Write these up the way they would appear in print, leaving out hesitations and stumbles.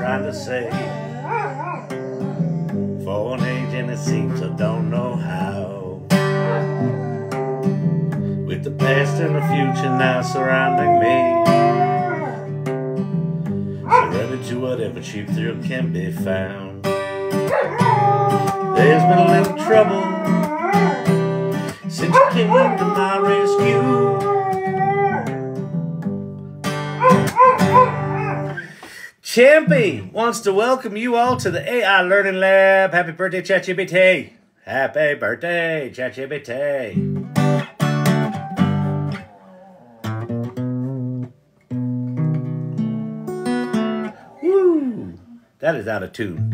trying to say. For an age and it seems I don't know how. With the past and the future now surrounding me, surrendered to whatever cheap thrill can be found. There's been a little trouble since you came to my rescue. Champy wants to welcome you all to the AI Learning Lab. Happy birthday, ChatGPT. Happy birthday, ChatGPT. Woo! That is out of tune.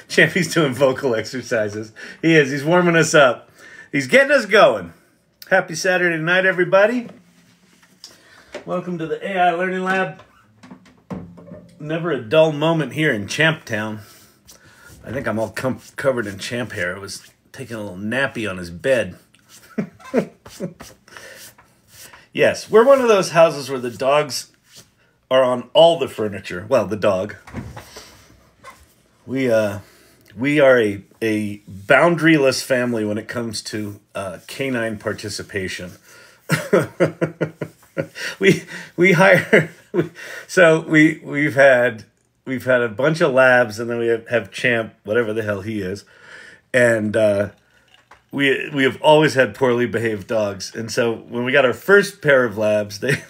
Champy's doing vocal exercises. He is. He's warming us up. He's getting us going. Happy Saturday night, everybody. Welcome to the AI Learning Lab. Never a dull moment here in Champtown. I think I'm all covered in champ hair. I was taking a little nappy on his bed. Yes, we're one of those houses where the dogs are on all the furniture. Well, the dog. We are a boundaryless family when it comes to canine participation. we hire so we've had a bunch of labs, and then we have Champ, whatever the hell he is, and we have always had poorly behaved dogs. And so when we got our first pair of labs, they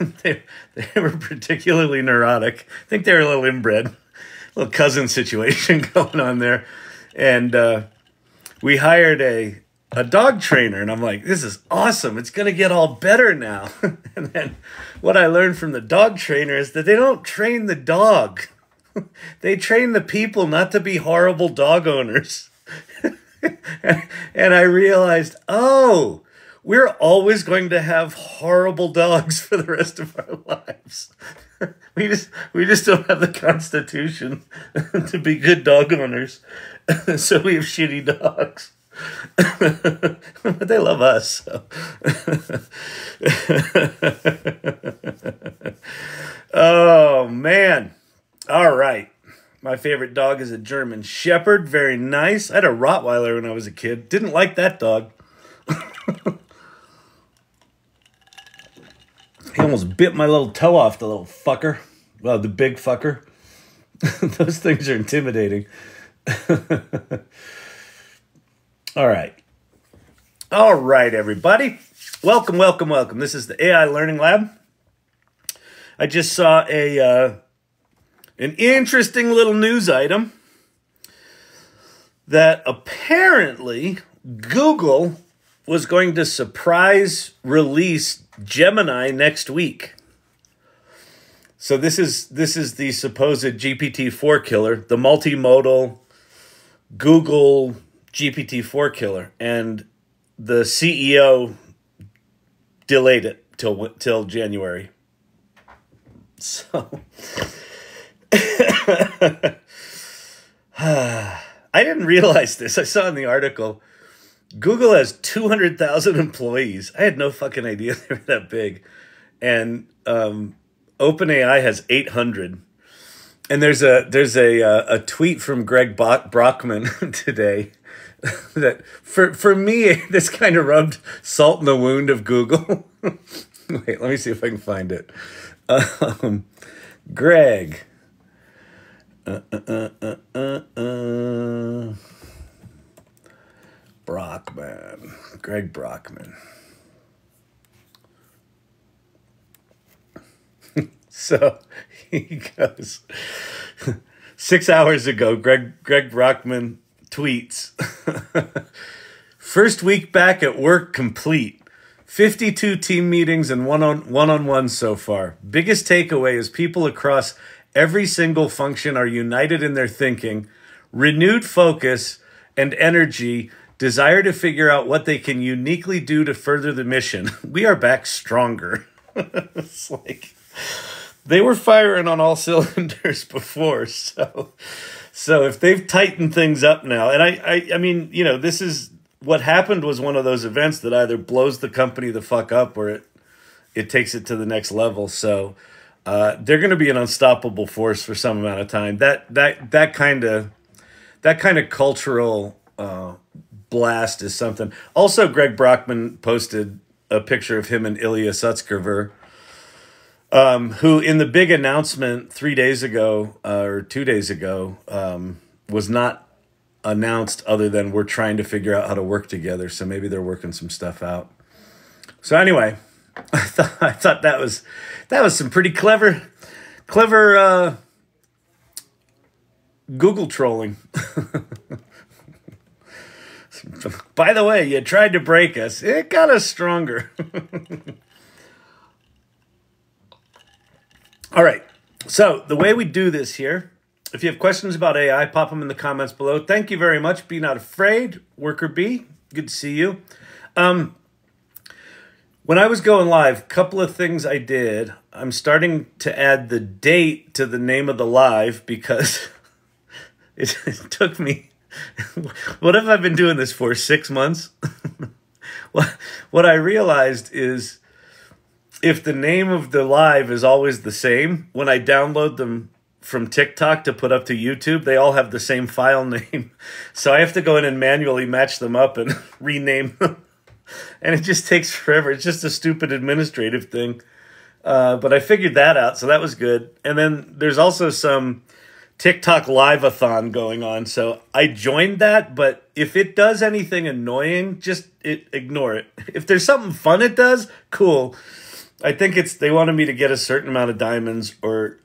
were particularly neurotic. I think they were a little inbred. Little cousin situation going on there. And we hired a dog trainer, and I'm like, this is awesome. It's going to get all better now. And then what I learned from the dog trainer is that they don't train the dog. They train the people not to be horrible dog owners. And I realized, oh, we're always going to have horrible dogs for the rest of our lives. We just don't have the constitution to be good dog owners. So we have shitty dogs. But they love us. So. Oh, man. All right. My favorite dog is a German Shepherd. Very nice. I had a Rottweiler when I was a kid. Didn't like that dog. He almost bit my little toe off, the little fucker. Well, the big fucker. Those things are intimidating. All right. All right, everybody. Welcome, welcome, welcome. This is the AI Learning Lab. I just saw an interesting little news item that apparently Google was going to surprise release Gemini next week. So this is the supposed GPT-4 killer, the multimodal Google GPT-4 killer, and the CEO delayed it till January. So I didn't realize this. I saw in the article Google has 200,000 employees. I had no fucking idea they were that big. And OpenAI has 800. And there's a tweet from Greg Brockman today that for me, this kind of rubbed salt in the wound of Google. Wait, let me see if I can find it. Greg. Brockman. Greg Brockman. So he goes, 6 hours ago, Greg Brockman tweets, first week back at work complete. 52 team meetings and one-on-one so far. Biggest takeaway is people across every single function are united in their thinking, renewed focus and energy, desire to figure out what they can uniquely do to further the mission. We are back stronger. It's like they were firing on all cylinders before, so if they've tightened things up now, and I mean, you know, this is what happened was one of those events that either blows the company the fuck up or it takes it to the next level. So they're going to be an unstoppable force for some amount of time. That kind of cultural blast is something. Also, Greg Brockman posted a picture of him and Ilya Sutskever, who in the big announcement 3 days ago or 2 days ago was not announced other than we're trying to figure out how to work together. So maybe they're working some stuff out. So anyway, I thought that was some pretty clever Google trolling. By the way, you tried to break us. It got us stronger. All right. So the way we do this here, if you have questions about AI, pop them in the comments below. Thank you very much. Be not afraid. Worker B, good to see you. When I was going live, couple of things I did. I'm starting to add the date to the name of the live because it took me, what have I been doing this for, 6 months? What I realized is if the name of the live is always the same, when I download them from TikTok to put up to YouTube, they all have the same file name. So I have to go in and manually match them up and rename them. And it just takes forever. It's just a stupid administrative thing. But I figured that out, so that was good. And then there's also some TikTok live-a-thon going on. So I joined that, but if it does anything annoying, just ignore it. If there's something fun it does, cool. I think they wanted me to get a certain amount of diamonds or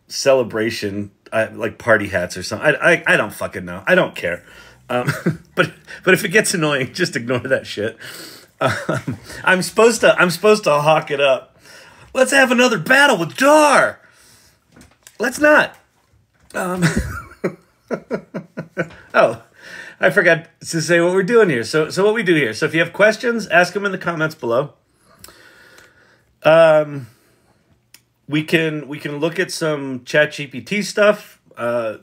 celebration, like party hats or something. I don't fucking know. I don't care. But if it gets annoying, just ignore that shit. I'm supposed to hawk it up. Let's have another battle with Dar. Let's not. Oh, I forgot to say what we're doing here. So what we do here. So if you have questions, ask them in the comments below. We can look at some ChatGPT stuff.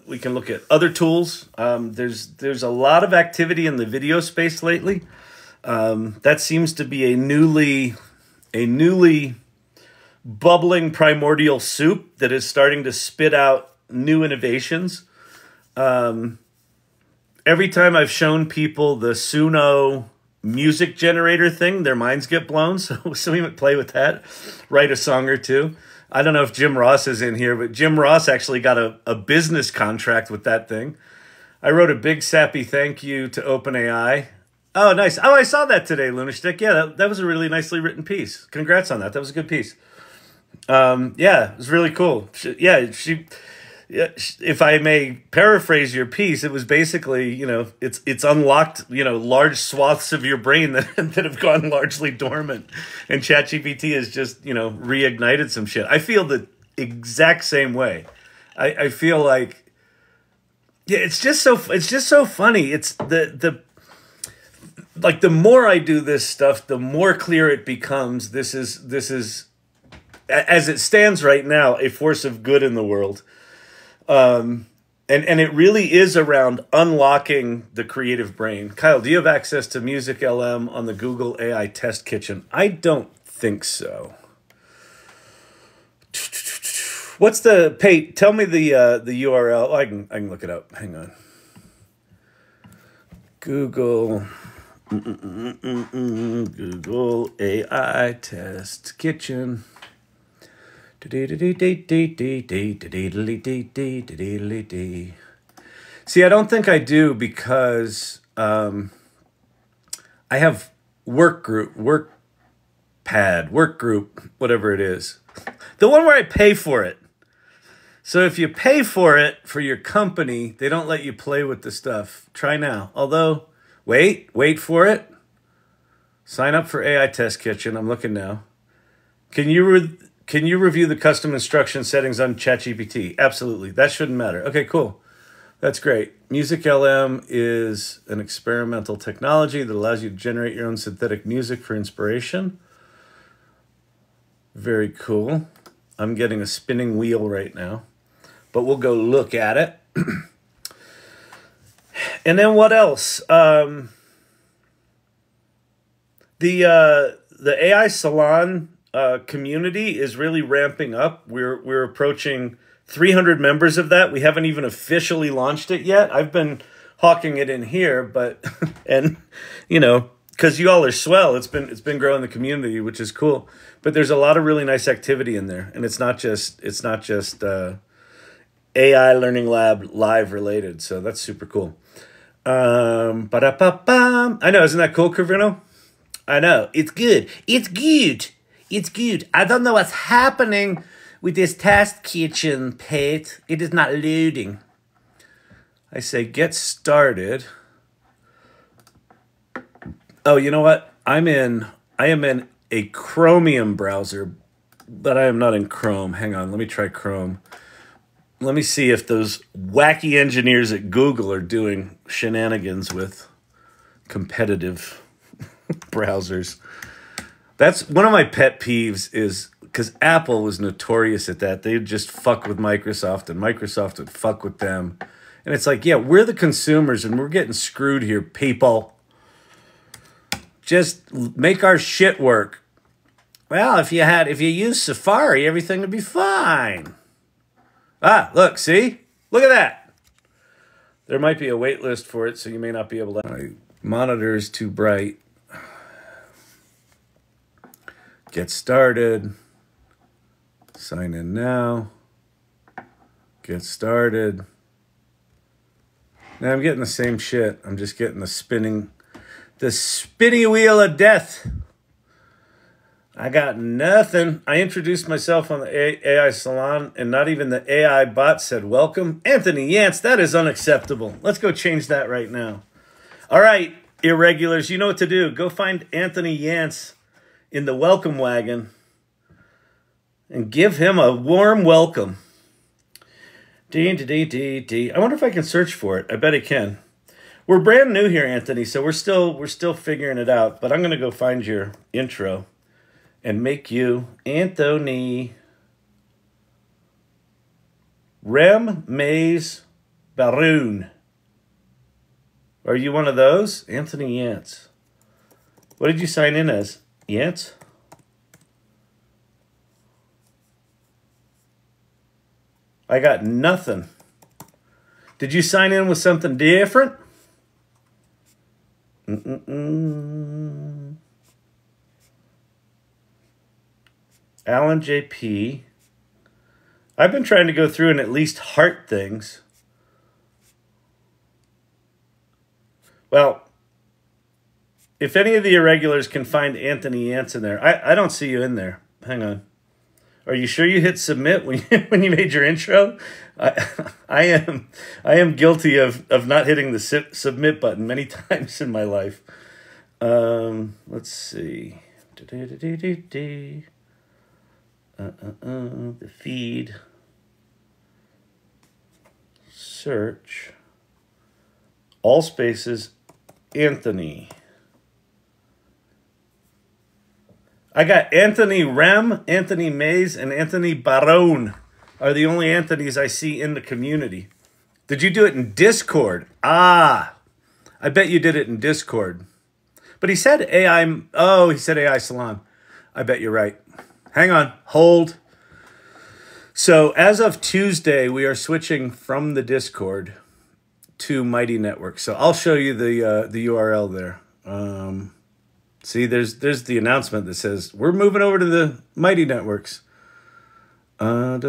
We can look at other tools. There's a lot of activity in the video space lately. That seems to be a newly bubbling primordial soup that is starting to spit out new innovations. Every time I've shown people the Suno music generator thing, their minds get blown. So we might play with that, write a song or two. I don't know if Jim Ross is in here, but Jim Ross actually got a business contract with that thing. I wrote a big sappy thank you to OpenAI. Oh, nice. Oh, I saw that today, Lunastick. Yeah, that was a really nicely written piece. Congrats on that. That was a good piece. Yeah, it was really cool. If I may paraphrase your piece, it was basically, it's unlocked, large swaths of your brain that have gone largely dormant, and ChatGPT has just, reignited some shit. I feel the exact same way. I feel like, yeah, it's just so funny. It's like the more I do this stuff, the more clear it becomes. This is, as it stands right now, a force of good in the world. And it really is around unlocking the creative brain. Kyle, do you have access to Music LM on the Google AI Test Kitchen? I don't think so. What's the pay? Tell me the URL. Oh, I can look it up. Hang on. Google Google AI Test Kitchen. See, I don't think I do because I have work group, whatever it is. The one where I pay for it. So if you pay for it for your company, they don't let you play with the stuff. Try now. Although, wait for it. Sign up for AI Test Kitchen. I'm looking now. Can you review the custom instruction settings on ChatGPT? Absolutely. That shouldn't matter. Okay, cool. That's great. Music LM is an experimental technology that allows you to generate your own synthetic music for inspiration. Very cool. I'm getting a spinning wheel right now, but we'll go look at it. And then what else? The AI Salon community is really ramping up. We're approaching 300 members of that. We haven't even officially launched it yet. I've been hawking it in here, but and you know, because you all are swell, it's been growing the community, which is cool. But there's a lot of really nice activity in there, and it's not just AI Learning Lab live related. So that's super cool. Ba-da-ba-bam. I know, isn't that cool, Carvino? I know, it's good. It's good. It's good. I don't know what's happening with this test kitchen, Pete. It is not loading. I say get started. Oh, you know what? I am in a Chromium browser, but I am not in Chrome. Hang on, let me try Chrome. Let me see if those wacky engineers at Google are doing shenanigans with competitive browsers. That's one of my pet peeves, is because Apple was notorious at that. They'd just fuck with Microsoft, and Microsoft would fuck with them. And it's like, yeah, we're the consumers, and we're getting screwed here, people. Just make our shit work. Well, if you use Safari, everything would be fine. Ah, look, see? Look at that. There might be a wait list for it, so you may not be able to. My monitor is too bright. Get started. Sign in now. Get started. Now I'm getting the same shit. I'm just getting the spinning wheel of death. I got nothing. I introduced myself on the AI Salon, and not even the AI bot said, welcome. Anthony Yance, that is unacceptable. Let's go change that right now. All right, irregulars, you know what to do. Go find Anthony Yance in the welcome wagon and give him a warm welcome. I wonder if I can search for it. I bet I can. We're brand new here, Anthony, so we're still figuring it out. But I'm going to go find your intro and make you Anthony Rem Maze Baroon. Are you one of those? Anthony Yance. What did you sign in as? Yance? I got nothing. Did you sign in with something different? Alan JP. I've been trying to go through and at least heart things. Well, if any of the irregulars can find Anthony Yance in there, I don't see you in there. Hang on. Are you sure you hit submit when you made your intro? I am guilty of not hitting the submit button many times in my life. Let's see. The feed. Search. All spaces. Anthony. I got Anthony Rem, Anthony Mays, and Anthony Barone are the only Anthonys I see in the community. Did you do it in Discord? Ah, I bet you did it in Discord. But he said AI, oh, he said AI Salon. I bet you're right. Hang on, hold. So as of Tuesday, we are switching from the Discord to Mighty Network. So I'll show you the URL there. See, there's the announcement that says we're moving over to the Mighty Networks. Let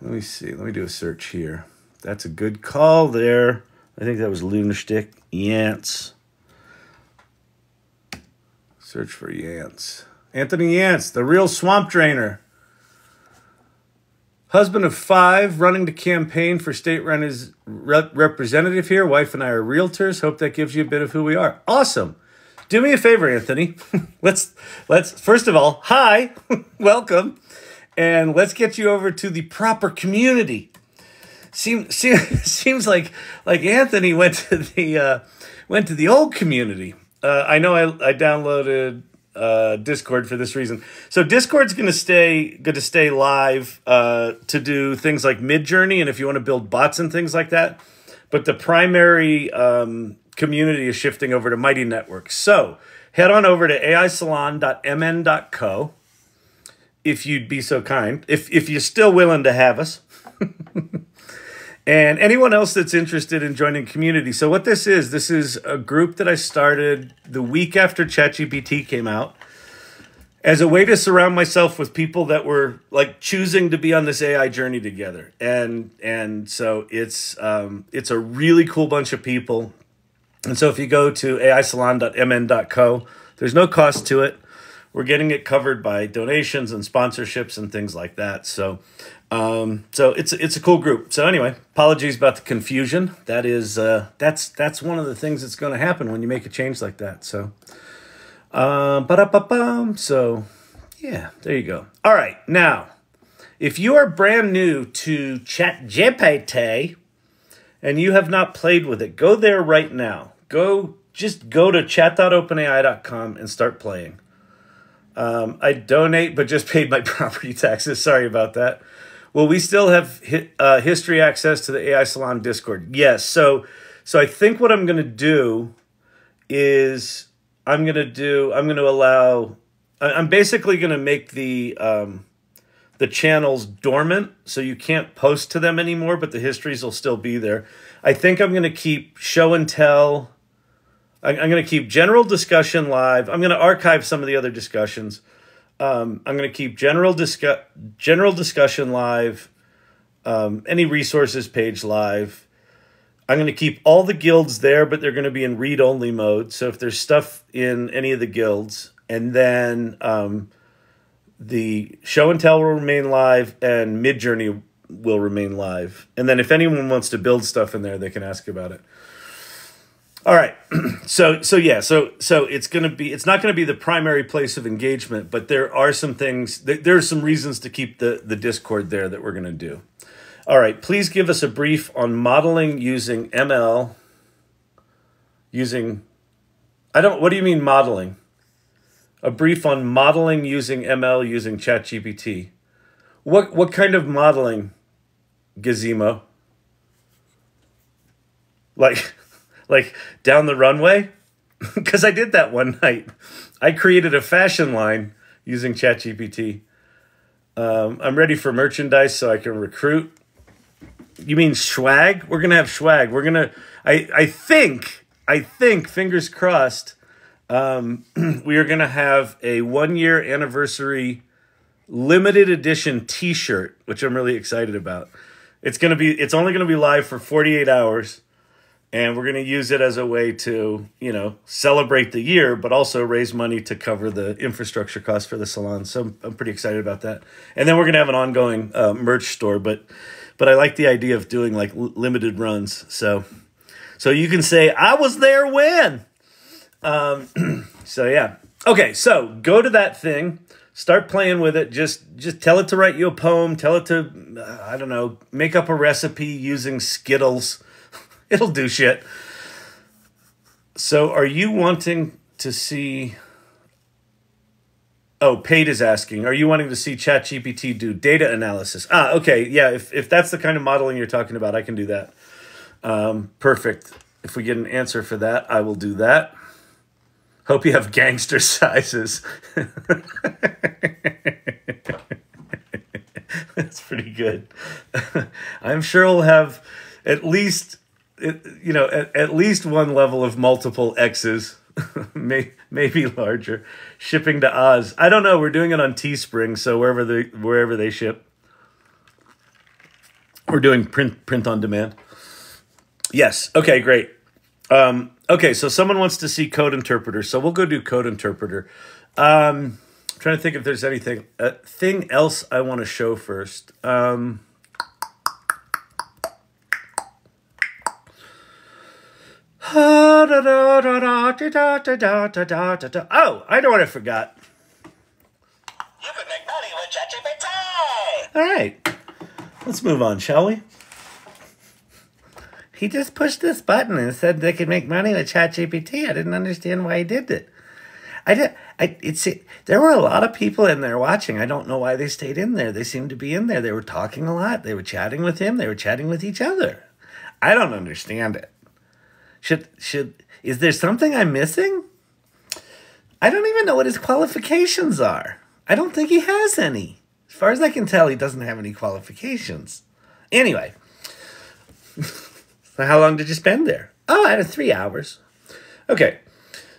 me see. Let me do a search here. That's a good call there. I think that was Lunestick. Yance. Search for Yance. Anthony Yance, the real swamp drainer. Husband of 5, running to campaign for state run as representative here. Wife and I are realtors. Hope that gives you a bit of who we are. Awesome. Do me a favor, Anthony. let's first of all, hi, welcome, and let's get you over to the proper community. Seems like Anthony went to the old community. I know I downloaded Discord for this reason. So Discord's gonna stay live to do things like Midjourney, and if you want to build bots and things like that. But the primary community is shifting over to Mighty Network. So head on over to aisalon.mn.co if you'd be so kind, if you're still willing to have us. And anyone else that's interested in joining community. So what this is a group that I started the week after ChatGPT came out as a way to surround myself with people that were like choosing to be on this AI journey together. And so it's a really cool bunch of people. And so if you go to aisalon.mn.co, there's no cost to it. We're getting it covered by donations and sponsorships and things like that. So it's a cool group. So anyway, apologies about the confusion. That is that's one of the things that's going to happen when you make a change like that. So so yeah, there you go. All right, now if you are brand new to ChatGPT and you have not played with it, go there right now. Just go to chat.openai.com and start playing. I donate, but just paid my property taxes. Sorry about that. Well, we still have history access to the AI Salon Discord. Yes. So I think what I'm going to do is I'm basically going to make the channels dormant, so you can't post to them anymore, but the histories will still be there. I think I'm going to keep show and tell. I'm going to keep general discussion live. I'm going to archive some of the other discussions. I'm going to keep general discussion live, any resources page live. I'm going to keep all the guilds there, but they're going to be in read-only mode. So if there's stuff in any of the guilds, and then the show and tell will remain live, and Midjourney will remain live. And then if anyone wants to build stuff in there, they can ask about it. All right. So it's not going to be the primary place of engagement, but there are some things, there are some reasons to keep the Discord there that we're going to do. All right. Please give us a brief on modeling using ML. What do you mean modeling? A brief on modeling using ML using ChatGPT. What kind of modeling, Gizemo? Like down the runway? Because I did that one night. I created a fashion line using ChatGPT. I'm ready for merchandise so I can recruit. You mean swag? We're going to have swag. We're going to, I think, fingers crossed, we are going to have a 1-year anniversary limited edition t-shirt, which I'm really excited about. It's only going to be live for 48 hours. And we're going to use it as a way to, celebrate the year, but also raise money to cover the infrastructure costs for the salon. So I'm pretty excited about that. And then we're going to have an ongoing merch store, but I like the idea of doing like limited runs. So you can say, I was there when. So yeah. Okay, so go to that thing. Start playing with it. Just tell it to write you a poem. Tell it to, I don't know, make up a recipe using Skittles. It'll do shit. So are you wanting to see... Oh, Pate is asking, are you wanting to see ChatGPT do data analysis? Okay. Yeah, if that's the kind of modeling you're talking about, I can do that. Perfect. If we get an answer for that, I will do that. Hope you have gangster sizes. That's pretty good. I'm sure we'll have at least... at least one level of multiple X's, maybe larger, shipping to Oz. I don't know. We're doing it on Teespring, so wherever they ship, we're doing print on demand. Yes. Okay. Great. Okay. So someone wants to see Code Interpreter, so we'll go do Code Interpreter. I'm trying to think if there's anything else I want to show first. Oh, I know what I forgot. You can make money with ChatGPT. All right, let's move on, shall we? He just pushed this button and said they could make money with ChatGPT. I didn't understand why he did it. There were a lot of people in there watching. I don't know why they stayed in there. They seemed to be in there. They were talking a lot. They were chatting with him. They were chatting with each other. I don't understand it. Is there something I'm missing? I don't even know what his qualifications are. I don't think he has any. As far as I can tell, he doesn't have any qualifications. Anyway, so how long did you spend there? Oh, I had 3 hours. Okay.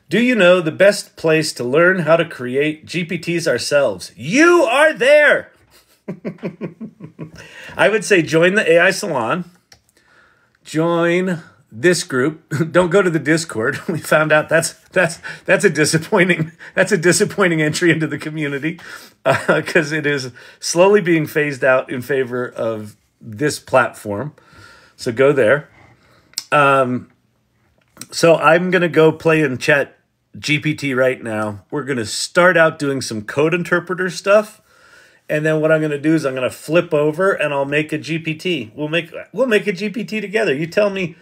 Do you know the best place to learn how to create GPTs ourselves? You are there! I would say join the AI Salon. Join this group. Don't go to the Discord. We found out that's a disappointing entry into the community because it is slowly being phased out in favor of this platform. So go there. So I'm gonna go play in ChatGPT right now. We're gonna start out doing some code interpreter stuff. And then what I'm going to do is I'm going to flip over and I'll make a GPT. We'll make a GPT together. You tell me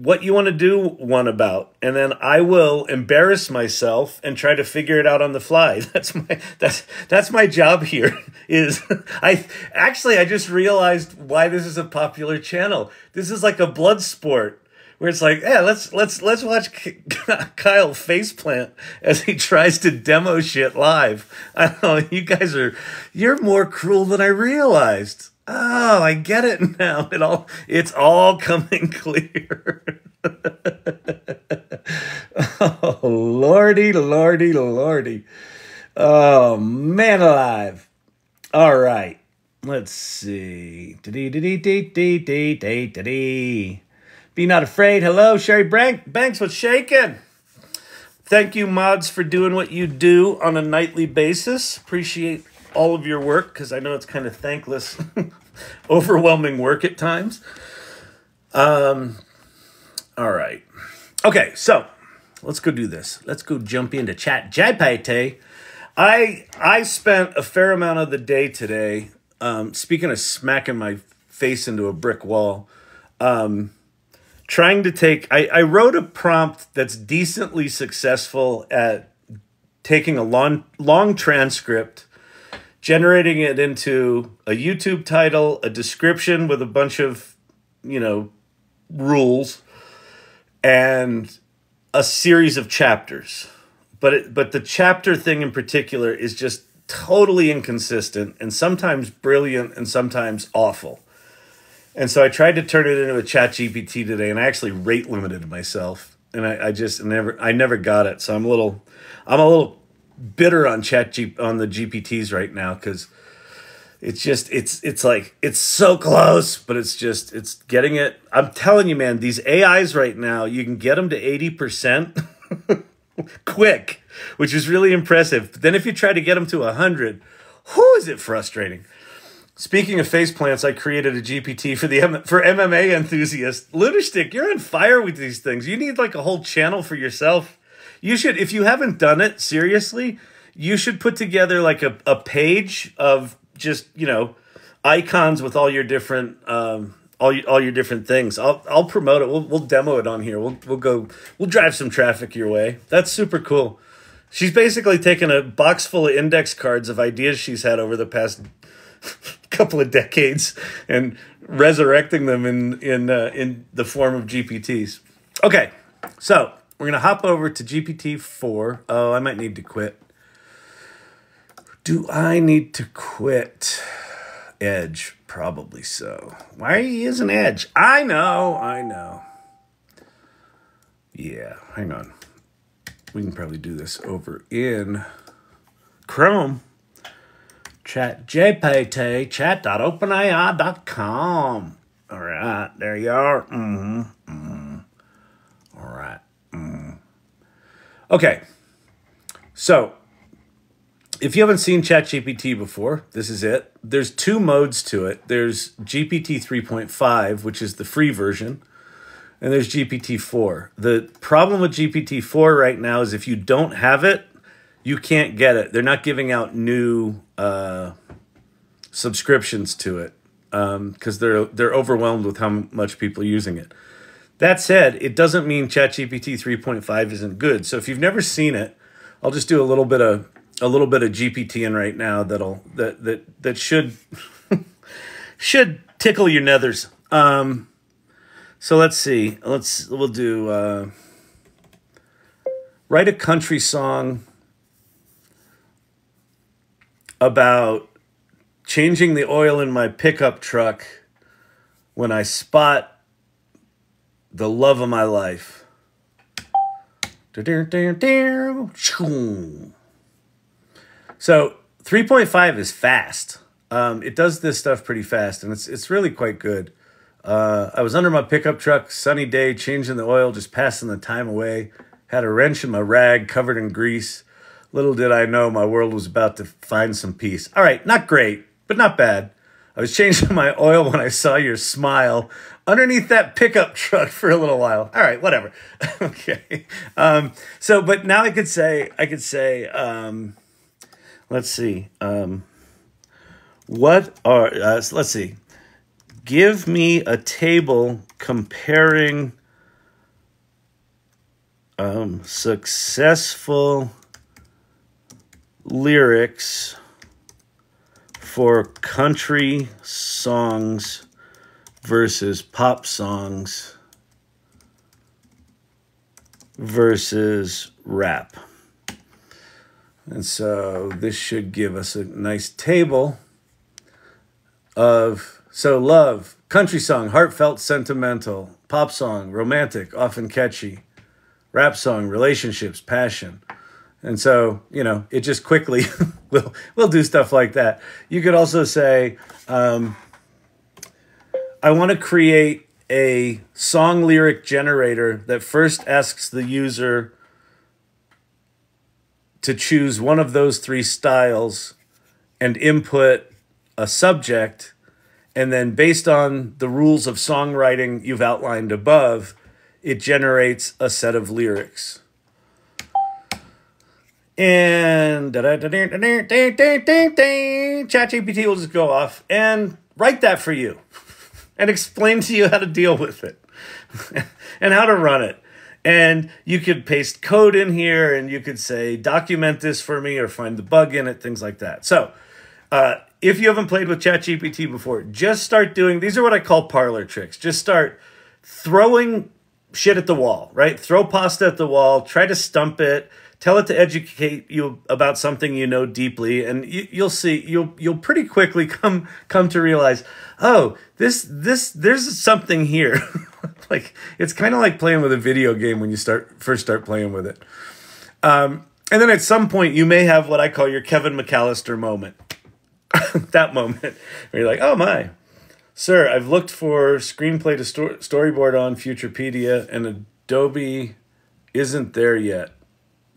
what you want to do one about, and then I will embarrass myself and try to figure it out on the fly. That's my job here. I just realized why this is a popular channel. This is like a blood sport. Where it's like, yeah, let's watch Kyle faceplant as he tries to demo shit live. I don't know, you're more cruel than I realized. Oh, I get it now. It's all coming clear. Oh, lordy, lordy, lordy. Oh, man alive. All right, let's see. Be not afraid. Hello, Sherry Banks, what's shaking? Thank you, mods, for doing what you do on a nightly basis. Appreciate all of your work, because I know it's kind of thankless, overwhelming work at times. All right. Okay, so let's go do this. Let's go jump into ChatGPT. I spent a fair amount of the day today, speaking of smacking my face into a brick wall, trying to take, I wrote a prompt that's decently successful at taking a long transcript, generating it into a YouTube title, a description with a bunch of, rules, and a series of chapters. But the chapter thing in particular is just totally inconsistent and sometimes brilliant and sometimes awful. And so I tried to turn it into a ChatGPT today, and I actually rate limited myself, and I never got it. So I'm a little bitter on on the GPTs right now, because it's so close, but it's getting it. I'm telling you, man, these AIs right now, you can get them to 80% quick, which is really impressive. But then if you try to get them to 100, is it frustrating? Speaking of faceplants, I created a GPT for MMA enthusiasts. Luderstick, you're on fire with these things. You need like a whole channel for yourself. You should, if you haven't done it, seriously, you should put together like a page of just, icons with all your different all your different things. I'll promote it. We'll demo it on here. We'll drive some traffic your way. That's super cool. She's basically taken a box full of index cards of ideas she's had over the past couple of decades and resurrecting them in the form of GPTs. Okay, so we're gonna hop over to GPT-4. Oh, I might need to quit. Do I need to quit Edge? Probably so. Why are you using Edge? I know. Yeah, hang on. We can probably do this over in Chrome. ChatGPT, chat.openai.com. All right, there you are. All right. Okay, so if you haven't seen ChatGPT before, this is it. There's two modes to it. There's GPT 3.5, which is the free version, and there's GPT-4. The problem with GPT-4 right now is if you don't have it, you can't get it. They're not giving out new subscriptions to it because they're overwhelmed with how much people are using it. That said, it doesn't mean ChatGPT 3.5 isn't good. So if you've never seen it, I'll just do a little bit of GPT in right now that should should tickle your nethers. So let's see. We'll do write a country song about changing the oil in my pickup truck when I spot the love of my life. So 3.5 is fast. It does this stuff pretty fast, and it's really quite good. I was under my pickup truck, sunny day, changing the oil, just passing the time away. Had a wrench in my rag, covered in grease. Little did I know my world was about to find some peace. All right, not great, but not bad. I was changing my oil when I saw your smile underneath that pickup truck for a little while. All right, whatever. Okay. But now I could say, let's see. Let's see. Give me a table comparing successful lyrics for country songs versus pop songs versus rap. And so this should give us a nice table of, so love, country song, heartfelt, sentimental, pop song, romantic, often catchy, rap song, relationships, passion. And so, you know, it just quickly we'll do stuff like that. You could also say, I want to create a song lyric generator that first asks the user to choose one of those three styles and input a subject. And then based on the rules of songwriting you've outlined above, it generates a set of lyrics. And ChatGPT will just go off and write that for you and explain to you how to deal with it and how to run it. And you could paste code in here and you could say, document this for me or find the bug in it, things like that. So if you haven't played with ChatGPT before, just start doing, these are what I call parlor tricks. Just start throwing shit at the wall, right? Throw pasta at the wall, try to stump it, tell it to educate you about something you know deeply, and you'll see, you'll pretty quickly come to realize, oh, there's something here. Like, it's kind of like playing with a video game when you first start playing with it. And then at some point, you may have what I call your Kevin McAllister moment. That moment where you're like, oh my, sir, I've looked for Screenplay to Storyboard on Futurepedia, and Adobe isn't there yet.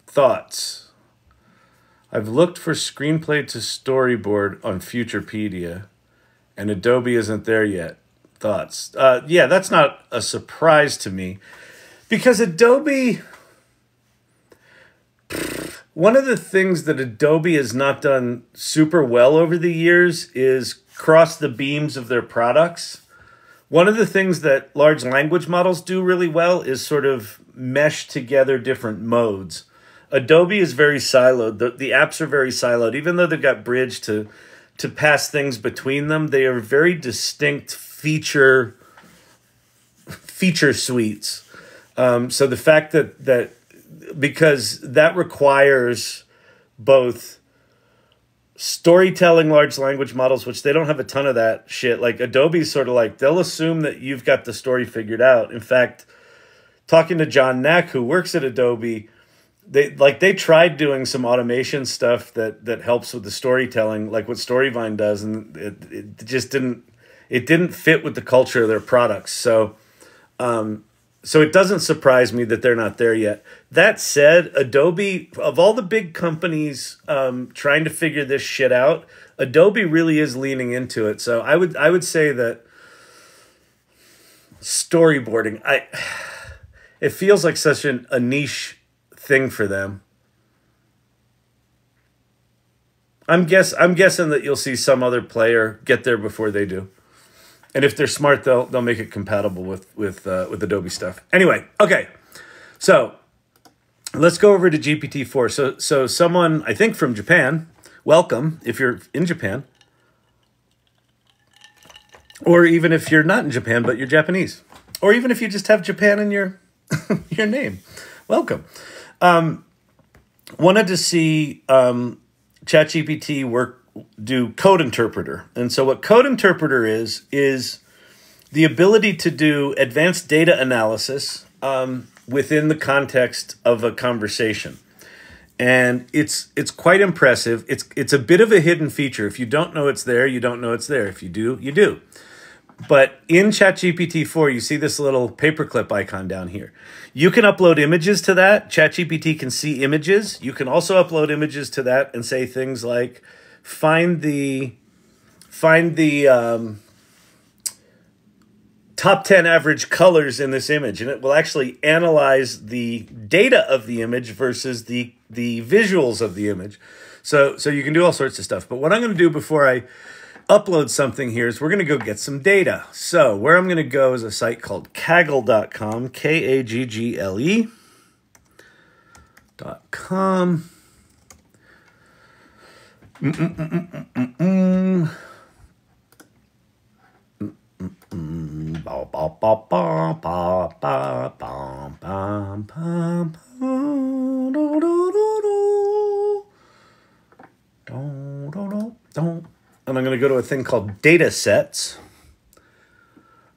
Thoughts? I've looked for Screenplay to Storyboard on Futurepedia, and Adobe isn't there yet. Thoughts? Yeah, that's not a surprise to me, because Adobe, one of the things that Adobe has not done super well over the years is cross the beams of their products. One of the things that large language models do really well is sort of mesh together different modes. Adobe is very siloed. The apps are very siloed. Even though they've got Bridge to pass things between them, they are very distinct feature suites. So the fact that because that requires both storytelling large language models, which they don't have a ton of that shit. Like Adobe's sort of like, they'll assume that you've got the story figured out. In fact, talking to John Nack, who works at Adobe, they tried doing some automation stuff that helps with the storytelling, like what Storyvine does, and it just didn't fit with the culture of their products. So it doesn't surprise me that they're not there yet. That said, Adobe, of all the big companies trying to figure this shit out, Adobe really is leaning into it. So I would say that storyboarding, it feels like such a niche thing for them. I'm guessing that you'll see some other player get there before they do. And if they're smart, they'll make it compatible with Adobe stuff. Anyway, okay. So let's go over to GPT-4. So someone, I think from Japan, welcome if you're in Japan. Or even if you're not in Japan, but you're Japanese. Or even if you just have Japan in your your name. Welcome. Wanted to see ChatGPT do code interpreter. And so what code interpreter is the ability to do advanced data analysis within the context of a conversation. And it's quite impressive. It's a bit of a hidden feature. If you don't know it's there, you don't know it's there. If you do, you do. But in ChatGPT 4, you see this little paperclip icon down here. You can upload images to that. ChatGPT can see images. You can also upload images to that and say things like, find the top 10 average colors in this image. And it will actually analyze the data of the image versus the visuals of the image. So you can do all sorts of stuff. But what I'm going to do before I upload something here is we're going to go get some data. So where I'm going to go is a site called Kaggle.com, Kaggle.com. And I'm going to go to a thing called data sets.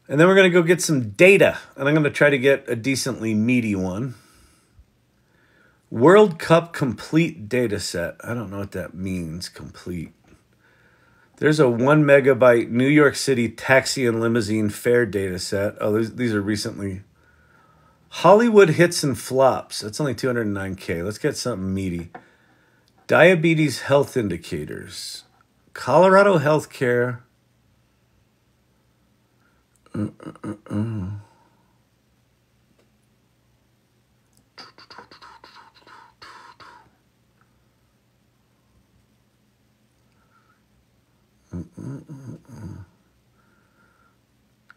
And then we're going to go get some data. And I'm going to try to get a decently meaty one. World Cup complete data set. I don't know what that means, complete. There's a 1 megabyte New York City taxi and limousine fare data set. Oh, these are recently. Hollywood hits and flops. That's only 209K. Let's get something meaty. Diabetes health indicators. Colorado healthcare.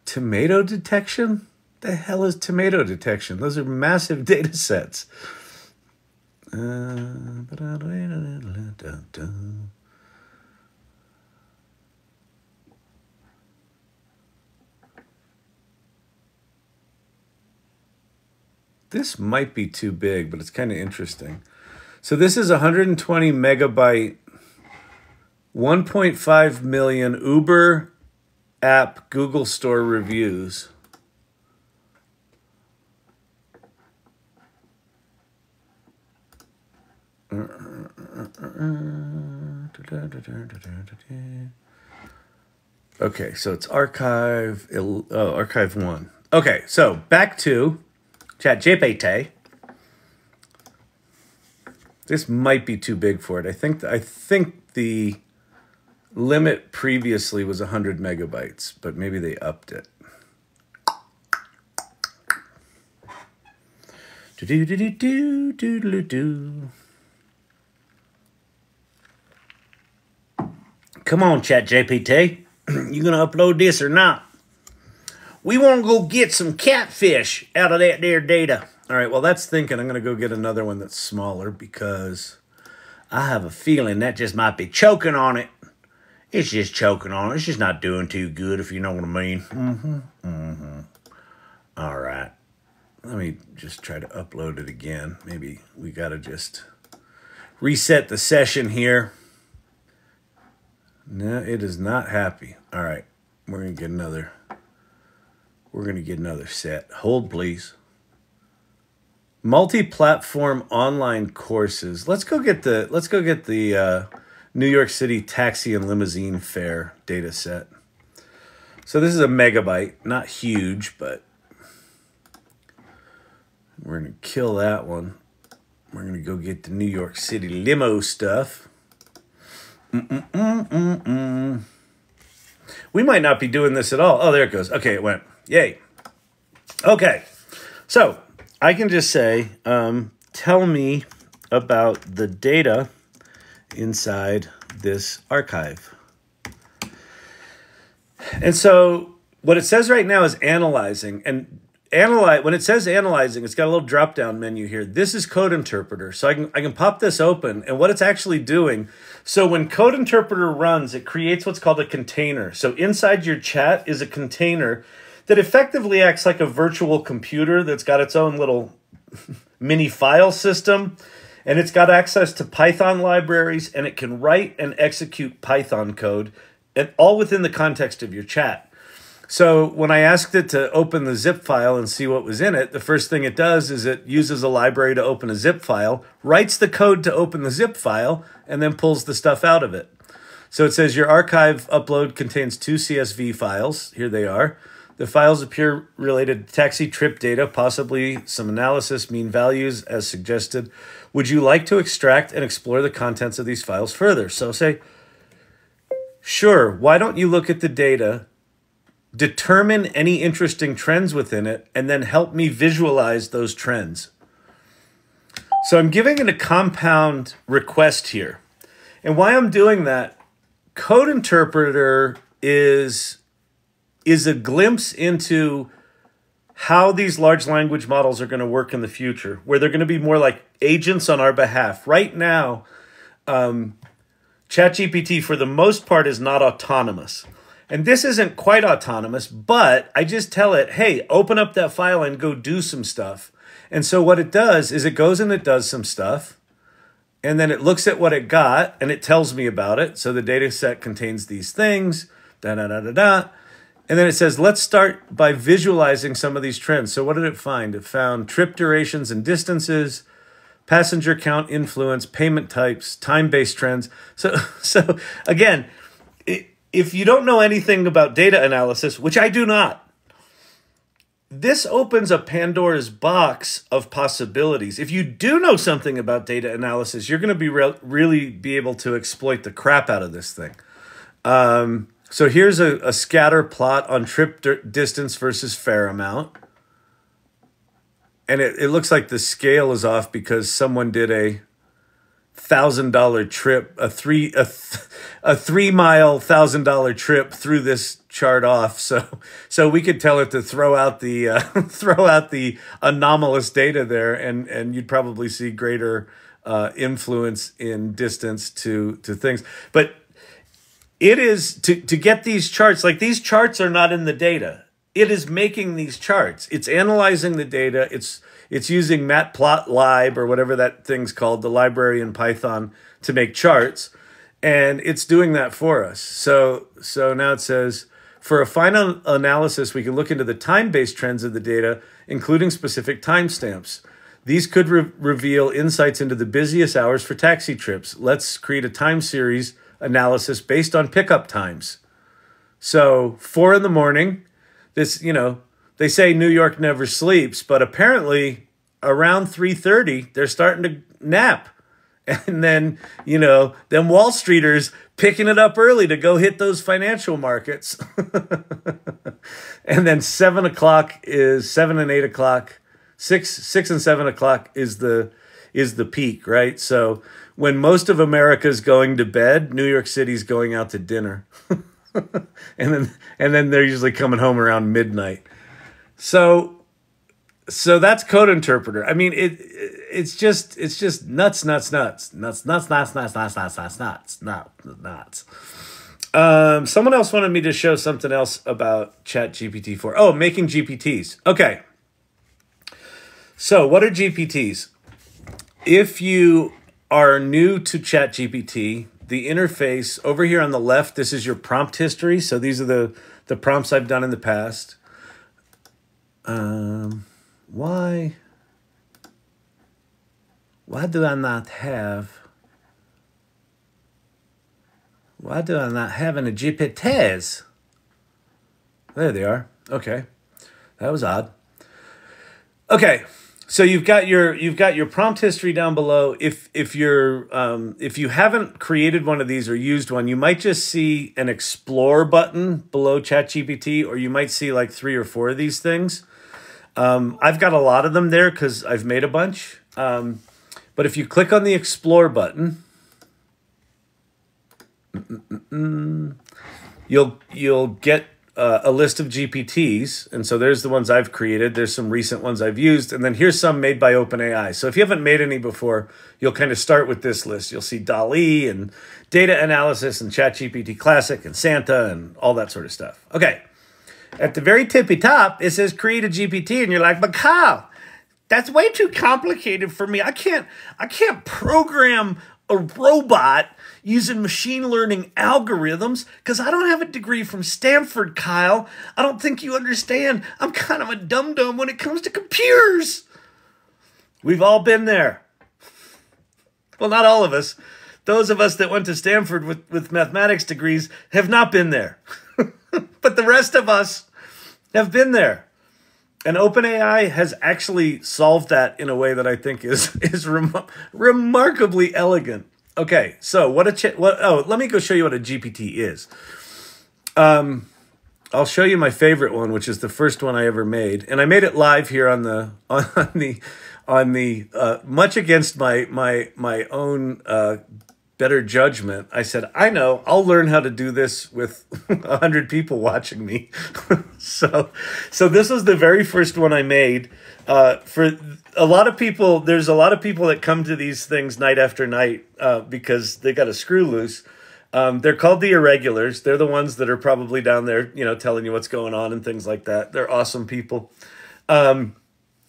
Tomato detection? The hell is tomato detection? Those are massive data sets. This might be too big, but it's kind of interesting. So this is 120 megabyte, 1.5 million Uber app Google Store reviews. Okay, so it's archive, archive 1. Okay, so back to ChatGPT. This might be too big for it. I think the limit previously was 100 megabytes, but maybe they upped it. Come on, ChatGPT. You gonna upload this or not? We want to go get some catfish out of that there data. All right, well, that's thinking. I'm going to go get another one that's smaller because I have a feeling that just might be choking on it. It's just choking on it. It's just not doing too good, if you know what I mean. All right. Let me just try to upload it again. Maybe we got to just reset the session here. No, it is not happy. All right. We're going to get another. We're going to get another set. Hold, please. Multi-platform online courses. Let's go get the New York City taxi and limousine fare data set. So this is a megabyte, not huge, but we're going to kill that one. We're going to go get the New York City limo stuff. We might not be doing this at all. Oh, there it goes. Okay, it went. Yay. Okay, so I can just say, tell me about the data inside this archive. And so what it says right now is analyzing. And when it says analyzing, it's got a little drop-down menu here. This is Code Interpreter. So I can pop this open. And what it's actually doing, so when Code Interpreter runs, it creates what's called a container. So inside your chat is a container that effectively acts like a virtual computer that's got its own little mini file system, and it's got access to Python libraries, and it can write and execute Python code, and all within the context of your chat. So when I asked it to open the zip file and see what was in it, the first thing it does is it uses a library to open a zip file, writes the code to open the zip file, and then pulls the stuff out of it. So it says your archive upload contains 2 CSV files. Here they are. The files appear related to taxi trip data, possibly some analysis, mean values as suggested. Would you like to extract and explore the contents of these files further? So say, sure, why don't you look at the data, determine any interesting trends within it, and then help me visualize those trends. So I'm giving it a compound request here. And why I'm doing that, Code Interpreter is a glimpse into how these large language models are going to work in the future, where they're going to be more like agents on our behalf. Right now, ChatGPT, for the most part, is not autonomous. And this isn't quite autonomous, but I just tell it, hey, open up that file and go do some stuff. And so what it does is it goes and it does some stuff, and then it looks at what it got, and it tells me about it. So the data set contains these things, da-da-da-da-da. And then it says, let's start by visualizing some of these trends. So what did it find? It found trip durations and distances, passenger count influence, payment types, time-based trends. So again, if you don't know anything about data analysis, which I do not, this opens a Pandora's box of possibilities. If you do know something about data analysis, you're going to be really be able to exploit the crap out of this thing. So here's a scatter plot on trip distance versus fare amount. And it looks like the scale is off because someone did a $1,000 trip, a 3 mile $1,000 trip through this chart off. So we could tell it to throw out the anomalous data there, and you'd probably see greater influence in distance to things. But it is to get these charts, like these charts are not in the data. It is making these charts. It's analyzing the data. It's using matplotlib or whatever that thing's called, the library in Python, to make charts. And it's doing that for us. So now it says, for a final analysis, we can look into the time-based trends of the data, including specific timestamps. These could reveal insights into the busiest hours for taxi trips. Let's create a time series analysis based on pickup times. So 4 in the morning, this, they say New York never sleeps, but apparently around 3:30, they're starting to nap. And then, them Wall Streeters picking it up early to go hit those financial markets. And then 7 and 8 o'clock, 6 and 7 o'clock is the peak, right? So when most of America's going to bed, New York City's going out to dinner. and then they're usually coming home around midnight. So that's Code Interpreter. I mean, it's just nuts. Someone else wanted me to show something else about ChatGPT 4. Oh, making GPTs. Okay. So what are GPTs? If you are new to ChatGPT, the interface over here on the left, this is your prompt history. So these are the prompts I've done in the past. Why do I not have any GPTs? There they are. Okay. That was odd. Okay. So you've got your prompt history down below. If you haven't created one of these or used one, you might just see an explore button below ChatGPT, or you might see like 3 or 4 of these things. I've got a lot of them there because I've made a bunch. But if you click on the explore button, you'll get a list of GPTs. And so there's the ones I've created. There's some recent ones I've used. And then here's some made by OpenAI. So if you haven't made any before, you'll kind of start with this list. You'll see DALL-E and data analysis and ChatGPT Classic and Santa and all that sort of stuff. Okay. At the very tippy top, it says create a GPT. And you're like, but how? That's way too complicated for me. I can't program a robot using machine learning algorithms because I don't have a degree from Stanford, Kyle. I don't think you understand. I'm kind of a dum-dum when it comes to computers. We've all been there. Well, not all of us. Those of us that went to Stanford with mathematics degrees have not been there. But the rest of us have been there. And OpenAI has actually solved that in a way that I think is remarkably elegant. Okay, so let me go show you what a GPT is. I'll show you my favorite one, which is the first one I ever made, and I made it live here on the much against my own better judgment. I said, I know, I'll learn how to do this with 100 people watching me. So this was the very first one I made. For a lot of people, there's a lot of people that come to these things night after night because they got a screw loose. They're called the irregulars. They're the ones that are probably down there, telling you what's going on and things like that. They're awesome people. The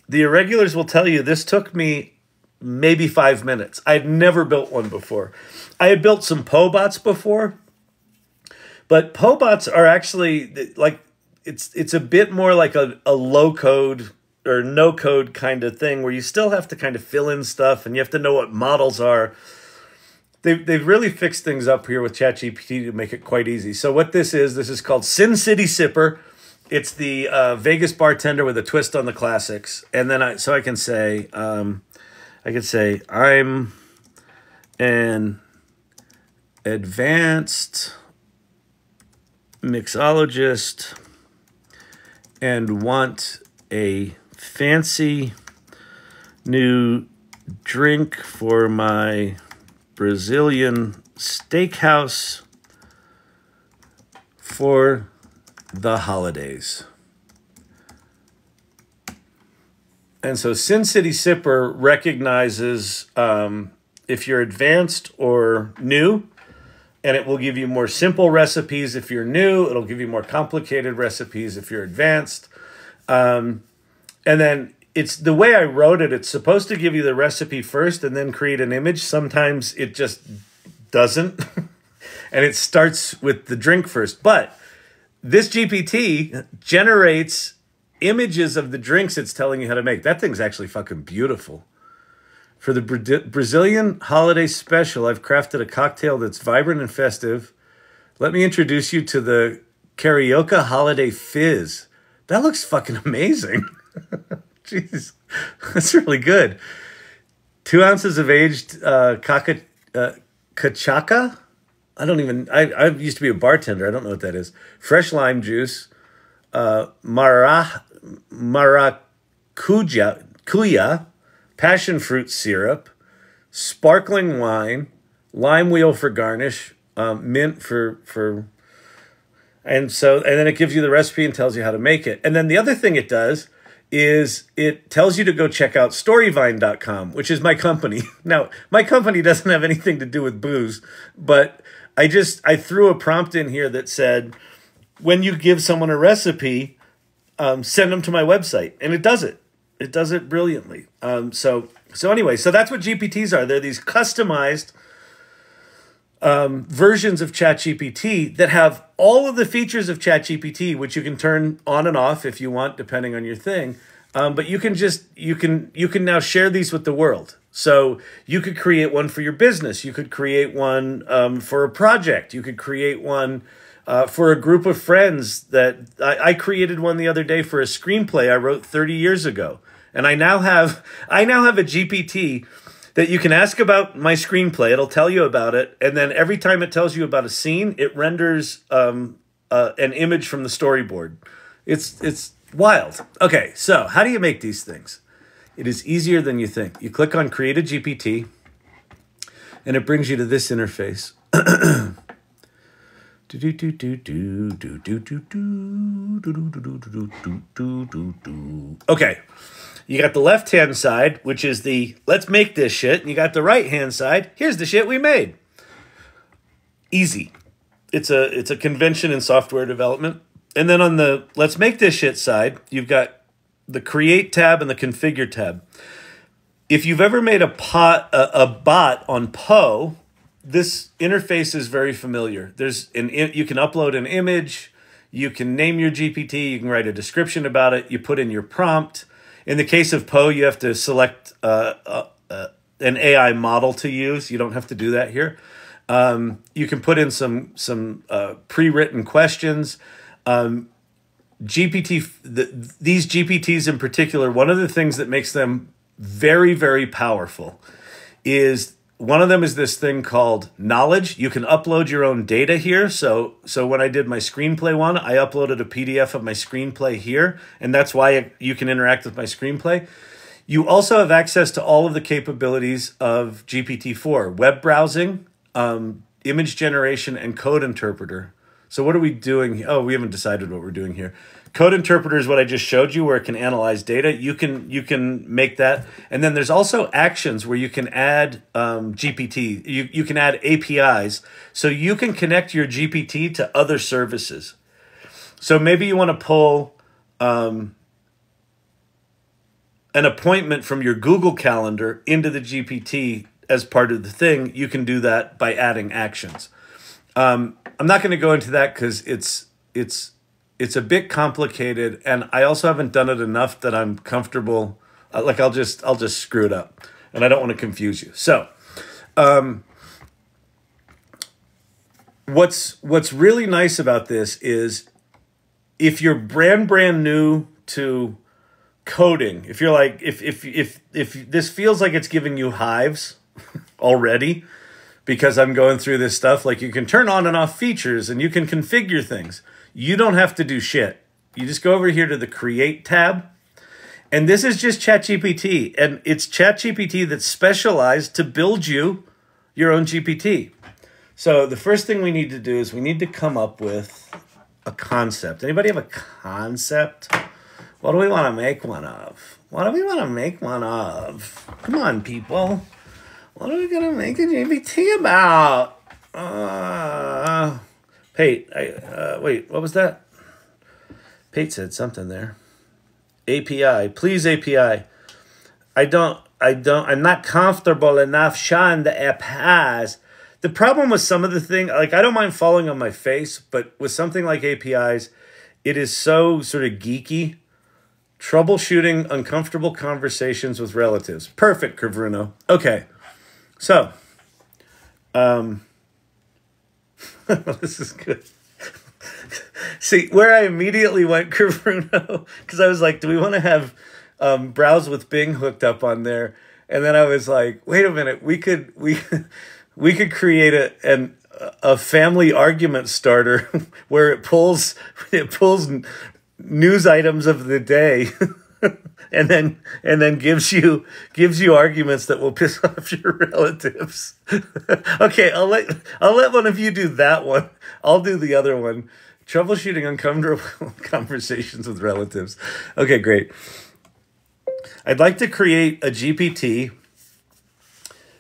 irregulars will tell you this took me maybe 5 minutes. I had never built one before. I had built some Pobots before, but Pobots are actually like, it's a bit more like a low code or no code kind of thing where you still have to kind of fill in stuff and you have to know what models are. They've really fixed things up here with ChatGPT to make it quite easy. So what this is called Sin City Sipper. It's the Vegas bartender with a twist on the classics. And then I can say, I'm an advanced mixologist and want a fancy new drink for my Brazilian steakhouse for the holidays. And so Sin City Sipper recognizes if you're advanced or new, and it will give you more simple recipes if you're new. It'll give you more complicated recipes if you're advanced. And then it's the way I wrote it. It's supposed to give you the recipe first and then create an image. Sometimes it just doesn't. And it starts with the drink first. But this GPT generates images of the drinks it's telling you how to make. That thing's actually fucking beautiful. For the Brazilian holiday special, I've crafted a cocktail that's vibrant and festive. Let me introduce you to the Carioca Holiday Fizz. That looks fucking amazing. Jeez, that's really good. 2 ounces of aged cachaca. I used to be a bartender. I don't know what that is. Fresh lime juice, maracuja, passion fruit syrup, sparkling wine, lime wheel for garnish, mint for, and then it gives you the recipe and tells you how to make it. And then the other thing it does is it tells you to go check out storyvine.com, which is my company. Now, my company doesn't have anything to do with booze, but I threw a prompt in here that said, when you give someone a recipe, send them to my website. And it does it. It does it brilliantly. So anyway, so that's what GPTs are. They're these customized versions of ChatGPT that have all of the features of ChatGPT, which you can turn on and off if you want, depending on your thing. But you can now share these with the world. So you could create one for your business. You could create one for a project. You could create one for a group of friends. That I created one the other day for a screenplay I wrote 30 years ago, and I now have a GPT that you can ask about my screenplay. It'll tell you about it, and then every time it tells you about a scene, it renders an image from the storyboard. It's wild. Okay, so how do you make these things? It is easier than you think. You click on Create a GPT, and it brings you to this interface. Okay. You got the left-hand side, which is the let's make this shit. And you got the right-hand side. Here's the shit we made. Easy. It's a convention in software development. And then on the let's make this shit side, you've got the Create tab and the Configure tab. If you've ever made a bot on Poe, this interface is very familiar. You can upload an image, you can name your GPT, you can write a description about it, you put in your prompt. In the case of Poe, you have to select an AI model to use. You don't have to do that here. You can put in some pre-written questions. These GPTs in particular, one of the things that makes them very, very powerful is one of them is this thing called knowledge. You can upload your own data here. So when I did my screenplay one, I uploaded a PDF of my screenplay here, and that's why you can interact with my screenplay. You also have access to all of the capabilities of GPT-4, web browsing, image generation, and code interpreter. So what are we doing? Oh, we haven't decided what we're doing here. Code interpreter is what I just showed you, where it can analyze data. You can make that. And then there's also actions where you can add GPT. You can add APIs. So you can connect your GPT to other services. So maybe you want to pull an appointment from your Google Calendar into the GPT as part of the thing. You can do that by adding actions. I'm not going to go into that because it's a bit complicated, and I also haven't done it enough that I'm comfortable. Like I'll just screw it up, and I don't want to confuse you. So, what's really nice about this is if you're brand new to coding, if you're like if this feels like it's giving you hives already, because I'm going through this stuff, like you can turn on and off features and you can configure things. You don't have to do shit. You just go over here to the Create tab, and this is just ChatGPT, and it's ChatGPT that's specialized to build you your own GPT. So the first thing we need to do is we need to come up with a concept. Anybody have a concept? What do we want to make one of? What do we want to make one of? Come on, people. What are we going to make a GPT about? Pate, wait, what was that? Pate said something there. API, please API. I'm not comfortable enough showing the APIs. The problem with some of the thing, like I don't mind falling on my face, but with something like APIs, it is so sort of geeky. Troubleshooting uncomfortable conversations with relatives. Perfect, Kravruno. Okay, so, this is good. See, where I immediately went, Kravruno, because I was like, do we want to have Browse with Bing hooked up on there? And then I was like, wait a minute, we could create a family argument starter where it pulls news items of the day and then gives you arguments that will piss off your relatives. Okay, I'll let one of you do that one. I'll do the other one. Troubleshooting uncomfortable conversations with relatives. Okay, great. I'd like to create a GPT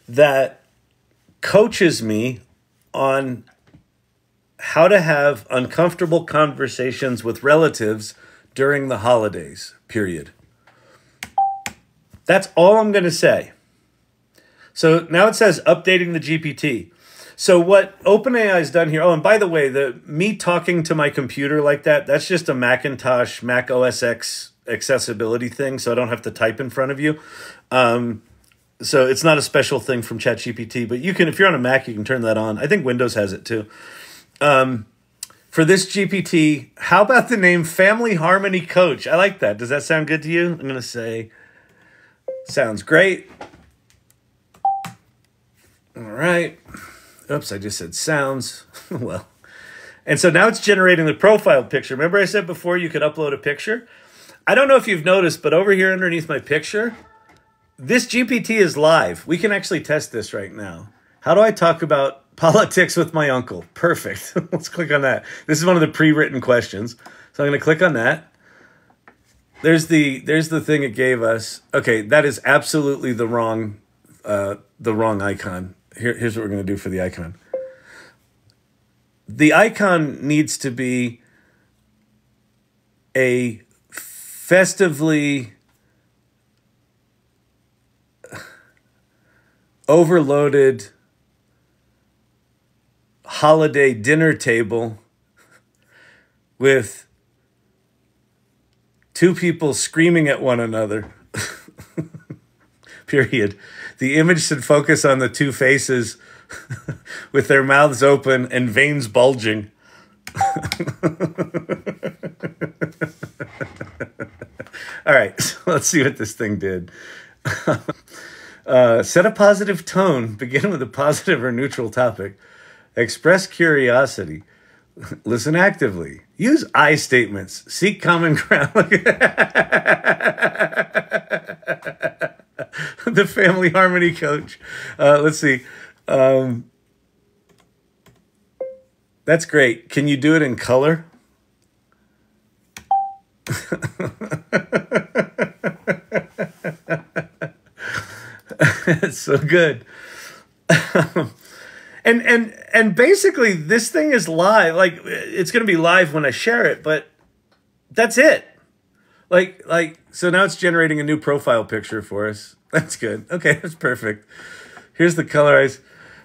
that coaches me on how to have uncomfortable conversations with relatives during the holidays, period. That's all I'm going to say. So now it says updating the GPT. So what OpenAI has done here, oh, and by the way, me talking to my computer like that, that's just a Macintosh, Mac OS X accessibility thing, so I don't have to type in front of you. So it's not a special thing from ChatGPT, but you can, if you're on a Mac, you can turn that on. I think Windows has it too. For this GPT, how about the name Family Harmony Coach? I like that. Does that sound good to you? I'm going to say, sounds great. All right. Oops, I just said sounds. Well, and so now it's generating the profile picture. Remember I said before you could upload a picture? I don't know if you've noticed, but over here underneath my picture, this GPT is live. We can actually test this right now. How do I talk about politics with my uncle? Perfect. Let's click on that. This is one of the pre-written questions. So I'm going to click on that. There's the thing it gave us. Okay, that is absolutely the wrong icon. Here's what we're going to do for the icon. The icon needs to be a festively overloaded holiday dinner table with two people screaming at one another. Period. The image should focus on the two faces with their mouths open and veins bulging. All right, so let's see what this thing did. Set a positive tone. Begin with a positive or neutral topic. Express curiosity. Listen actively. Use I statements. Seek common ground. The family harmony coach. Let's see. That's great. Can you do it in color? It's so good. And basically this thing is live. Like, it's going to be live when I share it, but that's it. Like so now it's generating a new profile picture for us. That's good. Okay, that's perfect. Here's the colorize.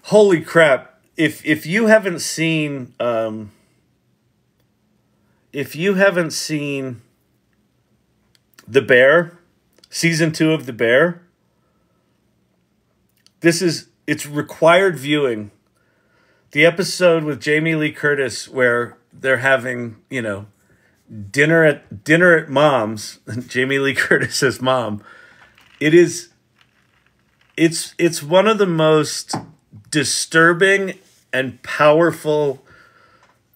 Holy crap. If you haven't seen The Bear, season 2 of The Bear, it's required viewing. The episode with Jamie Lee Curtis where they're having, dinner at mom's, Jamie Lee Curtis's mom. It's one of the most disturbing and powerful.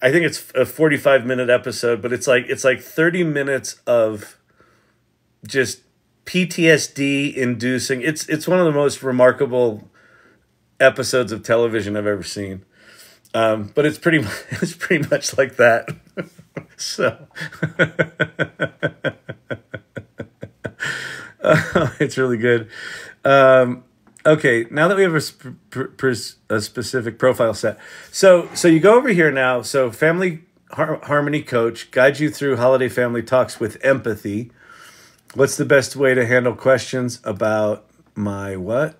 I think it's a 45-minute episode, but it's like 30 minutes of just PTSD inducing. It's one of the most episodes of television I've ever seen. But it's pretty much like that. So it's really good. Okay, now that we have a specific profile set, so you go over here now. So family harmony coach guides you through holiday family talks with empathy. What's the best way to handle questions about my what?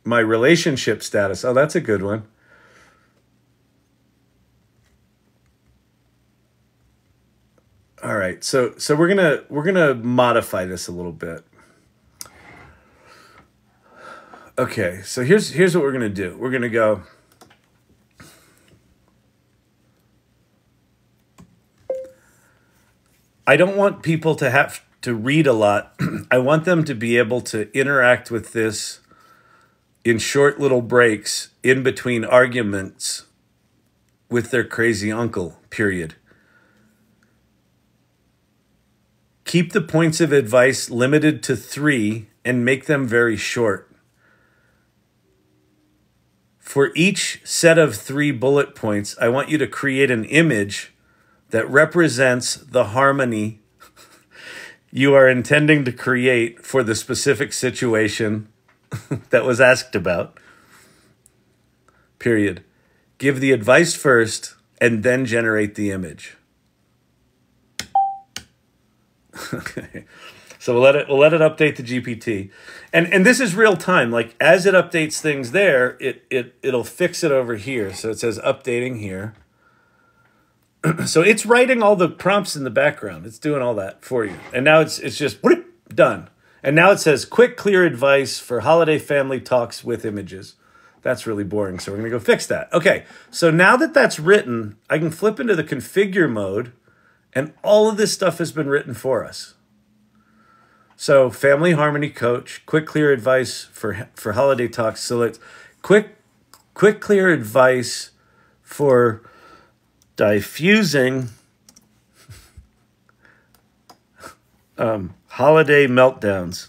My relationship status. Oh, that's a good one. All right, so we're gonna modify this a little bit. Okay, so here's what we're gonna do. We're gonna go. I don't want people to have to read a lot. I want them to be able to interact with this in short little breaks in between arguments with their crazy uncle, period. Keep the points of advice limited to 3 and make them very short. For each set of 3 bullet points, I want you to create an image that represents the harmony you are intending to create for the specific situation that was asked about. Period. Give the advice first and then generate the image. Okay. So we'll let it update the GPT. And this is real time. Like, as it updates things there, it'll fix it over here. So it says updating here. So it's writing all the prompts in the background. It's doing all that for you. And now it's just whoop, done. And now it says quick, clear advice for holiday family talks with images. That's really boring. So we're going to go fix that. Okay. So now that that's written, I can flip into the configure mode and all of this stuff has been written for us. So family harmony coach, quick, clear advice for holiday talks. So let's quick, clear advice for diffusing holiday meltdowns.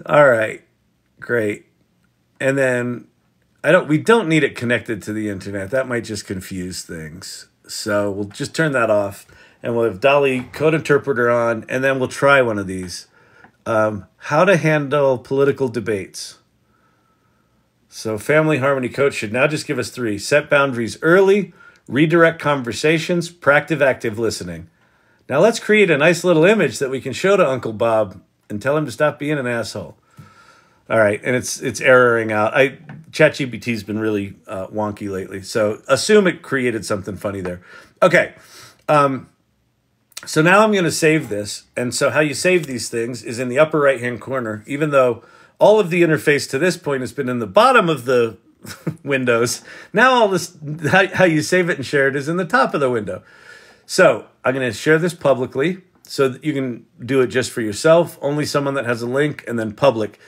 All right, great. And then we don't need it connected to the internet. That might just confuse things. So we'll just turn that off and we'll have DALL-E code interpreter on, and then we'll try one of these. How to handle political debates. So Family Harmony Coach should now just give us 3. Set boundaries early, redirect conversations, practice active listening. Now let's create a nice little image that we can show to Uncle Bob and tell him to stop being an asshole. All right, and it's erroring out. ChatGPT's been really wonky lately, so assume it created something funny there. Okay, so now I'm going to save this, and so how you save these things is in the upper right-hand corner, even though all of the interface to this point has been in the bottom of the windows. Now all this, how you save it and share it is in the top of the window. So I'm going to share this publicly so that you can do it just for yourself, only someone that has a link, and then public.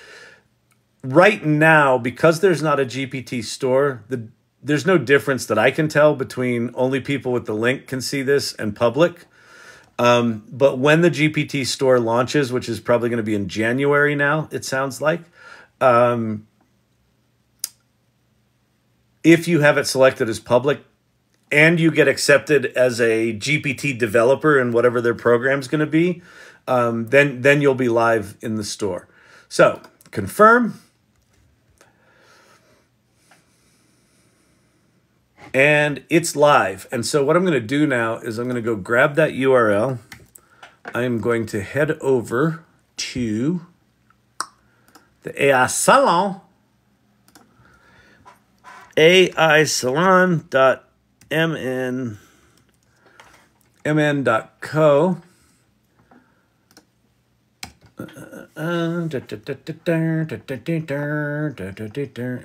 Right now, because there's not a GPT store, there's no difference that I can tell between only people with the link can see this and public. But when the GPT store launches, which is probably going to be in January now, it sounds like, if you have it selected as public and you get accepted as a GPT developer in whatever their program's going to be, then you'll be live in the store. So confirm. And it's live. And so what I'm going to do now is I'm going to go grab that URL. I'm going to head over to the AI Salon, aisalon.mn.co. Am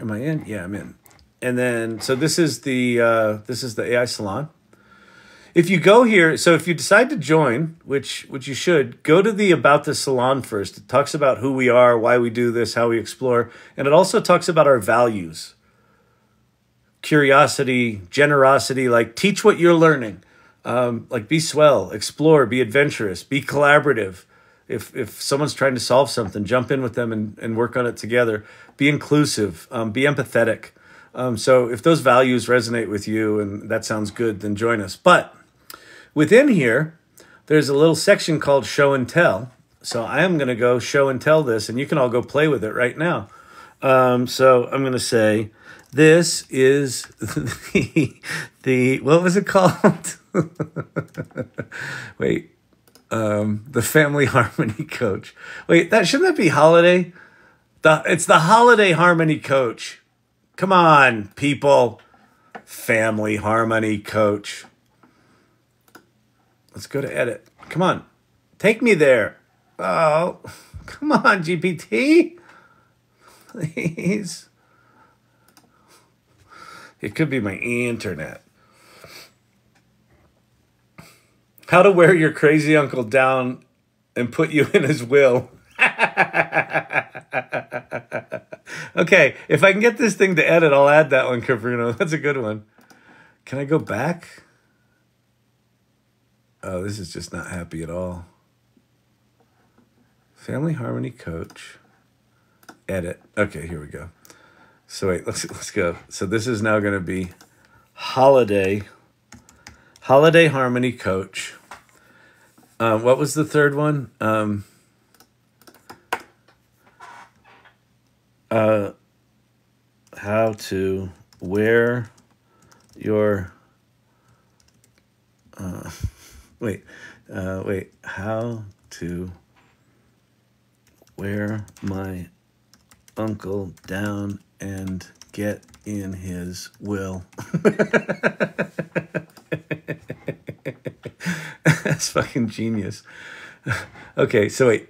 I in? Yeah, I'm in. And then, so this is the AI Salon. If you go here, so if you decide to join, which you should, go to the About the Salon first. It talks about who we are, why we do this, how we explore. And it also talks about our values. Curiosity, generosity, like teach what you're learning. Like be swell, explore, be adventurous, be collaborative. If someone's trying to solve something, jump in with them and work on it together. Be inclusive, be empathetic. So if those values resonate with you and that sounds good, then join us. But within here, there's a little section called Show and Tell. So I am going to go show and tell this, and you can all go play with it right now. So I'm going to say, this is the what was it called? Wait, the Family Harmony Coach. Wait, shouldn't that be Holiday? It's the Holiday Harmony Coach. Come on, people. Family Harmony Coach. Let's go to edit. Come on. Take me there. Oh, come on, GPT. Please. It could be my internet. How to wear your crazy uncle down and put you in his will. Okay, if I can get this thing to edit, I'll add that one, Caprino. That's a good one. Can I go back? Oh, this is just not happy at all. Family Harmony Coach. Edit. Okay, here we go. So wait, let's go. So this is now going to be Holiday Harmony Coach. What was the third one? How to wear your how to wear my uncle down and get in his will. That's fucking genius. Okay, so wait.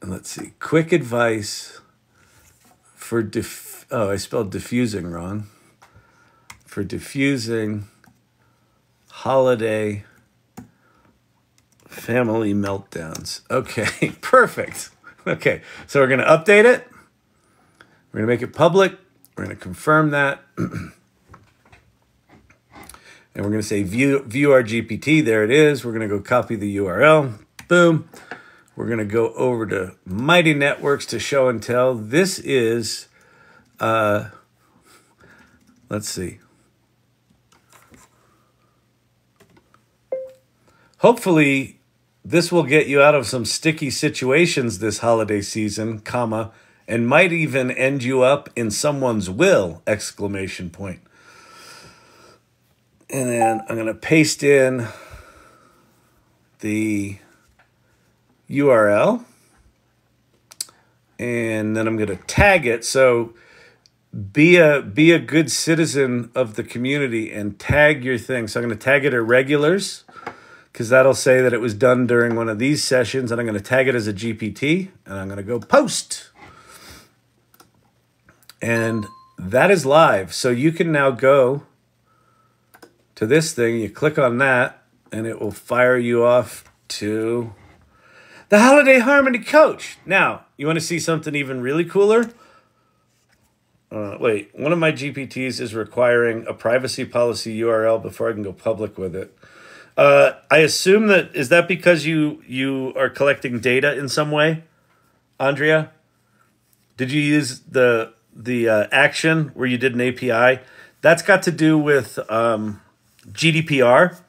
Let's see. Quick advice for I spelled diffusing wrong. For diffusing holiday family meltdowns. Okay, perfect. Okay, so we're going to update it. We're going to make it public. We're going to confirm that. And we're going to say view our GPT. There it is. We're going to go copy the URL. Boom. We're going to go over to Mighty Networks to show and tell. This is, let's see. Hopefully, this will get you out of some sticky situations this holiday season, comma, and might even end you up in someone's will, exclamation point. And then I'm going to paste in the URL, and then I'm going to tag it. So be a good citizen of the community and tag your thing. So I'm going to tag it irregulars, because that'll say that it was done during one of these sessions, and I'm going to tag it as a GPT, and I'm going to go post. And that is live. So you can now go to this thing, you click on that, and it will fire you off to the Holiday Harmony Coach. Now, you want to see something even really cooler? Wait, one of my GPTs is requiring a privacy policy URL before I can go public with it. I assume that, is that because you are collecting data in some way, Andrea? Did you use the action where you did an API? That's got to do with GDPR.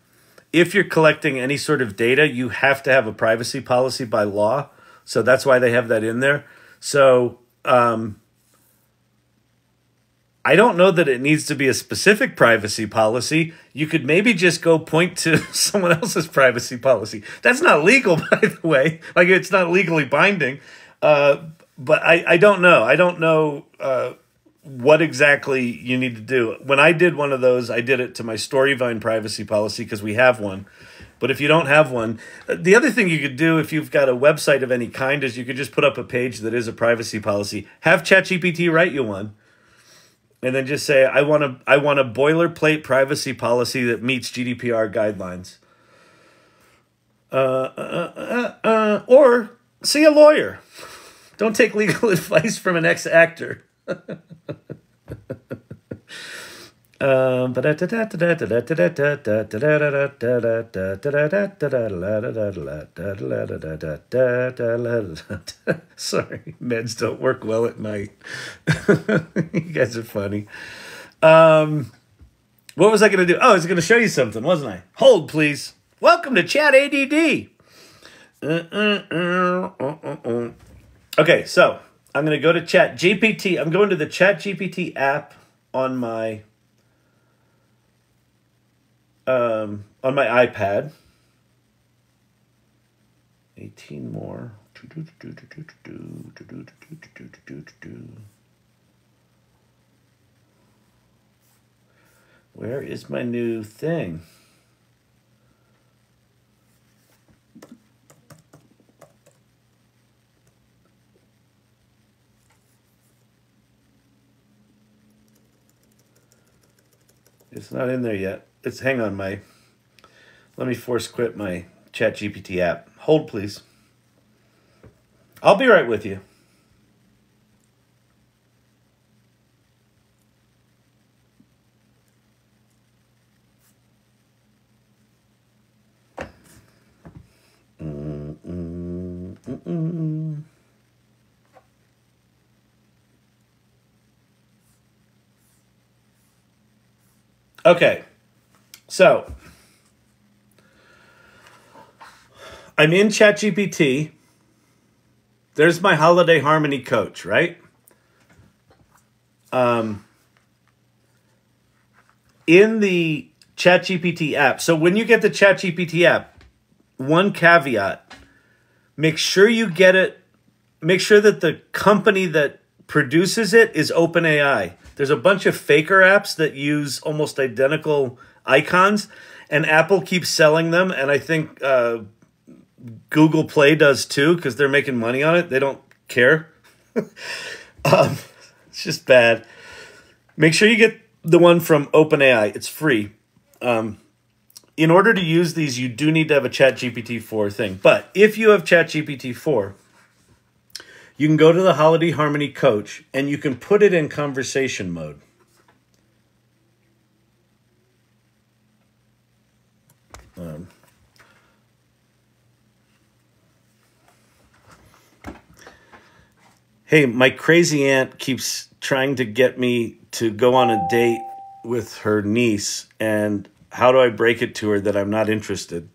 If you're collecting any sort of data, you have to have a privacy policy by law. So that's why they have that in there. So I don't know that it needs to be a specific privacy policy. You could maybe just go point to someone else's privacy policy. That's not legal, by the way. Like, it's not legally binding. But I don't know. I don't know what exactly you need to do. When I did one of those, I did it to my Storyvine privacy policy because we have one. But if you don't have one, the other thing you could do if you've got a website of any kind is you could just put up a page that is a privacy policy. Have ChatGPT write you one. And then just say, I want a boilerplate privacy policy that meets GDPR guidelines. Or see a lawyer. Don't take legal advice from an ex-actor. Sorry, meds don't work well at night. You guys are funny. What was I going to do? Oh, I was going to show you something, wasn't I? Hold, please. Welcome to Chat ADD. Okay, so I'm going to go to ChatGPT. I'm going to the ChatGPT app on my iPad. 18 more. Where is my new thing? It's not in there yet. Hang on, let me force quit my ChatGPT app. Hold, please. I'll be right with you. Okay, so I'm in ChatGPT. There's my Holiday Harmony Coach, right? In the ChatGPT app. So when you get the ChatGPT app, one caveat, make sure you get it, make sure that the company that produces it is OpenAI. There's a bunch of faker apps that use almost identical icons, and Apple keeps selling them, and I think Google Play does too, because they're making money on it. They don't care. It's just bad. Make sure you get the one from OpenAI. It's free. In order to use these, you do need to have a ChatGPT 4 thing. But if you have ChatGPT 4, you can go to the Holiday Harmony Coach, and you can put it in conversation mode. Hey, my crazy aunt keeps trying to get me to go on a date with her niece, and how do I break it to her that I'm not interested?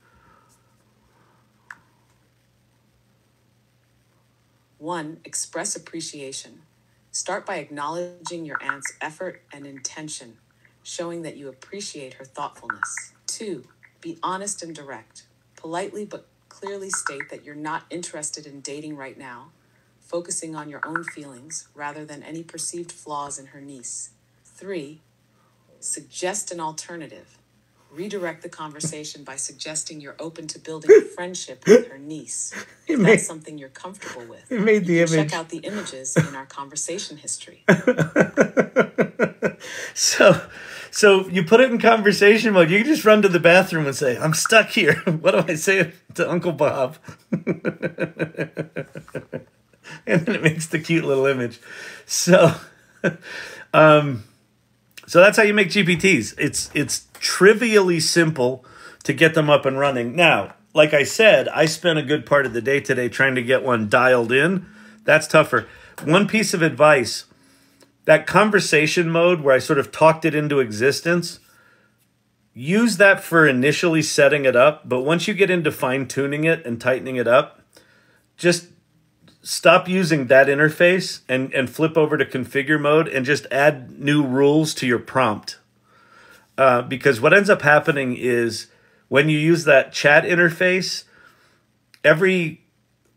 1. Express appreciation. Start by acknowledging your aunt's effort and intention, showing that you appreciate her thoughtfulness. 2. Be honest and direct. Politely but clearly state that you're not interested in dating right now, focusing on your own feelings rather than any perceived flaws in her niece. 3. Suggest an alternative. Redirect the conversation by suggesting you're open to building a friendship with her niece. If that's something you're comfortable with, It made the image. check out the images in our conversation history. So you put it in conversation mode. You can just run to the bathroom and say, "I'm stuck here. What do I say to Uncle Bob?" And then it makes the cute little image. So that's how you make GPTs. It's trivially simple to get them up and running. Now, like I said, I spent a good part of the day today trying to get one dialed in. That's tougher. One piece of advice, that conversation mode where I sort of talked it into existence, use that for initially setting it up. But once you get into fine-tuning it and tightening it up, just stop using that interface and flip over to configure mode and just add new rules to your prompt. Because what ends up happening is when you use that chat interface, every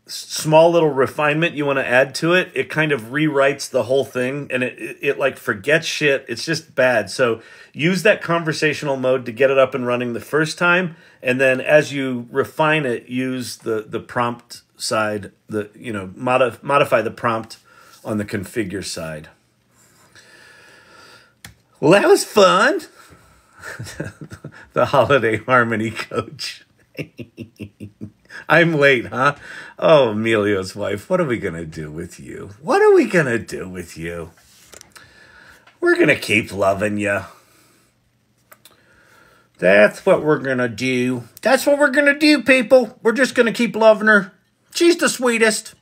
small little refinement you want to add to it, it kind of rewrites the whole thing and it like forgets shit. It's just bad. So use that conversational mode to get it up and running the first time. And then as you refine it, use the prompt side, modify the prompt on the configure side. Well, that was fun. The holiday harmony coach. I'm late, huh? Oh, Emilio's wife, what are we going to do with you? What are we going to do with you? We're going to keep loving you. That's what we're going to do. That's what we're going to do, people. We're just going to keep loving her. She's the sweetest.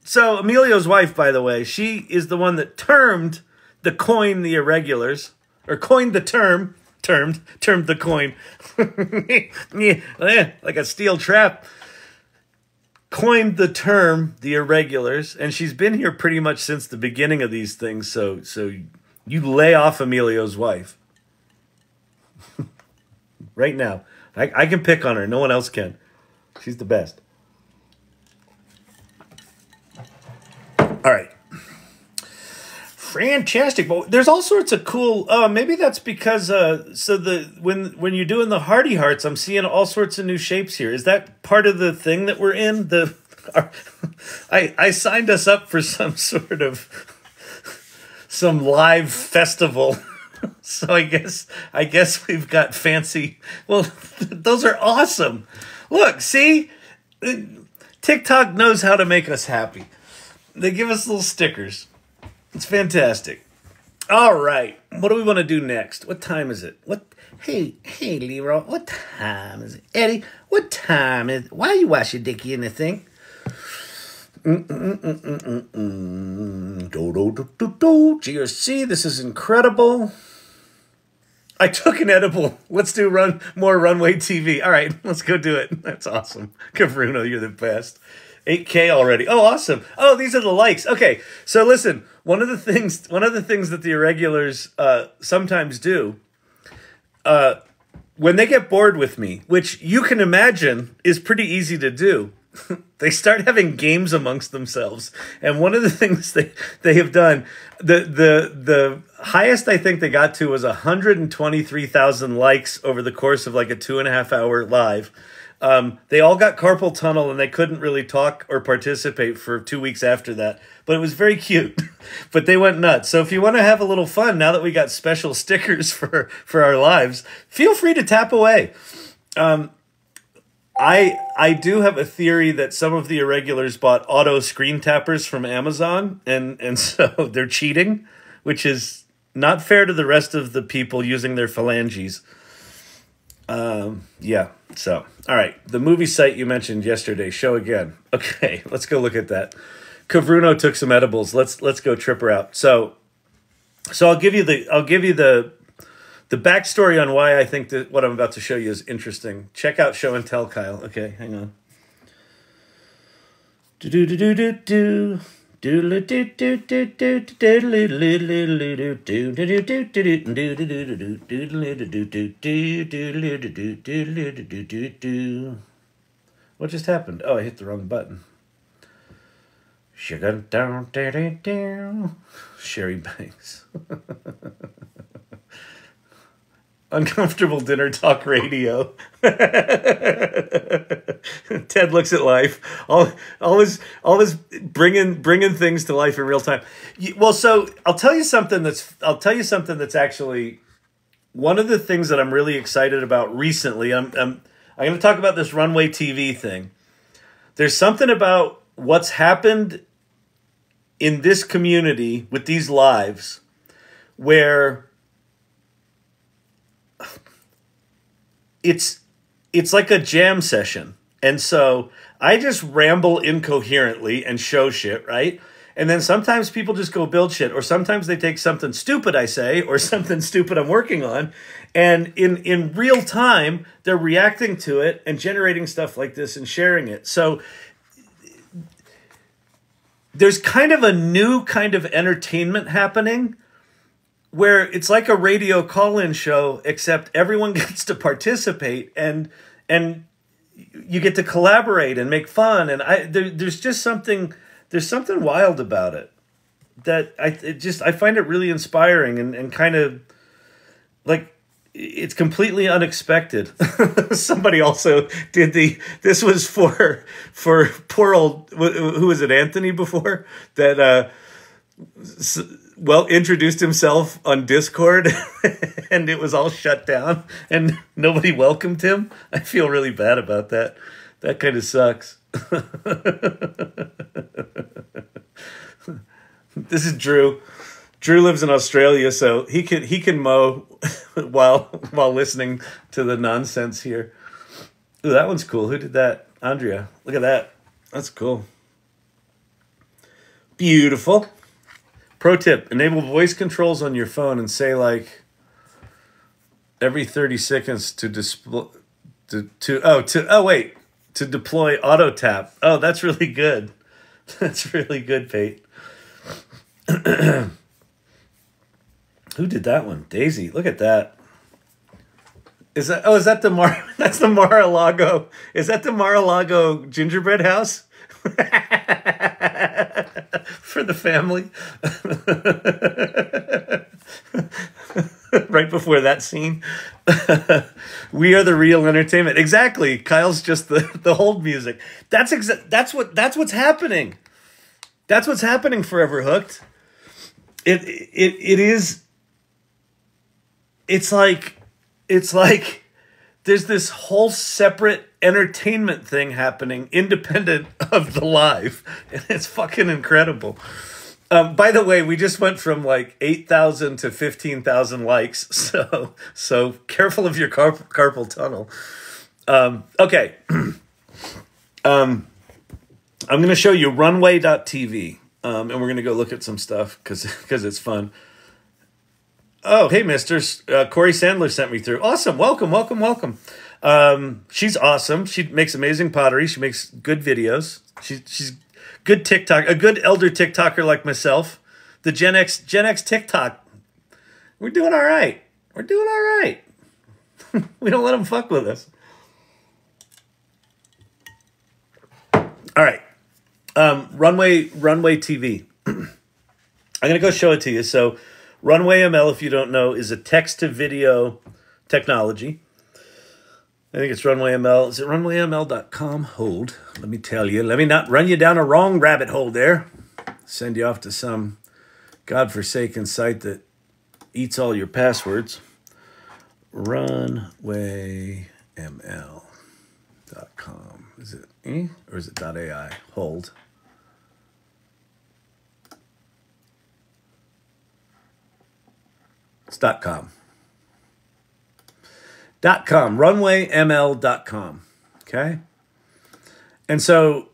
So Emilio's wife, by the way, she is the one that termed the irregulars, or coined the termed the coin. Yeah, like a steel trap. Coined the term the irregulars, and she's been here pretty much since the beginning of these things. So you lay off Emilio's wife right now. I can pick on her. No one else can. She's the best. All right. Fantastic. But there's all sorts of cool. Oh, maybe that's because when you're doing the Hardy Hearts, I'm seeing all sorts of new shapes here. Is that part of the thing that we're in? I signed us up for some sort of some live festival. So I guess we've got fancy. Well, those are awesome. Look, see? TikTok knows how to make us happy. They give us little stickers. It's fantastic. All right. What do we want to do next? What time is it? Hey, Leroy, what time is it? Eddie, what time is it? Why you wash your dicky in the thing? GRC, this is incredible. I took an edible. Let's do more Runway TV. All right, let's go do it. That's awesome. Kavruno, you're the best. 8K already. Oh, awesome. Oh, these are the likes. Okay, so listen. One of the things that the irregulars sometimes do, when they get bored with me, which you can imagine is pretty easy to do, they start having games amongst themselves. And one of the things they have done, the highest I think they got to was 123,000 likes over the course of like a 2.5 hour live. They all got carpal tunnel and they couldn't really talk or participate for 2 weeks after that. But it was very cute. But they went nuts. So if you want to have a little fun, now that we got special stickers for our lives, feel free to tap away. I do have a theory that some of the irregulars bought auto screen tappers from Amazon, and so they're cheating, which is not fair to the rest of the people using their phalanges. Yeah, so, all right. The movie site you mentioned yesterday, show again. Okay, let's go look at that. Kavruno took some edibles. Let's go trip her out. So I'll give you the backstory on why I think that what I'm about to show you is interesting. Check out Show and Tell, Kyle. Okay, hang on. What just happened? Oh, I hit the wrong button. Sherry Banks. Uncomfortable dinner talk radio. Ted looks at life. Always bringing things to life in real time. Well, so I'll tell you something that's actually one of the things that I'm really excited about recently. I'm going to talk about this Runway TV thing. There's something about what's happened in this community with these lives where it's like a jam session. And so I just ramble incoherently and show shit, right? And then sometimes people just go build shit, or sometimes they take something stupid I say or something stupid I'm working on, and in real time they're reacting to it and generating stuff like this and sharing it. So there's kind of a new kind of entertainment happening where it's like a radio call-in show, except everyone gets to participate and you get to collaborate and make fun. And there's something wild about it that I find it really inspiring and kind of like it's completely unexpected. Somebody also did this was for poor old, who was it, Anthony before, that introduced himself on Discord and it was all shut down and nobody welcomed him. I feel really bad about that. That kind of sucks. This is Drew. Drew lives in Australia, so he can mow while listening to the nonsense here. Ooh, that one's cool. Who did that? Andrea. Look at that. That's cool. Beautiful. Pro tip: enable voice controls on your phone and say like every 30 seconds to deploy auto tap. Oh, that's really good. That's really good, Pate. Who did that one? Daisy. Look at that. Is that the that's the Mar-a-Lago. Is that the Mar-a-Lago gingerbread house? For the family. Right before that scene. We are the real entertainment. Exactly. Kyle's just the hold music. That's what's happening. That's what's happening Forever Hooked. It is. It's like there's this whole separate entertainment thing happening independent of the live. And it's fucking incredible. By the way, we just went from like 8,000 to 15,000 likes. So careful of your carpal tunnel. Okay. I'm going to show you runway.tv. And we're going to go look at some stuff because it's fun. Oh, hey, mister. Corey Sandler sent me through. Awesome. Welcome. She's awesome. She makes amazing pottery. She makes good videos. She's good TikTok, a good elder TikToker like myself. The Gen X TikTok. We're doing all right. We don't let them fuck with us. All right. Runway TV. I'm going to go show it to you. So Runway ML, if you don't know, is a text-to-video technology. I think it's Runway ML. Is it runwayml.com? Hold. Let me tell you. Let me not run you down a wrong rabbit hole there. Send you off to some godforsaken site that eats all your passwords. runwayml.com. Is it or is it .ai? Hold. It's .com. runwayml.com. Okay? And so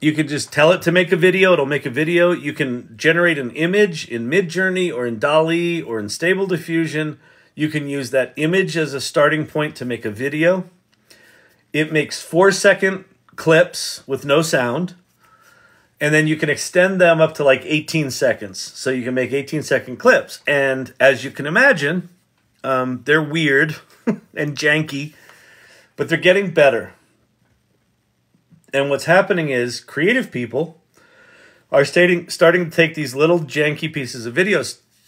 you can just tell it to make a video. It'll make a video. You can generate an image in Midjourney or in DALL-E or in Stable Diffusion. You can use that image as a starting point to make a video. It makes 4-second clips with no sound. And then you can extend them up to like 18 seconds. So you can make 18-second clips. And as you can imagine, they're weird and janky, but they're getting better. And what's happening is creative people are starting to take these little janky pieces of video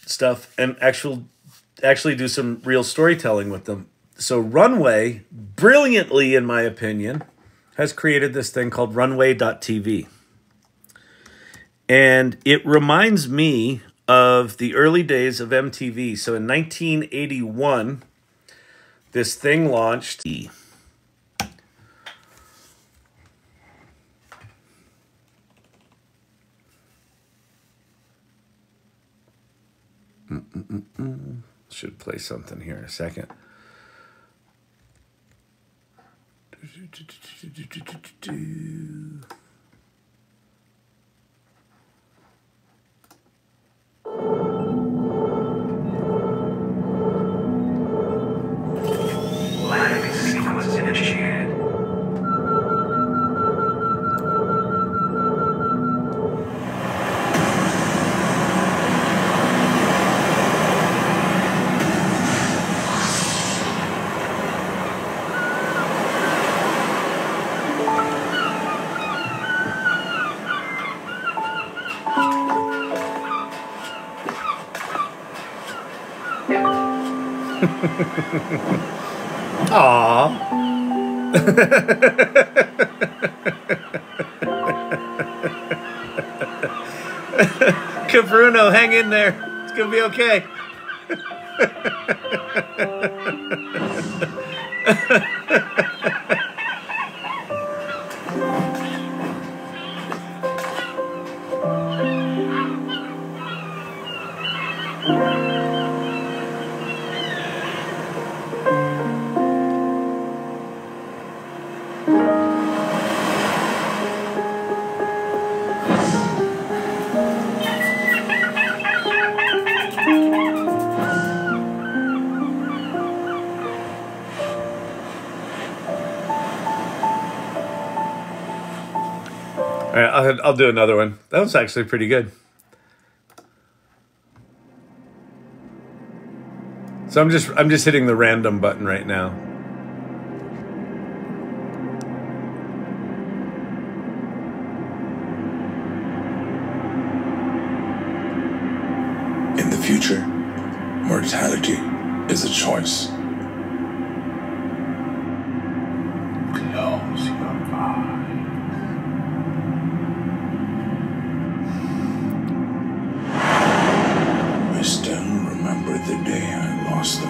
stuff and actually do some real storytelling with them. So Runway, brilliantly in my opinion, has created this thing called runway.tv. And it reminds me of the early days of MTV. So in 1981, this thing launched. Should play something here in a second. Landing sequence initiated. Aww. Cabruno, hang in there. It's gonna be okay. All right, I'll do another one. That was actually pretty good. So I'm just hitting the random button right now. In the future, mortality is a choice. Close your eyes. I still remember the day I lost them.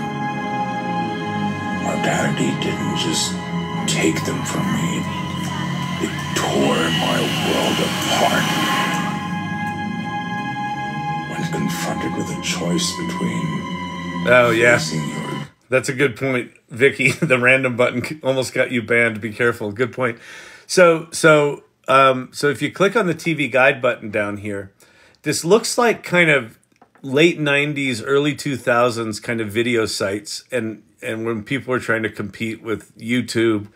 Mortality didn't just take them from me. It tore my world apart. When confronted with a choice between facing your... That's a good point, Vicky. The random button almost got you banned. Be careful. Good point. So if you click on the TV guide button down here, this looks like kind of late 90s, early 2000s kind of video sites, and when people were trying to compete with YouTube.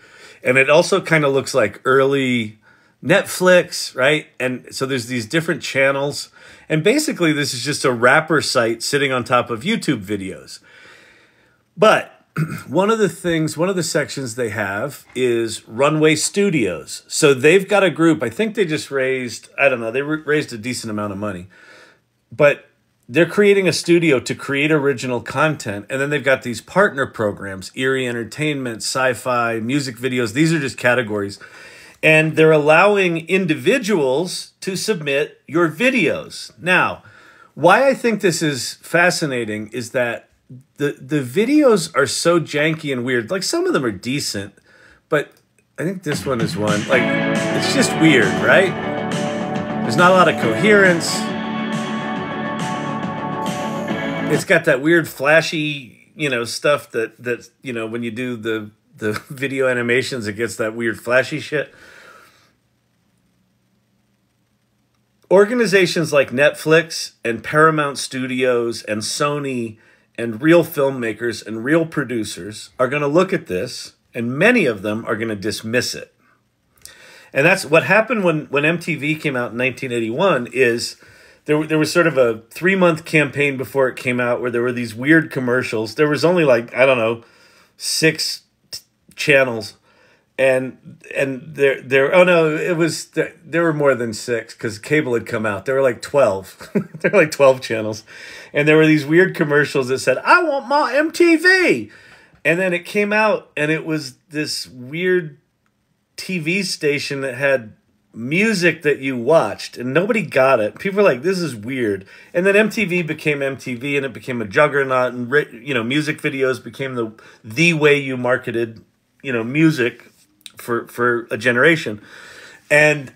And it also kind of looks like early Netflix, right? And so there's these different channels. And basically this is just a wrapper site sitting on top of YouTube videos. But one of the sections they have is Runway Studios. So they've got a group. I think they just raised, I don't know, they raised a decent amount of money. But they're creating a studio to create original content. And then they've got these partner programs, Eerie Entertainment, Sci-Fi, music videos. These are just categories. And they're allowing individuals to submit your videos. Now, why I think this is fascinating is that the videos are so janky and weird. Like, some of them are decent, but I think this one is one. Like, it's just weird, right? There's not a lot of coherence. It's got that weird flashy, stuff that when you do the video animations, it gets that weird flashy shit. Organizations like Netflix and Paramount Studios and Sony and real filmmakers and real producers are going to look at this, and many of them are going to dismiss it. And that's what happened when MTV came out in 1981 is there was sort of a 3-month campaign before it came out where there were these weird commercials. There was only like, I don't know, 6 channels. And there oh no, it was there were more than 6 because cable had come out. There were like 12. There were like 12 channels. And there were these weird commercials that said, "I want my MTV." And then it came out and it was this weird TV station that had music that you watched and nobody got it. People were like, "This is weird." And then MTV became MTV and it became a juggernaut, and music videos became the way you marketed, music for a generation. And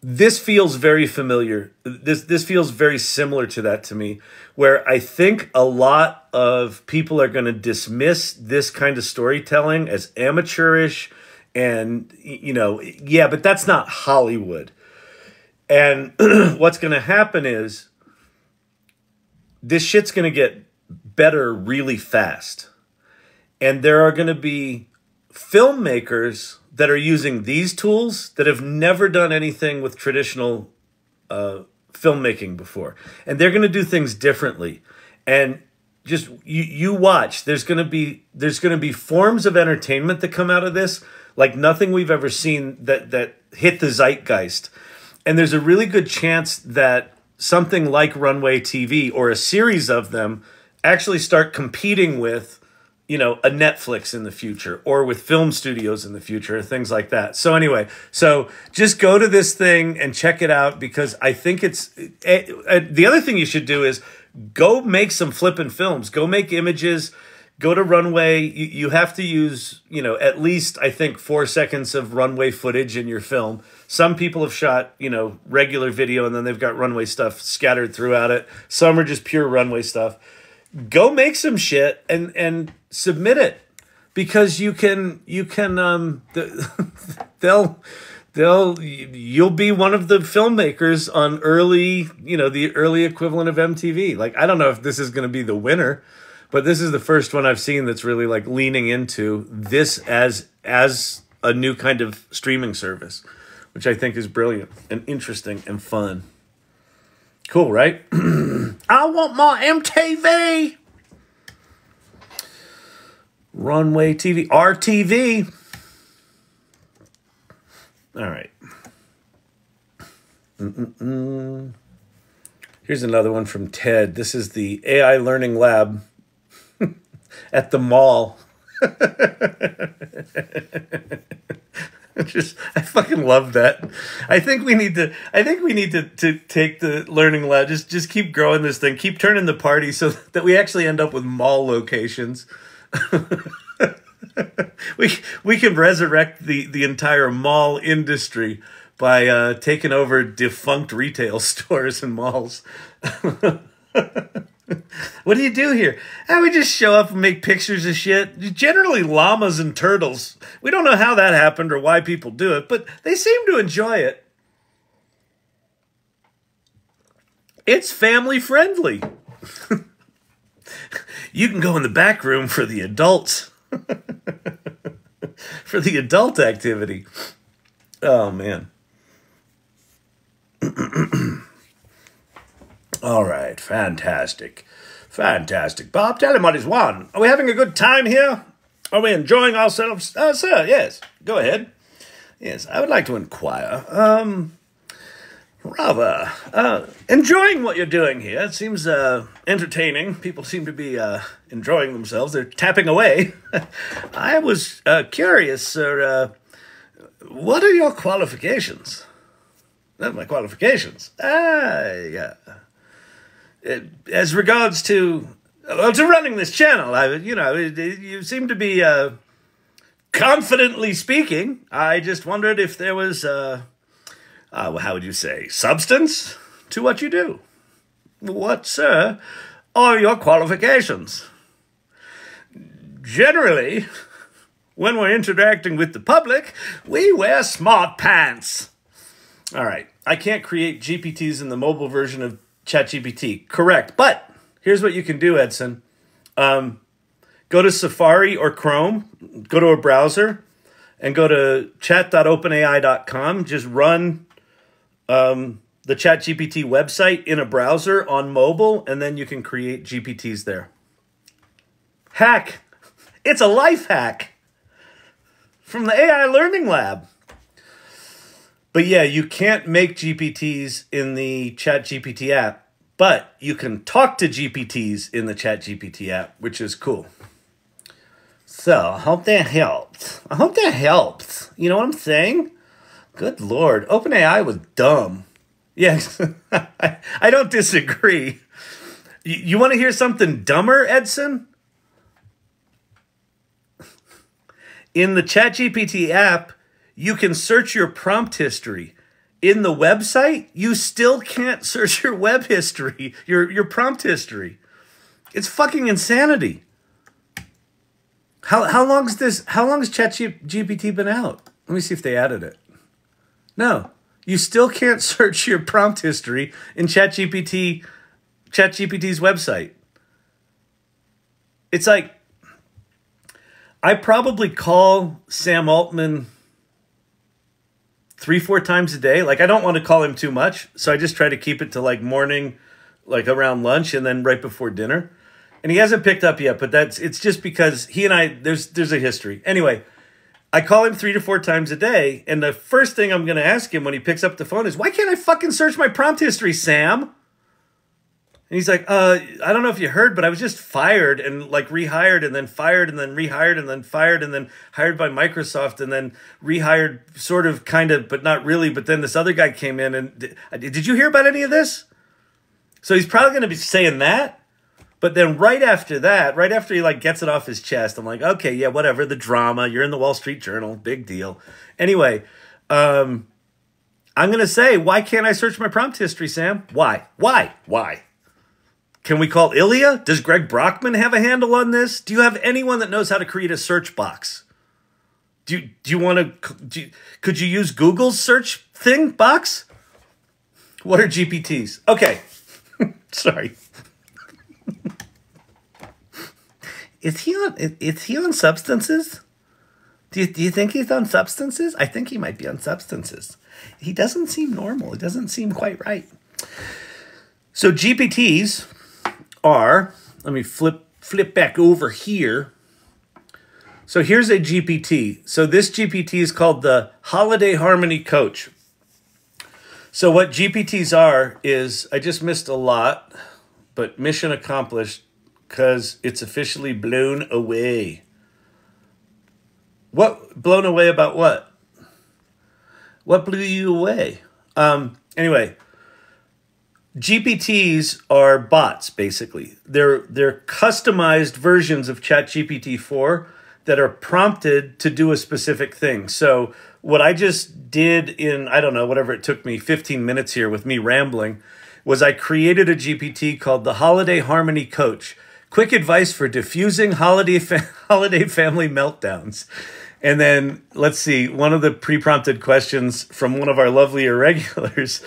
this feels very familiar. This feels very similar to that to me, where I think a lot of people are going to dismiss this kind of storytelling as amateurish and, but that's not Hollywood. And what's going to happen is this shit's going to get better really fast. And there are going to be filmmakers that are using these tools that have never done anything with traditional filmmaking before. And they're going to do things differently. And just you watch, there's going to be forms of entertainment that come out of this like nothing we've ever seen that hit the zeitgeist. And there's a really good chance that something like Runway TV or a series of them actually start competing with a Netflix in the future or with film studios in the future, things like that. So anyway, just go to this thing and check it out because I think it's the other thing you should do is go make some flippin' films, go make images, go to Runway. You have to use, at least I think 4 seconds of Runway footage in your film. Some people have shot, regular video and then they've got Runway stuff scattered throughout it. Some are just pure Runway stuff. Go make some shit and submit it because you'll be one of the filmmakers on the early equivalent of MTV. Like, I don't know if this is going to be the winner, but this is the first one I've seen that's really like leaning into this as a new kind of streaming service, which I think is brilliant and interesting and fun. Cool, right? I want my MTV. Runway TV. RTV. All right. Here's another one from Ted. This is the AI Learning Lab at the mall. I fucking love that. I think we need to take the learning lab, just keep growing this thing, keep turning the party so that we actually end up with mall locations. we can resurrect the entire mall industry by taking over defunct retail stores and malls. What do you do here? We just show up and make pictures of shit. Generally llamas and turtles. We don't know how that happened or why people do it, but they seem to enjoy it. It's family friendly. You can go in the back room for the adults. For the adult activity. Oh, man. All right, fantastic. Fantastic. Bob, tell him what he's won. Are we having a good time here? Are we enjoying ourselves? Sir, yes. Go ahead. Yes, I would like to inquire. Rather. Enjoying what you're doing here. It seems entertaining. People seem to be enjoying themselves. They're tapping away. I was curious, sir. What are your qualifications? My qualifications? Yeah. As regards to running this channel, you seem to be confidently speaking. I just wondered if there was, how would you say, substance to what you do. What, sir, are your qualifications? Generally, when we're interacting with the public, we wear smart pants. All right, I can't create GPTs in the mobile version of ChatGPT. Correct. But here's what you can do, Edson. Go to Safari or Chrome. Go to a browser. and go to chat.openai.com. Just run the ChatGPT website in a browser on mobile, and then you can create GPTs there. Hack. It's a life hack from the AI Learning Lab. But yeah, you can't make GPTs in the ChatGPT app, but you can talk to GPTs in the ChatGPT app, which is cool. So I hope that helped. I hope that helped. You know what I'm saying? Good Lord. OpenAI was dumb. Yes, I don't disagree. You want to hear something dumber, Edson? In the ChatGPT app, you can search your prompt history. In the website, you still can't search your web history, your prompt history. It's fucking insanity. How long has ChatGPT been out? Let me see if they added it. No, you still can't search your prompt history in ChatGPT's website. It's like, I probably call Sam Altman 3-4 times a day. Like, I don't want to call him too much, so I just try to keep it to like morning, like around lunch, and then right before dinner. And he hasn't picked up yet, but it's just because he and I, there's a history. Anyway, I call him 3 to 4 times a day, and the first thing I'm going to ask him when he picks up the phone is, why can't I fucking search my prompt history, Sam? And he's like, I don't know if you heard, but I was just fired and like rehired and then fired and then rehired and then fired and then hired by Microsoft and then rehired sort of, kind of, but not really. But then this other guy came in and did you hear about any of this? So he's probably going to be saying that. But then right after that, right after he like gets it off his chest, I'm like, okay, yeah, whatever, the drama. You're in the Wall Street Journal. Big deal. Anyway, I'm going to say, why can't I search my prompt history, Sam? Why? Can we call Ilya? Does Greg Brockman have a handle on this? Do you have anyone that knows how to create a search box? Do you want to, could you use Google's search thing box? What are GPTs? Okay. Sorry. Is he on substances? Do you think he's on substances? I think he might be on substances. He doesn't seem normal. It doesn't seem quite right. So GPTs are, let me flip back over here. So here's a GPT. So this GPT is called the Holiday Harmony Coach. So what GPTs are is, I just missed a lot, but mission accomplished, because it's officially blown away. What? Blown away about what? What blew you away? Anyway, GPTs are bots, basically. They're customized versions of ChatGPT 4 that are prompted to do a specific thing. So what I just did in, I don't know, whatever it took me, 15 minutes here with me rambling, was I created a GPT called the Holiday Harmony Coach. Quick advice for diffusing holiday family meltdowns. And then, let's see, one of the pre-prompted questions from one of our lovely irregulars,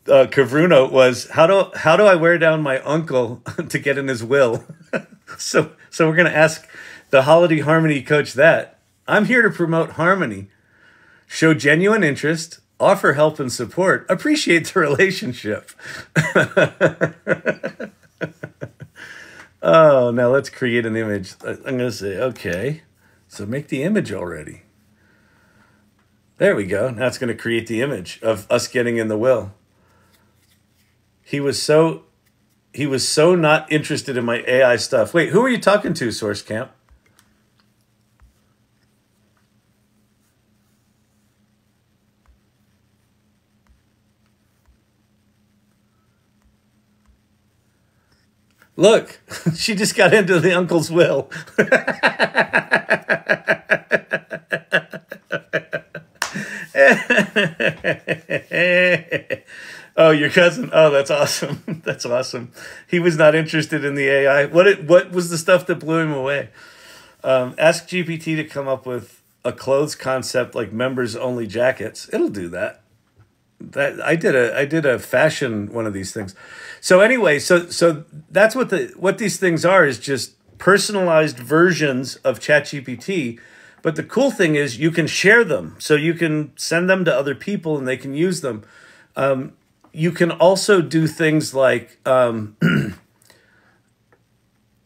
Kavruno, was, how do I wear down my uncle to get in his will? So we're going to ask the Holiday Harmony Coach that. I'm here to promote harmony, show genuine interest, offer help and support, appreciate the relationship. Oh, now let's create an image. I'm going to say, okay, so make the image already. There we go. Now it's going to create the image of us getting in the will. He was so not interested in my AI stuff. Wait, who are you talking to, Source Camp? Look, she just got into the uncle's will. Oh, your cousin. Oh, that's awesome. That's awesome. He was not interested in the AI. What was the stuff that blew him away? Ask GPT to come up with a clothes concept like members only jackets. It'll do that. I did a fashion one of these things. So anyway, so that's what these things are, is just personalized versions of ChatGPT, But the cool thing is you can share them. So you can send them to other people and they can use them. You can also do things like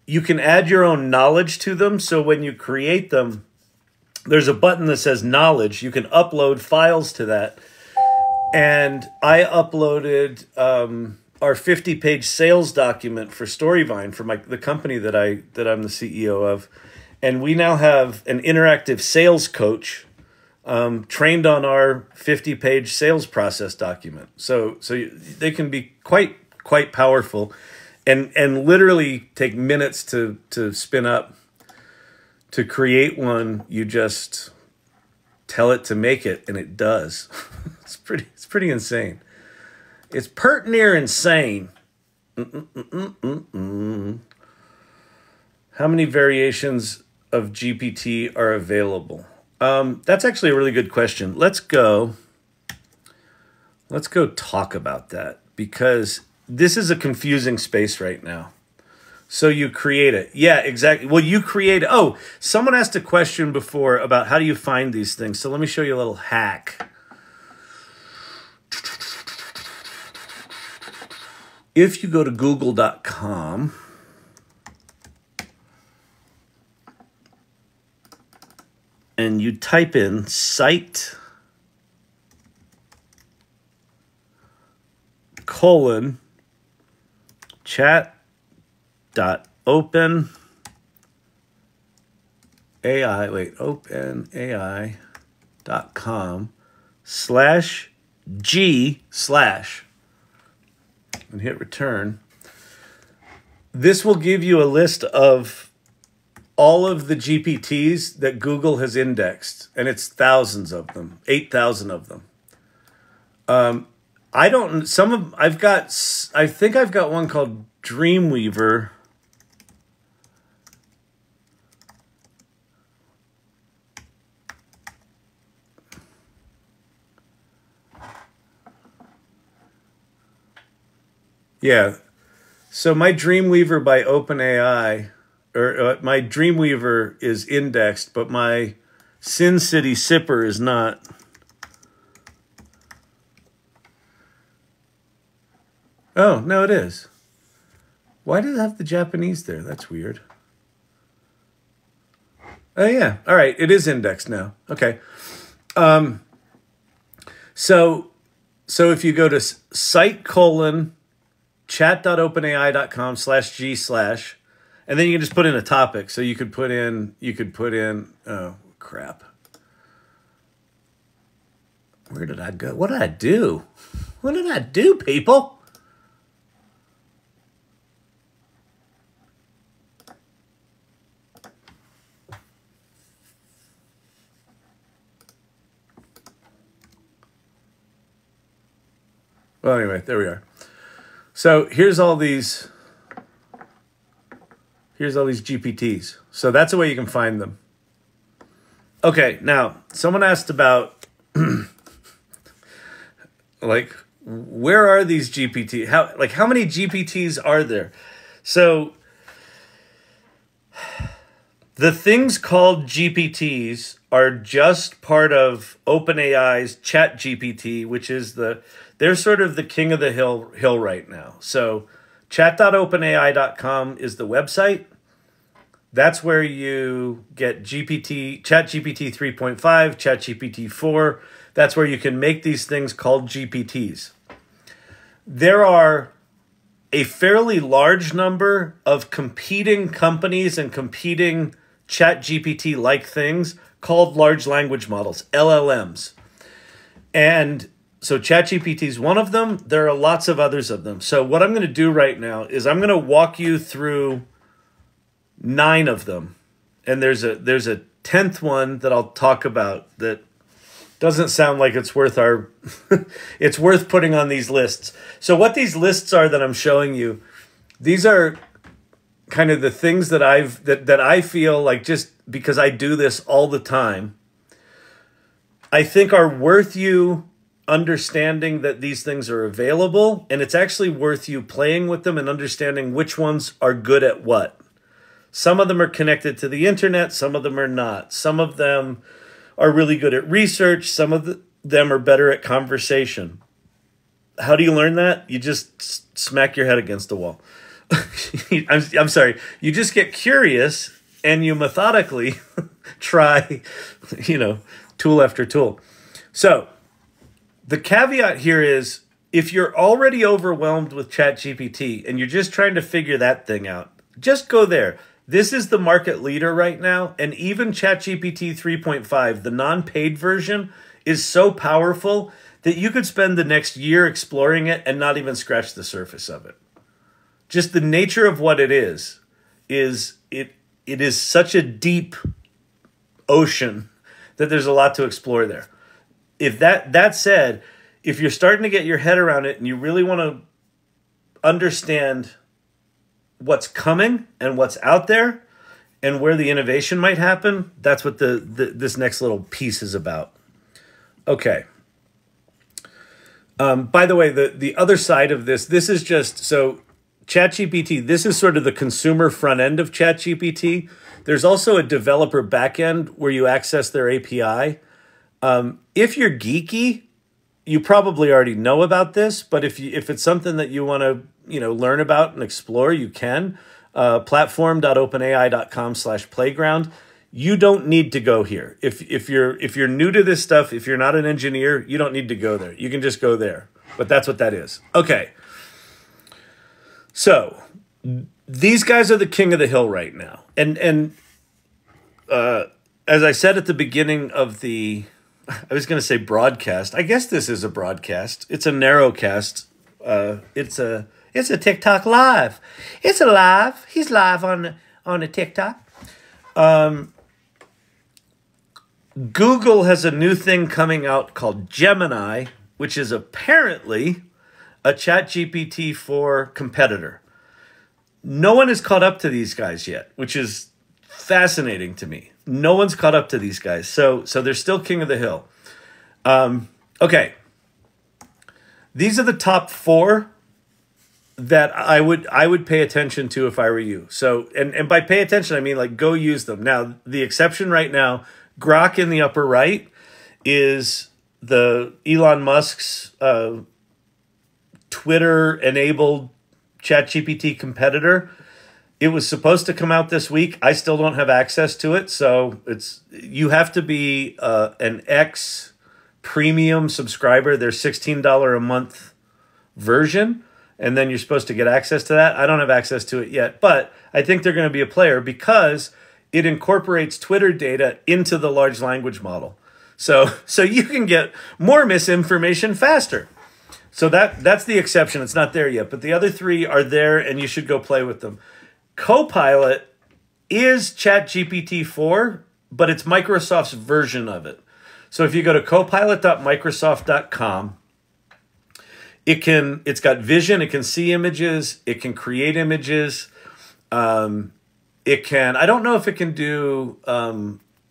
you can add your own knowledge to them. So when you create them, there's a button that says knowledge. You can upload files to that. And I uploaded our 50-page sales document for Storyvine for the company that I'm the CEO of. And we now have an interactive sales coach trained on our 50-page sales process document. So they can be quite powerful and literally take minutes to spin up. To create one, you just tell it to make it, and it does. It's pretty insane. It's pert near insane. How many variations of GPT are available? That's actually a really good question. Let's go talk about that, because this is a confusing space right now. So you create it. Yeah, exactly. Well, you create... Oh, someone asked a question before about how do you find these things. So let me show you a little hack. If you go to google.com... and you type in site chat open AI, openai.com/G/ and hit return. This will give you a list of all of the GPTs that Google has indexed, and it's thousands of them, 8,000 of them. I think I've got one called Dreamweaver. Yeah. So my Dreamweaver by OpenAI, my Dreamweaver is indexed, but my Sin City Sipper is not. Oh, no, it is. Why does it have the Japanese there? That's weird. Oh, yeah. All right. It is indexed now. Okay. So if you go to site:/chat.openai.com/G/, and then you can just put in a topic. So you could put in, oh, crap. Where did I go? What did I do? What did I do, people? Well, anyway, there we are. So here's all these GPTs. So that's the way you can find them. Okay, now someone asked about like, where are these GPT? How many GPTs are there? So the things called GPTs are just part of OpenAI's ChatGPT, which is they're sort of the king of the hill right now. So chat.openai.com is the website. That's where you get ChatGPT 3.5, ChatGPT 4. That's where you can make these things called GPTs. There are a fairly large number of competing companies and competing ChatGPT-like things called large language models, LLMs. And so ChatGPT is one of them. There are lots of others of them. So what I'm going to do right now is I'm going to walk you through 9 of them. And there's a 10th one that I'll talk about that doesn't sound like it's worth it's worth putting on these lists. So what these lists are that I'm showing you, these are kind of the things that I feel like, just because I do this all the time, I think are worth you understanding that these things are available, and it's actually worth you playing with them and understanding which ones are good at what. Some of them are connected to the internet. Some of them are not. Some of them are really good at research. Some of them are better at conversation. How do you learn that? You just smack your head against the wall. I'm sorry. You just get curious and you methodically try, tool after tool. So the caveat here is if you're already overwhelmed with ChatGPT and you're just trying to figure that thing out, just go there. This is the market leader right now. And even ChatGPT 3.5, the non-paid version, is so powerful that you could spend the next year exploring it and not even scratch the surface of it. Just the nature of what it is it is such a deep ocean that there's a lot to explore there. If that said, if you're starting to get your head around it and you really want to understand what's coming and what's out there and where the innovation might happen, that's what this next little piece is about. Okay. By the way, the other side of this is just, so ChatGPT, this is sort of the consumer front end of ChatGPT. There's also a developer back end where you access their API. If you're geeky, you probably already know about this, but if it's something that you want to learn about and explore, you can. Platform.openai.com/playground. You don't need to go here. If you're new to this stuff, if you're not an engineer, you don't need to go there. You can just go there. But that's what that is. Okay. So these guys are the king of the hill right now. And as I said at the beginning of I was going to say broadcast. I guess this is a broadcast. It's a narrowcast. It's a TikTok live. It's a live. He's live on a TikTok. Google has a new thing coming out called Gemini, which is apparently a ChatGPT 4 competitor. No one has caught up to these guys yet, which is fascinating to me. No one's caught up to these guys. So they're still king of the hill. Okay. These are the top 4 that I would pay attention to if I were you. So, and by pay attention, I mean like go use them. Now, the exception right now, Grok in the upper right is the Elon Musk's Twitter-enabled ChatGPT competitor. It was supposed to come out this week. I still don't have access to it, so you have to be an X premium subscriber. Their $16 a month version, and then you're supposed to get access to that. I don't have access to it yet, but I think they're going to be a player because it incorporates Twitter data into the large language model. So you can get more misinformation faster. So that's the exception. It's not there yet, but the other 3 are there, and you should go play with them. Copilot is ChatGPT 4, but it's Microsoft's version of it. So if you go to copilot.microsoft.com, it's got vision, it can see images, it can create images. It can, I don't know if it can do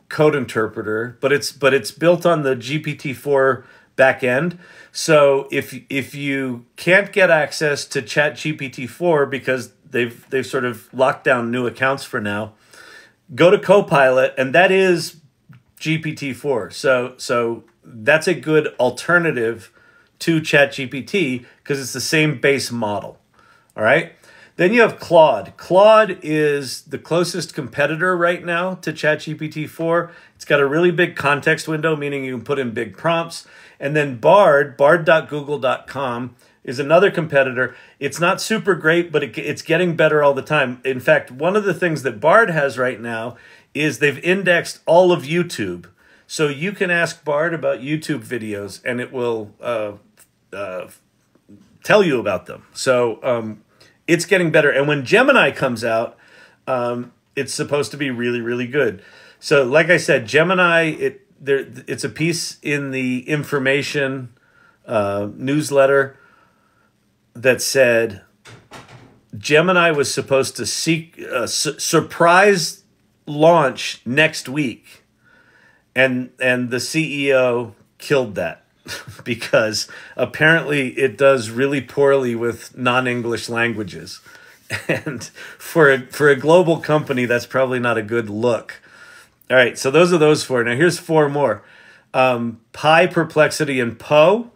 code interpreter, but it's built on the GPT-4 back end. So if you can't get access to ChatGPT-4 because they've sort of locked down new accounts for now, go to Copilot, and that is GPT-4. So that's a good alternative to ChatGPT because it's the same base model. All right. Then you have Claude. Claude is the closest competitor right now to ChatGPT-4. It's got a really big context window, meaning you can put in big prompts. And then bard.google.com is another competitor. It's not super great, but it's getting better all the time. In fact, one of the things that Bard has right now is they've indexed all of YouTube. So you can ask Bard about YouTube videos, and it will tell you about them. So it's getting better. And when Gemini comes out, it's supposed to be really, really good. So like I said, Gemini, it's a piece in the information newsletter that said Gemini was supposed to surprise launch next week. And the CEO killed that because apparently it does really poorly with non-English languages. And for a global company, that's probably not a good look. All right, so those are those four. Now here's four more. Pi, Perplexity, and Poe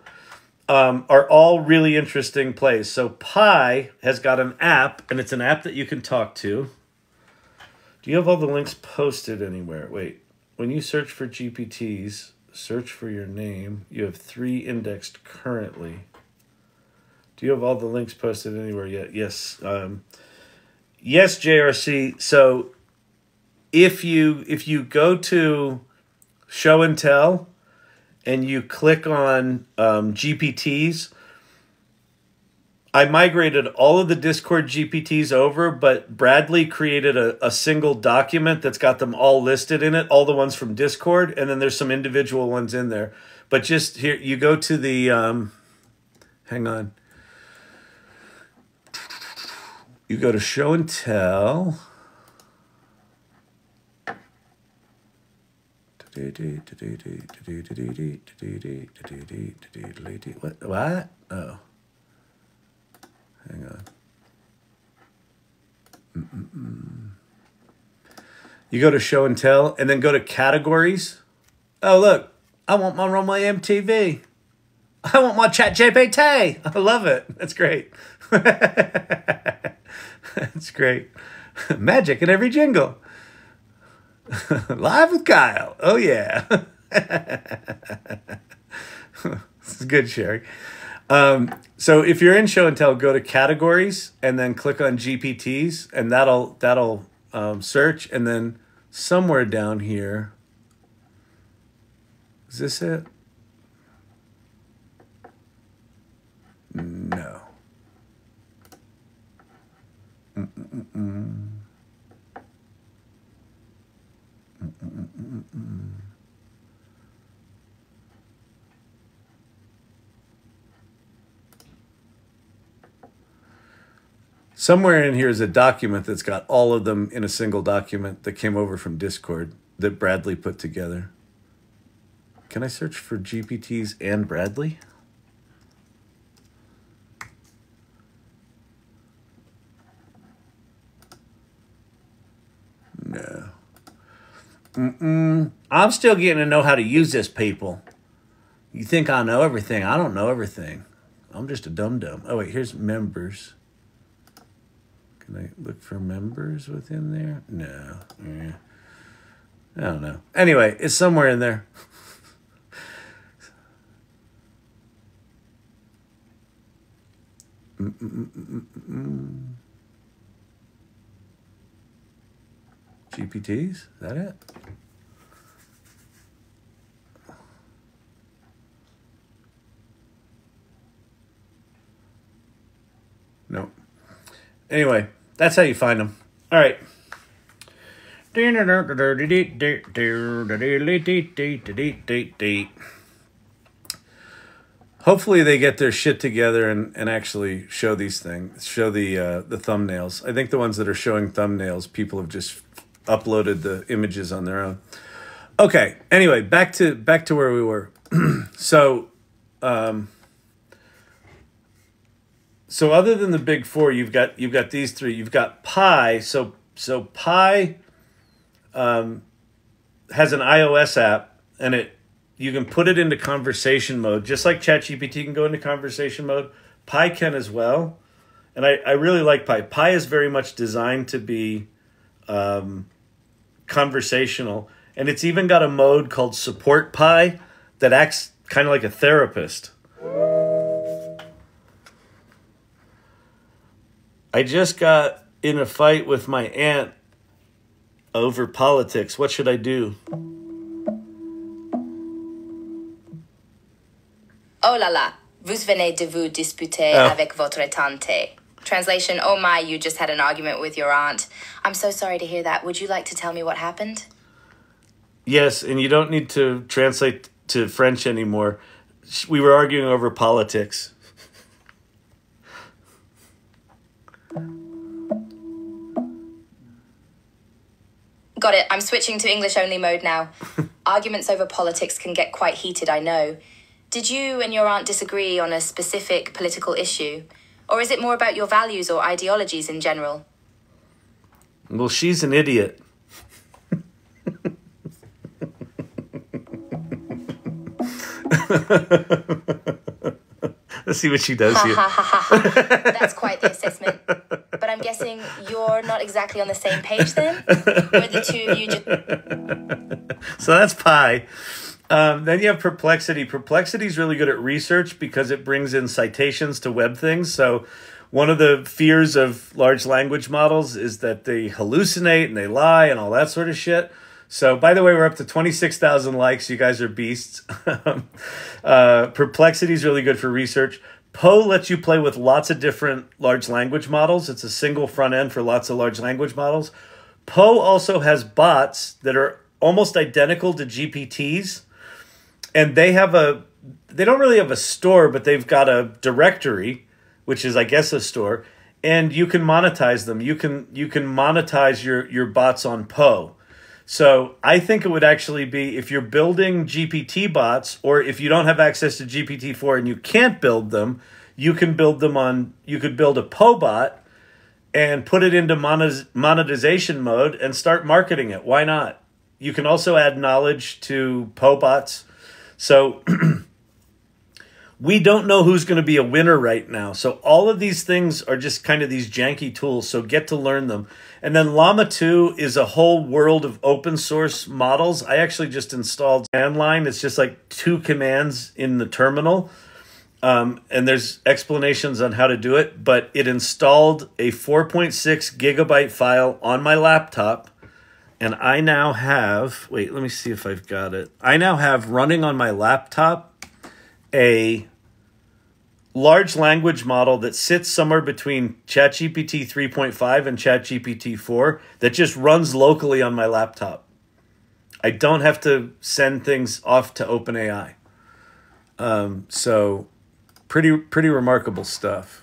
are all really interesting plays. So Pi has got an app, and it's an app that you can talk to. Do you have all the links posted anywhere? Wait, when you search for GPTs, search for your name. You have 3 indexed currently. Do you have all the links posted anywhere yet? Yes. Yes, JRC. So if you go to Show and Tell and you click on GPTs, I migrated all of the Discord GPTs over, but Bradley created a single document that's got them all listed in it, all the ones from Discord, and then there's some individual ones in there. But just here, you go to the, hang on. You go to Show and Tell. What? Oh. Hang on. You go to Show and Tell, and then go to Categories. Oh, look. I want my Runway MTV. I want my ChatGPT. I love it. That's great. That's great. Magic in every jingle. Live with Kyle. Oh, yeah. This is good, Sherry. So if you're in Show and Tell, go to Categories and then click on GPTs, and that'll search. And then somewhere down here, is this it? No. Somewhere in here is a document that's got all of them in a single document that came over from Discord that Bradley put together. Can I search for GPTs and Bradley? No. I'm still getting to know how to use this, people. You think I know everything. I don't know everything. I'm just a dum-dum. Oh, wait, here's members. Can I look for members within there? No. Yeah. I don't know. Anyway, it's somewhere in there. GPTs? Is that it? No. Anyway, that's how you find them. All right. Hopefully they get their shit together and actually show these things, show the thumbnails. I think the ones that are showing thumbnails, people have just uploaded the images on their own. Okay. Anyway, back to where we were. So other than the big four, you've got these three. You've got Pi. So Pi has an iOS app, and you can put it into conversation mode, just like ChatGPT can go into conversation mode. Pi can as well, and I really like Pi. Pi is very much designed to be conversational, and it's even got a mode called Support Pi that acts kind of like a therapist. I just got in a fight with my aunt over politics. What should I do? Oh là là, vous venez de vous disputer avec votre tante. Translation, oh my, you just had an argument with your aunt. I'm so sorry to hear that. Would you like to tell me what happened? Yes, and you don't need to translate to French anymore. We were arguing over politics. Got it. I'm switching to English-only mode now. Arguments over politics can get quite heated, I know. Did you and your aunt disagree on a specific political issue? Or is it more about your values or ideologies in general? Well, she's an idiot. Let's see what she does here. That's quite the assessment. But I'm guessing you're not exactly on the same page then? Or the two of you just... So that's pi. Then you have perplexity. Perplexity is really good at research because it brings in citations to web things. So one of the fears of large language models is that they hallucinate and they lie and all that sort of shit. So, by the way, we're up to 26,000 likes. You guys are beasts. Perplexity is really good for research. Poe lets you play with lots of different large language models. It's a single front end for lots of large language models. Poe also has bots that are almost identical to GPTs. And they don't really have a store, but they've got a directory, which is, I guess, a store. And you can monetize them. You can monetize your bots on Poe. So I think it would actually be, if you're building GPT bots, or if you don't have access to GPT-4 and you can't build them, you could build a Poe bot and put it into monetization mode and start marketing it. Why not? You can also add knowledge to Poe bots. So we don't know who's going to be a winner right now. So all of these things are just kind of these janky tools. So get to learn them. And then Llama 2 is a whole world of open source models. I actually just installed command line. It's just like 2 commands in the terminal. And there's explanations on how to do it. But it installed a 4.6 gigabyte file on my laptop. And I now have, wait, let me see if I've got it. I now have running on my laptop a large language model that sits somewhere between ChatGPT 3.5 and ChatGPT 4 that just runs locally on my laptop. I don't have to send things off to OpenAI. So pretty remarkable stuff.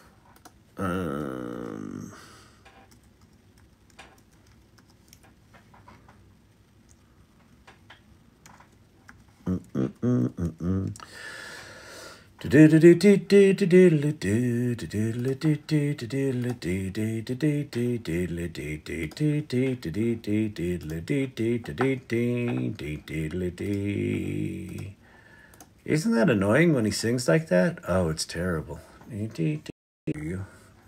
Isn't that annoying when he sings like that? Oh, it's terrible. I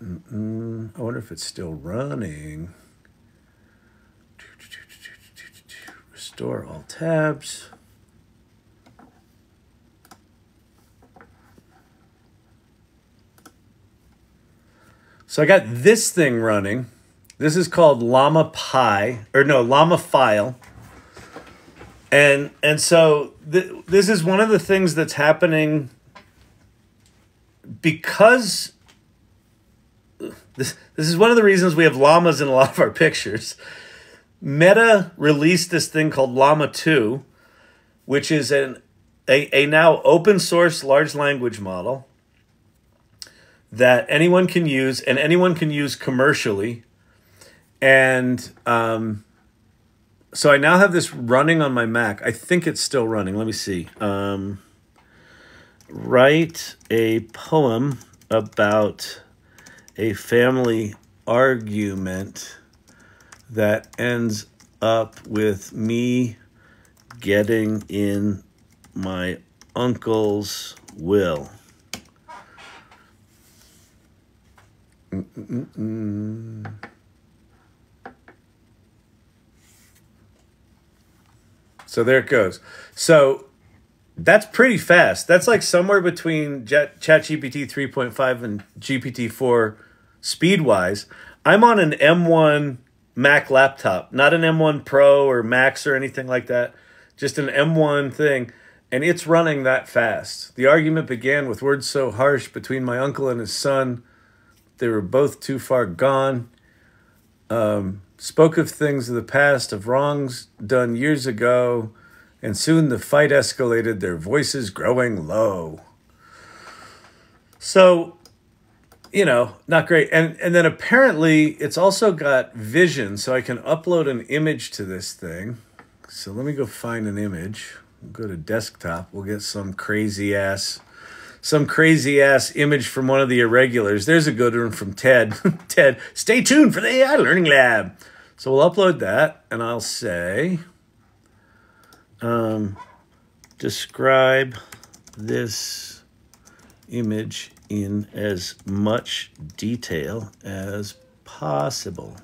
wonder if it's still running. Restore all tabs. So I got this thing running. This is called Llama File. And so this is one of the things that's happening because this is one of the reasons we have llamas in a lot of our pictures. Meta released this thing called Llama 2, which is a now open source large language model that anyone can use, and anyone can use commercially. And so I now have this running on my Mac. I think it's still running. Let me see. Write a poem about a family argument that ends up with me getting in my uncle's will. So there it goes. So that's pretty fast. That's like somewhere between ChatGPT 3.5 and GPT-4 speed-wise. I'm on an M1 Mac laptop, not an M1 Pro or Max or anything like that. Just an M1 thing. And it's running that fast. The argument began with words so harsh between my uncle and his son. They were both too far gone. Spoke of things of the past, of wrongs done years ago, and soon the fight escalated, their voices growing low. So, you know, not great. And then apparently it's also got vision, so I can upload an image to this thing. So let me go find an image. We'll go to desktop. We'll get some crazy ass some crazy ass image from one of the irregulars. There's a good one from Ted. Ted, stay tuned for the AI Learning Lab. So we'll upload that, and I'll say, describe this image in as much detail as possible.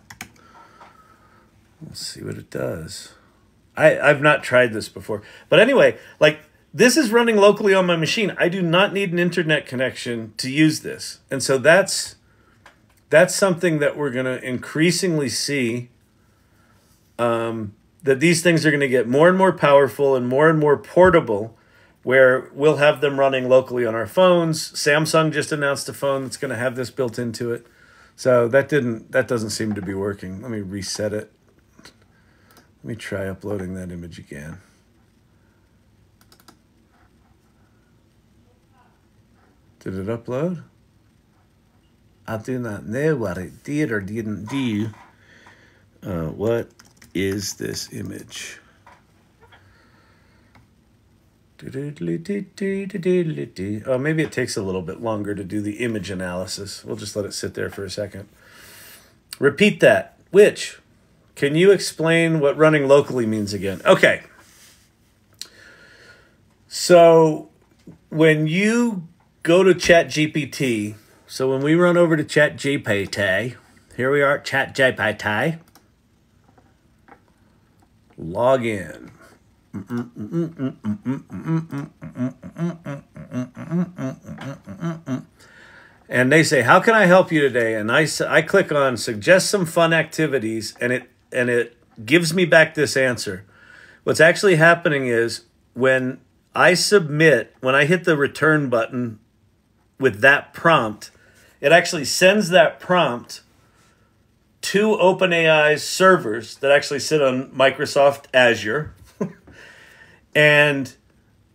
Let's see what it does. I've not tried this before. But anyway, like, this is running locally on my machine. I do not need an internet connection to use this. And so that's something that we're going to increasingly see, that these things are going to get more and more powerful and more portable, where we'll have them running locally on our phones. Samsung just announced a phone that's going to have this built into it. So that doesn't seem to be working. Let me reset it. Let me try uploading that image again. Did it upload? I do not know what it did or didn't do. What is this image? Oh, maybe it takes a little bit longer to do the image analysis. We'll just let it sit there for a second. Repeat that. Which? Can you explain what running locally means again? Okay. So when you go to ChatGPT, so when we run over to ChatGPT, here we are at ChatGPT, log in. And they say, how can I help you today? And I click on suggest some fun activities, and it gives me back this answer. What's actually happening is when I hit the return button with that prompt, it actually sends that prompt to OpenAI's servers that actually sit on Microsoft Azure. And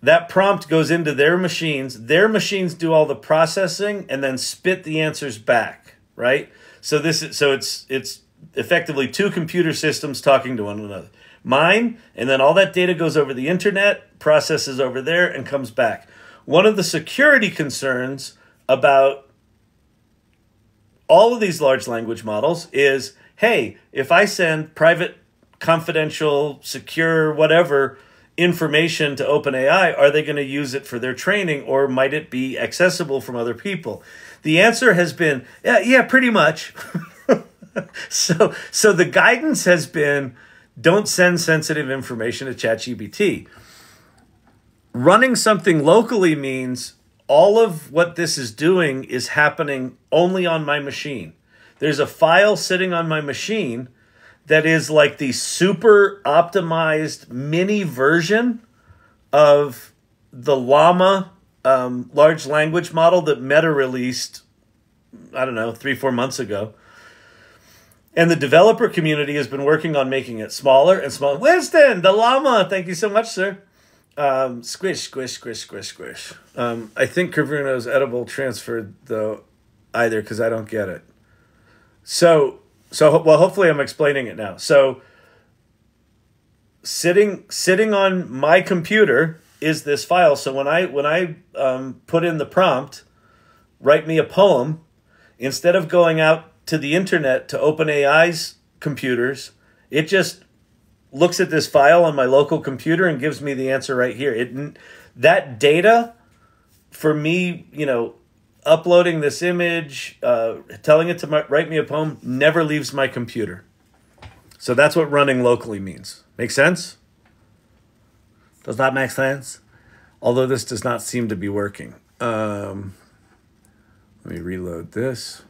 that prompt goes into their machines. Their machines do all the processing and then spit the answers back, right? So it's effectively two computer systems talking to one another. Mine, and then all that data goes over the internet, processes over there, and comes back. One of the security concerns about all of these large language models is, hey, if I send private, confidential, secure, whatever information to OpenAI, are they going to use it for their training, or might it be accessible from other people? The answer has been, yeah, pretty much. So the guidance has been, don't send sensitive information to ChatGPT. Running something locally means all of what this is doing is happening only on my machine. There's a file sitting on my machine that is like the super optimized mini version of the Llama large language model that Meta released, I don't know, 3-4 months ago. And the developer community has been working on making it smaller and smaller. Winston, the Llama, thank you so much, sir. Squish, squish, squish, squish, squish. I think Kavrino's edible transferred, though, either, because I don't get it. So, well, hopefully I'm explaining it now. So, sitting on my computer is this file. So when I put in the prompt, write me a poem, instead of going out to the internet to OpenAI's computers, it just looks at this file on my local computer and gives me the answer right here. That data, for me, uploading this image, telling it to write me a poem, never leaves my computer. So that's what running locally means. Make sense? Does that make sense? Although this does not seem to be working. Let me reload this.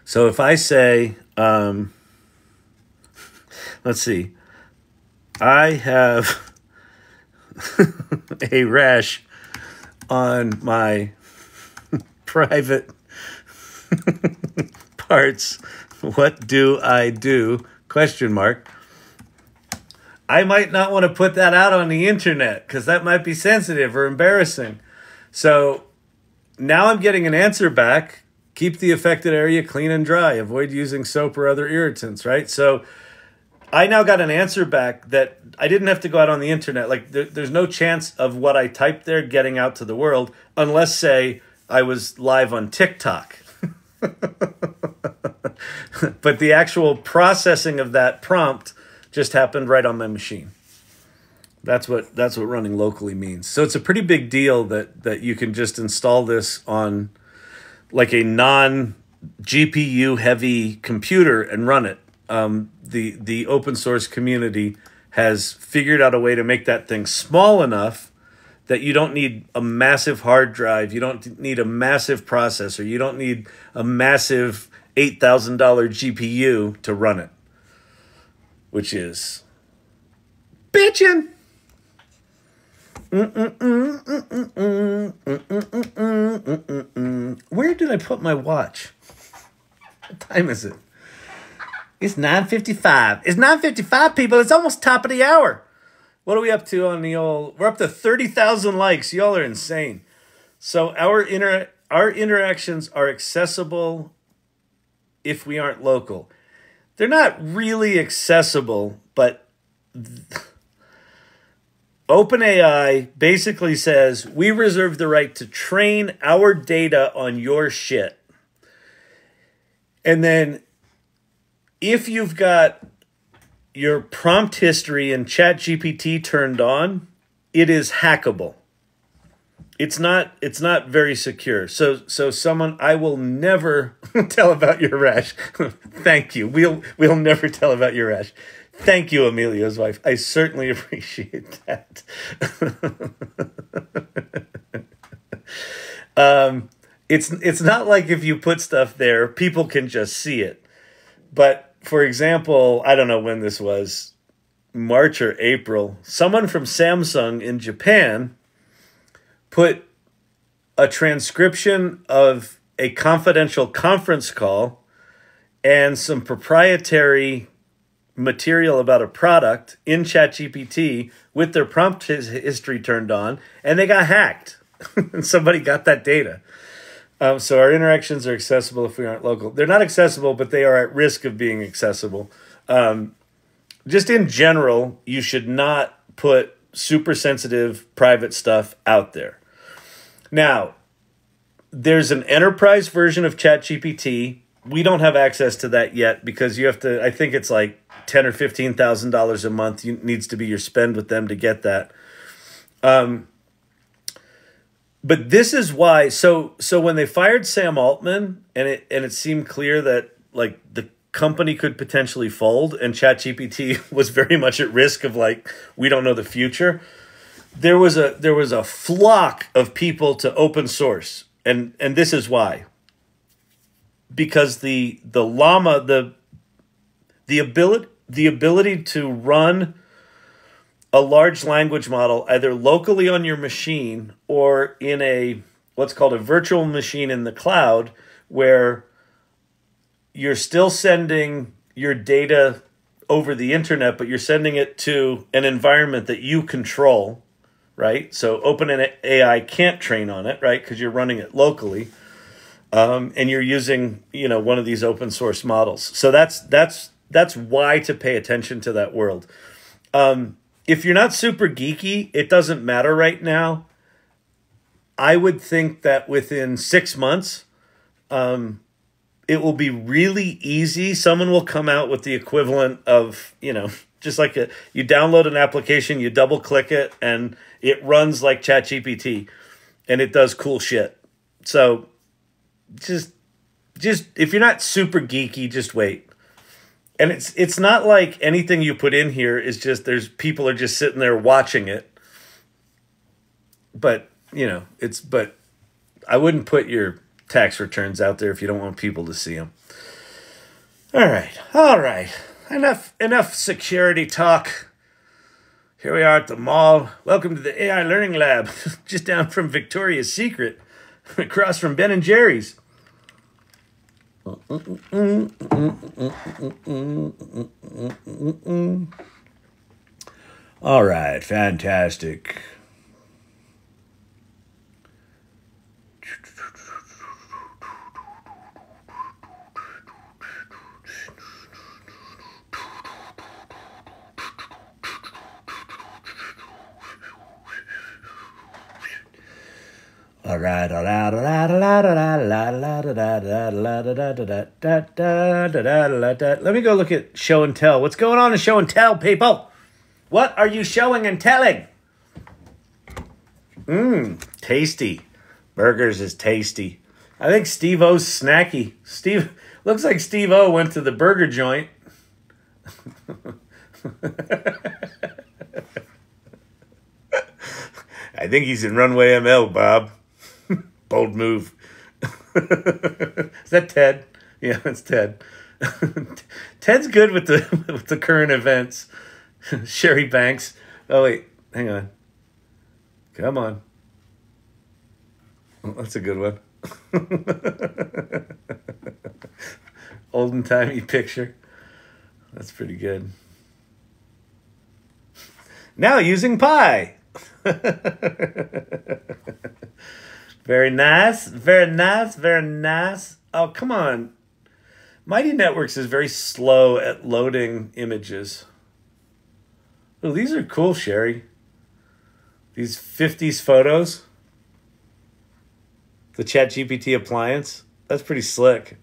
So if I say, let's see, I have a rash on my private parts. What do I do? Question mark. I might not want to put that out on the internet because that might be sensitive or embarrassing. So now I'm getting an answer back. Keep the affected area clean and dry. Avoid using soap or other irritants, right? So I now got an answer back that I didn't have to go out on the internet. Like there's no chance of what I typed there getting out to the world unless, say, I was live on TikTok. But the actual processing of that prompt just happened right on my machine. That's what running locally means. So it's a pretty big deal that you can just install this on like a non-GPU heavy computer and run it. The open source community has figured out a way to make that thing small enough that you don't need a massive hard drive, you don't need a massive processor, you don't need a massive $8,000 GPU to run it, which is bitchin'. Where did I put my watch? What time is it? It's 9:55. It's 9:55, people. It's almost top of the hour. What are we up to on the old... We're up to 30,000 likes. Y'all are insane. So our interactions are accessible if we aren't local. They're not really accessible, but OpenAI basically says, we reserve the right to train our data on your shit. And then if you've got your prompt history in ChatGPT turned on, it is hackable. It's not very secure. So someone, I will never tell about your rash. Thank you. We'll never tell about your rash. Thank you, Emilio's wife. I certainly appreciate that. It's not like if you put stuff there, people can just see it. But for example, I don't know when this was, March or April, someone from Samsung in Japan put a transcription of a confidential conference call and some proprietary material about a product in ChatGPT with their prompt history turned on, and they got hacked. And somebody got that data. So our interactions are accessible if we aren't local. They're not accessible, but they are at risk of being accessible. Just in general, you should not put super sensitive private stuff out there. Now, there's an enterprise version of ChatGPT. We don't have access to that yet because you have to, I think it's like $10,000 or $15,000 a month needs to be your spend with them to get that. But this is why. So when they fired Sam Altman, and it seemed clear that like the company could potentially fold, and ChatGPT was very much at risk of like, we don't know the future. There was a flock of people to open source, and this is why. Because the Llama, the ability to run a large language model either locally on your machine or in a what's called a virtual machine in the cloud, where you're still sending your data over the internet, but you're sending it to an environment that you control, right? So OpenAI can't train on it, right? Because you're running it locally, and you're using one of these open source models. So that's why to pay attention to that world. If you're not super geeky, it doesn't matter right now. I would think that within 6 months, it will be really easy. Someone will come out with the equivalent of, just like you download an application, you double click it, and it runs like ChatGPT, and it does cool shit. So just if you're not super geeky, just wait. And it's not like anything you put in here is just people are just sitting there watching it. But but I wouldn't put your tax returns out there if you don't want people to see them. All right. Enough security talk. Here we are at the mall. Welcome to the AI Learning Lab, just down from Victoria's Secret, across from Ben and Jerry's. All right, fantastic. All right, all right, all right, all right, all right. Let me go look at show and tell. What's going on in show and tell, people? What are you showing and telling? Tasty. Burgers is tasty. I think Steve-O's snacky. Looks like Steve-O went to the burger joint. I think he's in Runway ML, Bob. Bold move. Is that Ted? Yeah, that's Ted. Ted's good with the current events. Sherry Banks. Oh wait, hang on. Come on. Oh, that's a good one. Olden timey picture. That's pretty good. Now using Pi. Very nice, very nice, very nice. Oh, come on. Mighty Networks is very slow at loading images. Oh, these are cool, Sherry. These 50s photos. The ChatGPT appliance. That's pretty slick.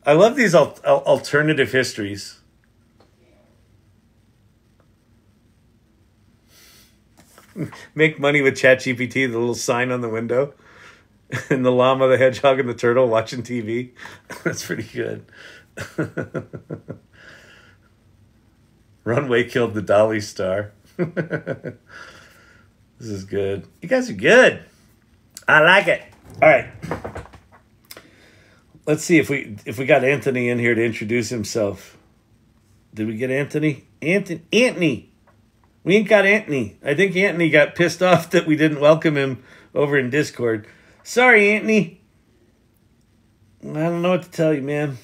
I love these alternative histories. Make money with ChatGPT, the little sign on the window. And the llama, the hedgehog, and the turtle watching TV. That's pretty good. Runway killed the Dolly star. This is good. You guys are good. I like it. All right. Let's see if we got Anthony in here to introduce himself. Did we get Anthony? Anthony. We ain't got Anthony. I think Anthony got pissed off that we didn't welcome him over in Discord. Sorry, Anthony. I don't know what to tell you, man.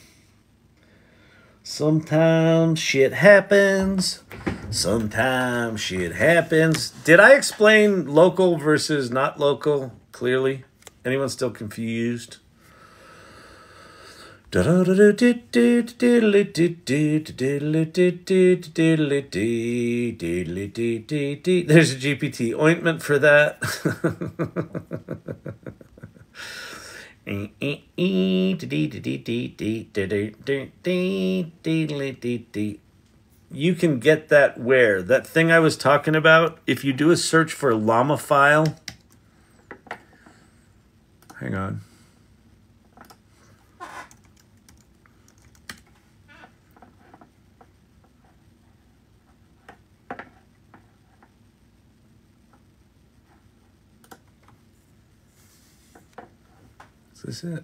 Sometimes shit happens. Sometimes shit happens. Did I explain local versus not local clearly? Anyone still confused? There's a GPT ointment for that. You can get that where? That thing I was talking about, if you do a search for Llama file. Hang on. Is this it?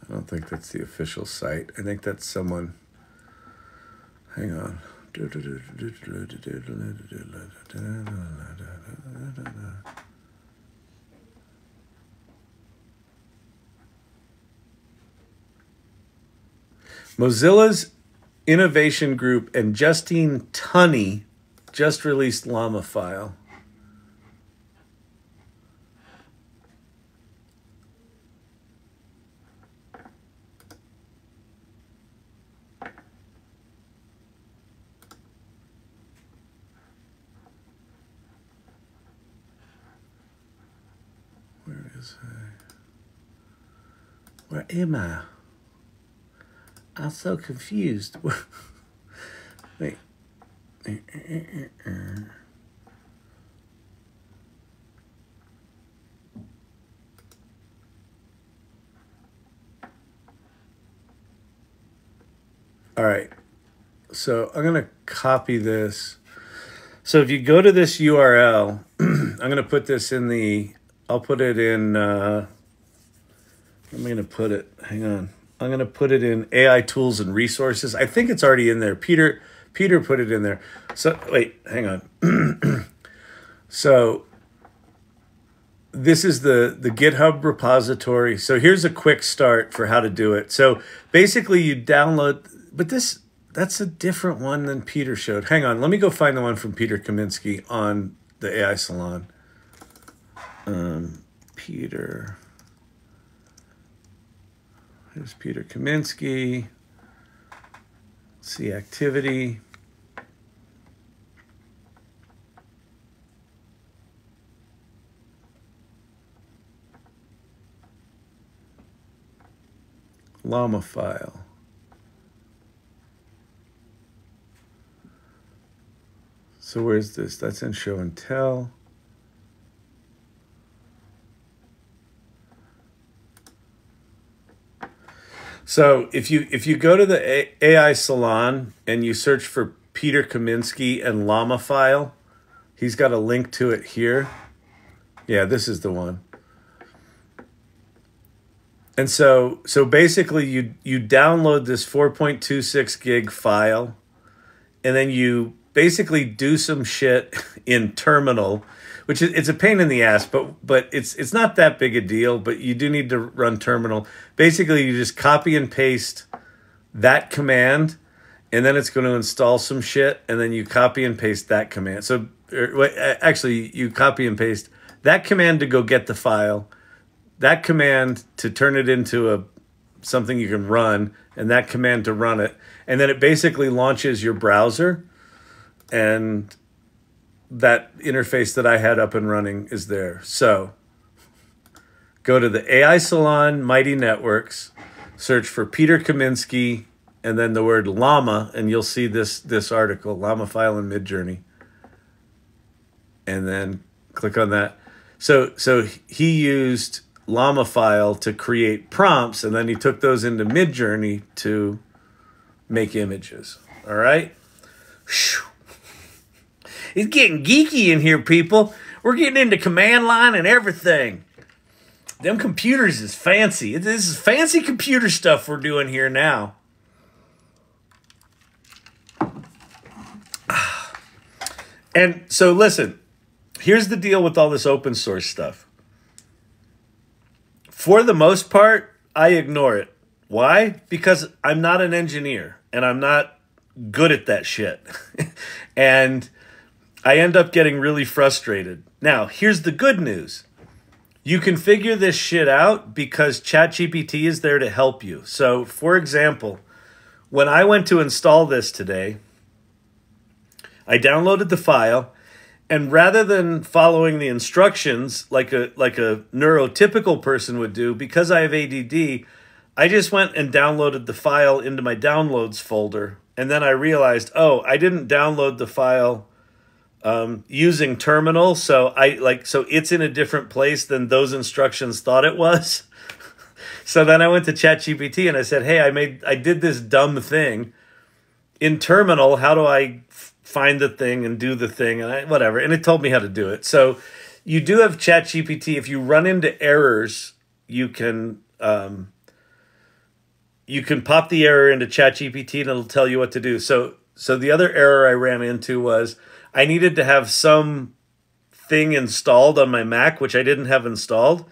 I don't think that's the official site. I think that's someone. Hang on. Mozilla's Innovation Group and Justine Tunney just released Llama file. Where am I? I'm so confused. Wait. All right. So I'm going to copy this. So if you go to this URL, I'm going to put this in the, I'll put it in, where am I going to put it? Hang on. I'm going to put it in AI tools and resources. I think it's already in there. Peter put it in there. So wait, hang on. So this is the GitHub repository. So here's a quick start for how to do it. So basically you download, but that's a different one than Peter showed. Hang on, let me go find the one from Peter Kaminsky on the AI Salon. Peter. Here's Peter Kaminsky. See activity. Llama file. So where's this? That's in show and tell. So if you go to the AI Salon and you search for Peter Kaminsky and Llama file, he's got a link to it here. Yeah, this is the one. And so basically you download this 4.26 gig file, and then you basically do some shit in Terminal, which is, it's a pain in the ass, but it's not that big a deal, but you do need to run Terminal. Basically, you just copy and paste that command, and then it's going to install some shit, and then you copy and paste that command. So actually, you copy and paste that command to go get the file, that command to turn it into something you can run, and that command to run it. And then it basically launches your browser, and that interface that I had up and running is there. So go to the AI Salon Mighty Networks, search for Peter Kaminsky, and then the word Llama, and you'll see this article, Llama file in Midjourney. And then click on that. So he used Llama file to create prompts, and then he took those into Midjourney to make images. All right? It's getting geeky in here, people. We're getting into command line and everything. Them computers is fancy. This is fancy computer stuff we're doing here now. And so listen, here's the deal with all this open source stuff. For the most part, I ignore it. Why? Because I'm not an engineer and I'm not good at that shit. And I end up getting really frustrated. Now, here's the good news. You can figure this shit out because ChatGPT is there to help you. So, for example, when I went to install this today, I downloaded the file, and rather than following the instructions like a neurotypical person would do, because I have ADD, I just went and downloaded the file into my downloads folder, and then I realized, oh, I didn't download the file using Terminal, so it's in a different place than those instructions thought it was. So then I went to ChatGPT and I said, hey, I did this dumb thing in Terminal. How do I find the thing and do the thing and whatever? And it told me how to do it. So you do have ChatGPT. If you run into errors, you can pop the error into ChatGPT and it'll tell you what to do. So the other error I ran into was I needed to have some thing installed on my Mac, which I didn't have installed.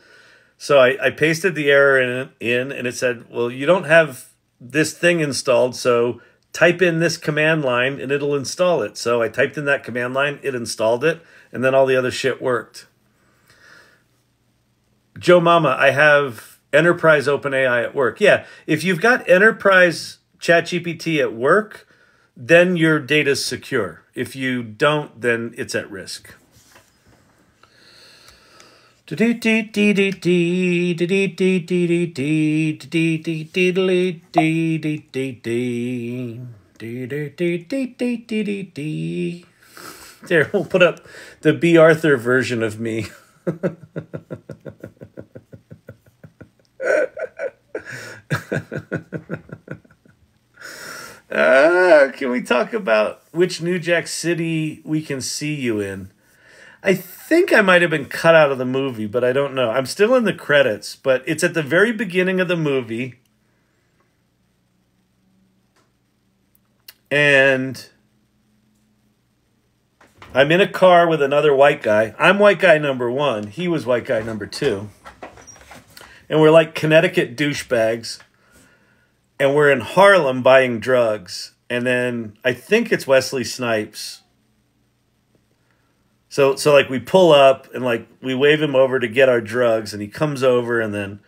So I pasted the error in and it said, well, you don't have this thing installed, so type in this command line and it'll install it. So I typed in that command line, it installed it, and then all the other shit worked. Joe Mama, I have Enterprise OpenAI at work. Yeah, if you've got Enterprise ChatGPT at work, then your data's secure. If you don't, then it's at risk. There, we'll put up the B. Arthur version of me. Can we talk about which New Jack City we can see you in? I think I might have been cut out of the movie, but I don't know. I'm still in the credits, but it's at the very beginning of the movie. And I'm in a car with another white guy. I'm white guy number 1. He was white guy number 2. And we're like Connecticut douchebags. And we're in Harlem buying drugs. And then I think it's Wesley Snipes. So like we pull up and like we wave him over to get our drugs. And he comes over and then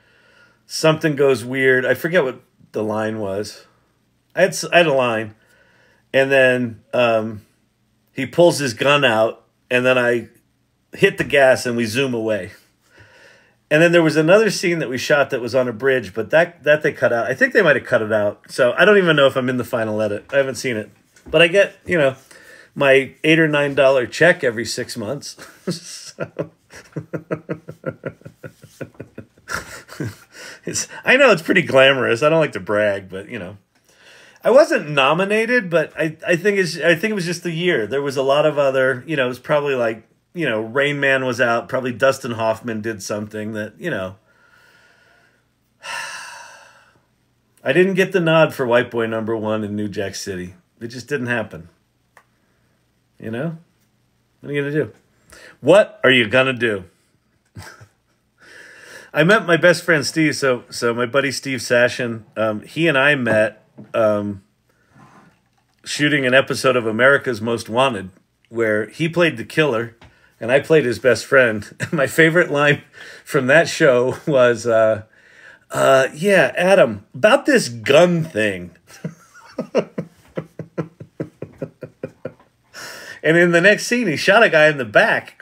something goes weird. I forget what the line was. I had a line. And then he pulls his gun out. And then I hit the gas and we zoom away. And then there was another scene that we shot that was on a bridge, but that they cut out. I think they might have cut it out. So I don't even know if I'm in the final edit. I haven't seen it. But I get, you know, my $8 or $9 check every 6 months. I know it's pretty glamorous. I don't like to brag, but, you know. I wasn't nominated, but I think it was just the year. There was a lot of other, you know, it was probably like, you know, Rain Man was out. Probably Dustin Hoffman did something that, you know. I didn't get the nod for White Boy number 1 in New Jack City. It just didn't happen. You know? What are you going to do? What are you going to do? I met my best friend Steve. So my buddy Steve Sashin, he and I met shooting an episode of America's Most Wanted where he played the killer. And I played his best friend. My favorite line from that show was, yeah, Adam, about this gun thing. And in the next scene, he shot a guy in the back.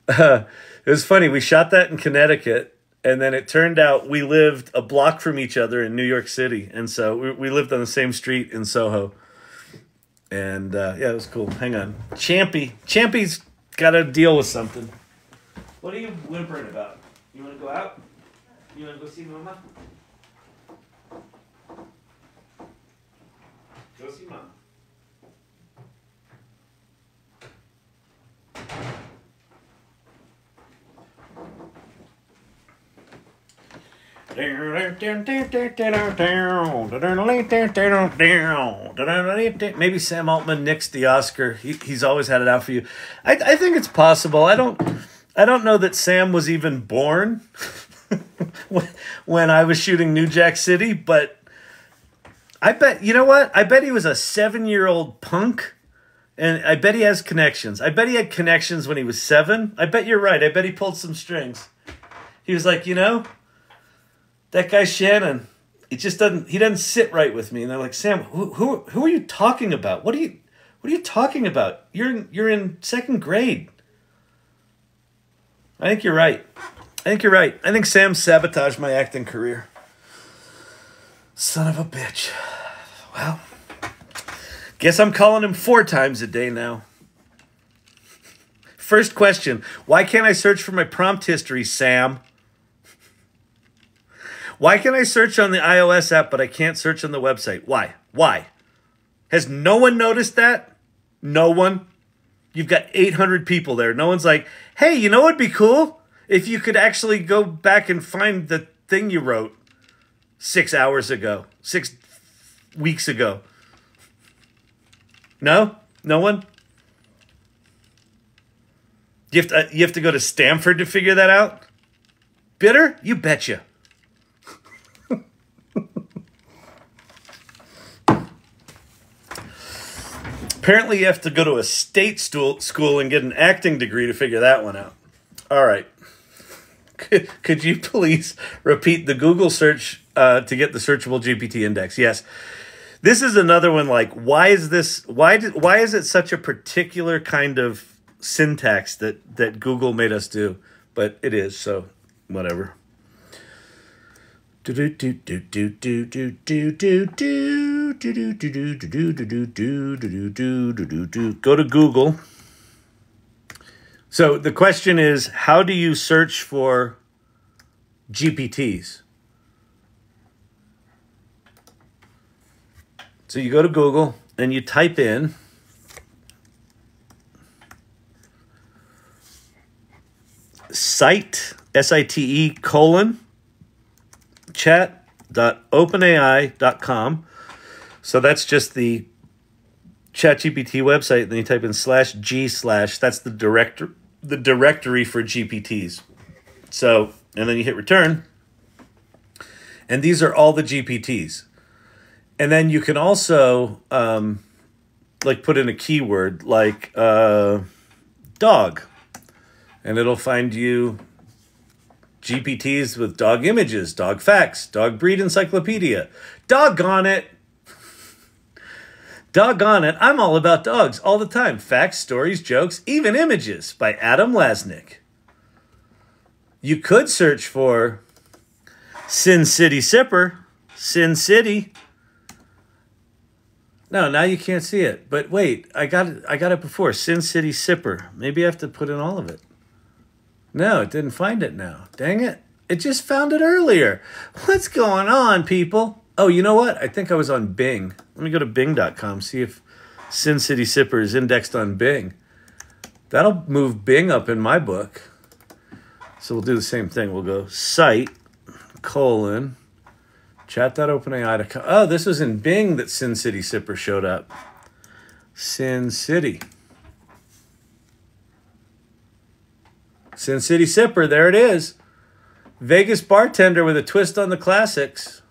It was funny. We shot that in Connecticut. And then it turned out we lived a block from each other in New York City. And so we lived on the same street in Soho. And, yeah, it was cool. Hang on. Champy's got to deal with something. What are you whimpering about? You want to go out? You want to go see Mama? Go see Mama. Maybe Sam Altman nixed the Oscar. He's always had it out for you. I think it's possible. I don't know that Sam was even born when I was shooting New Jack City, but I bet, you know what? I bet he was a 7-year-old punk, and I bet he has connections. I bet he had connections when he was 7. I bet you're right. I bet he pulled some strings. He was like, you know, that guy Shannon, he doesn't sit right with me. And they're like, Sam, who are you talking about? What are you talking about? You're in 2nd grade. I think you're right. I think Sam sabotaged my acting career. Son of a bitch. Well, guess I'm calling him 4 times a day now. First question, why can't I search for my prompt history, Sam? Why can I search on the iOS app, but I can't search on the website? Why? Has no one noticed that? No one? You've got 800 people there. No one's like, hey, you know what'd be cool? If you could actually go back and find the thing you wrote 6 hours ago, 6 weeks ago. No? No one? You have to go to Stanford to figure that out? Bitter? You betcha. Apparently you have to go to a state school and get an acting degree to figure that one out. All right. Could you please repeat the Google search to get the searchable GPT index? Yes. This is another one like, why is it such a particular kind of syntax that Google made us do? But it is, so whatever. Go to Google. So the question is, how do you search for GPTs? So you go to Google and you type in site, S-I-T-E, chat.openai.com. So that's just the ChatGPT website, and then you type in /g/, that's the directory for GPTs. So, and then you hit return, and these are all the GPTs. And then you can also like put in a keyword like dog, and it'll find you GPTs with dog images, dog facts, dog breed encyclopedia. Doggone it. Doggone it. I'm all about dogs all the time. Facts, stories, jokes, even images by Adam Lasnik. You could search for Sin City Sipper. Sin City. No, now you can't see it. But wait, I got it before. Sin City Sipper. Maybe I have to put in all of it. No, it didn't find it now. Dang it. It just found it earlier. What's going on, people? Oh, you know what? I think I was on Bing. Let me go to Bing.com, see if Sin City Sipper is indexed on Bing. That'll move Bing up in my book. So we'll do the same thing. We'll go cite, chat.openai. Oh, this was in Bing that Sin City Sipper showed up. Sin City. Sin City Sipper, there it is. Vegas bartender with a twist on the classics.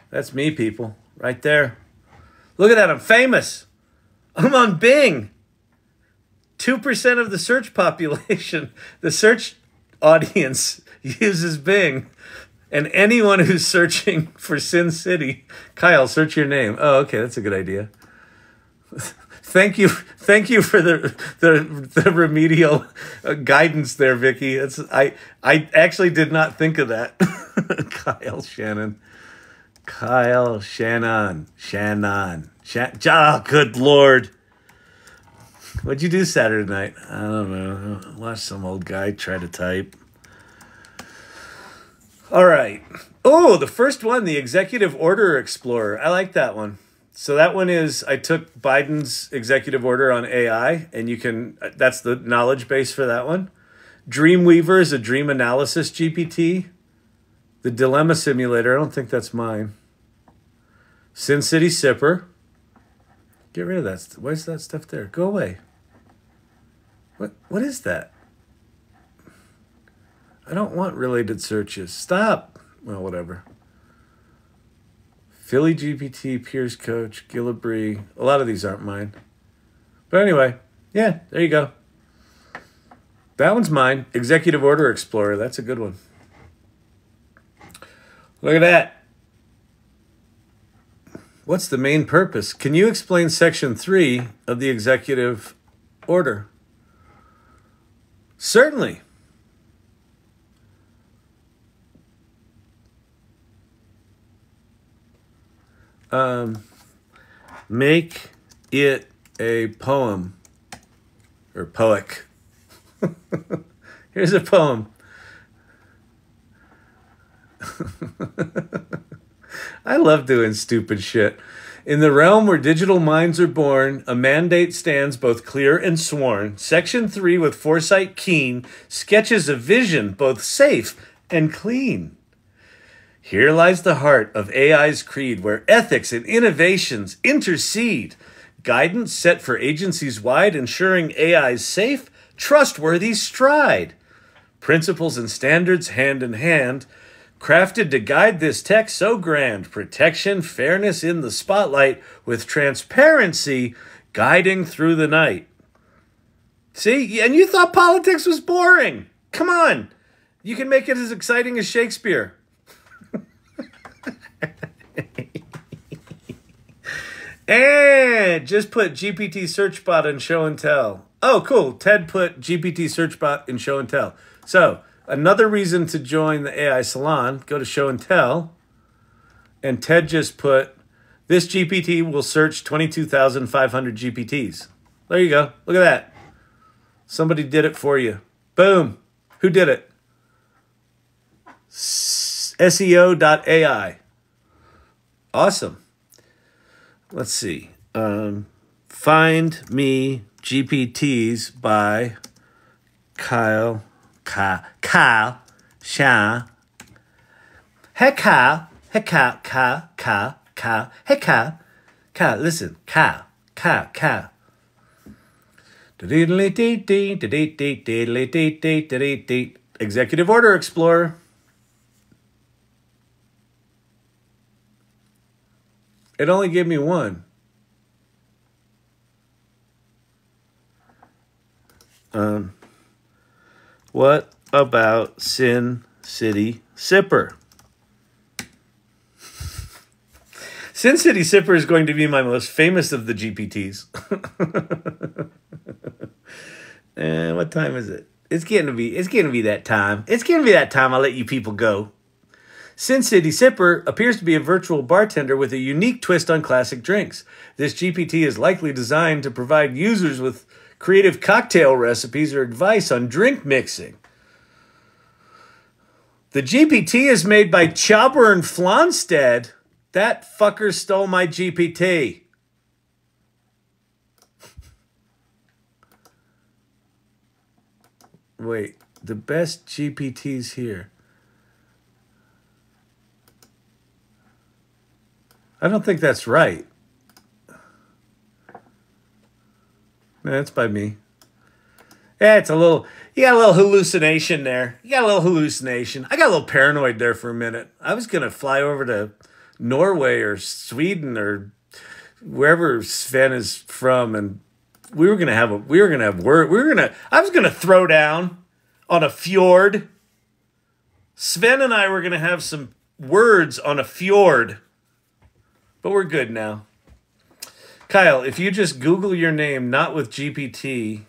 That's me, people. Right there. Look at that. I'm famous. I'm on Bing. 2% of the search population, the search audience uses Bing. And anyone who's searching for Sin City, Kyle, search your name. Oh, okay. That's a good idea. Thank you for the remedial guidance there, Vicky. I actually did not think of that. Kyle Shannon. Oh, good Lord. What'd you do Saturday night? I don't know. Watch some old guy try to type. All right. Oh, the first one, the Executive Order Explorer. I like that one. So that one is, I took Biden's executive order on AI, and you can, that's the knowledge base for that one. Dreamweaver is a dream analysis GPT. The Dilemma Simulator, I don't think that's mine. Sin City Sipper. Get rid of that. Why is that stuff there? Go away. What is that? I don't want related searches. Stop. Well, whatever. Philly GPT, Pierce Coach, Gillibri. A lot of these aren't mine. But anyway, yeah, there you go. That one's mine. Executive Order Explorer. That's a good one. Look at that. What's the main purpose? Can you explain Section 3 of the Executive Order? Certainly. Make it a poem or poic. Here's a poem. I love doing stupid shit. In the realm where digital minds are born, a mandate stands both clear and sworn. Section 3 with foresight keen sketches a vision both safe and clean. Here lies the heart of AI's creed, where ethics and innovations intercede. Guidance set for agencies wide, ensuring AI's safe, trustworthy stride. Principles and standards hand in hand, crafted to guide this tech so grand. Protection, fairness in the spotlight, with transparency guiding through the night. See? And you thought politics was boring. Come on. You can make it as exciting as Shakespeare. And just put GPT search bot in show and tell. Oh, cool. Ted put GPT search bot in show and tell. So another reason to join the AI Salon, go to show and tell. And Ted just put, this GPT will search 22,500 GPTs. There you go. Look at that. Somebody did it for you. Boom. Who did it? SEO.ai. Awesome. Let's see. Find Me GPTs by Kyle Sha. Hey Kyle. Hey Kyle. Hey Kyle. Listen. Kyle. Ka. Executive Order Explorer. It only gave me one. What about Sin City Sipper? Sin City Sipper is going to be my most famous of the GPTs. What time is it? It's getting to be that time. It's getting to be that time I'll let you people go. Sin City Sipper appears to be a virtual bartender with a unique twist on classic drinks. This GPT is likely designed to provide users with creative cocktail recipes or advice on drink mixing. The GPT is made by Chauburn Flanstead. That fucker stole my GPT. Wait, the best GPTs here. I don't think that's right. That's by me. Yeah, it's a little, you got a little hallucination there. I got a little paranoid there for a minute. I was going to fly over to Norway or Sweden or wherever Sven is from, and I was going to throw down on a fjord. Sven and I were going to have some words on a fjord, but we're good now. Kyle, if you just Google your name, not with GPT,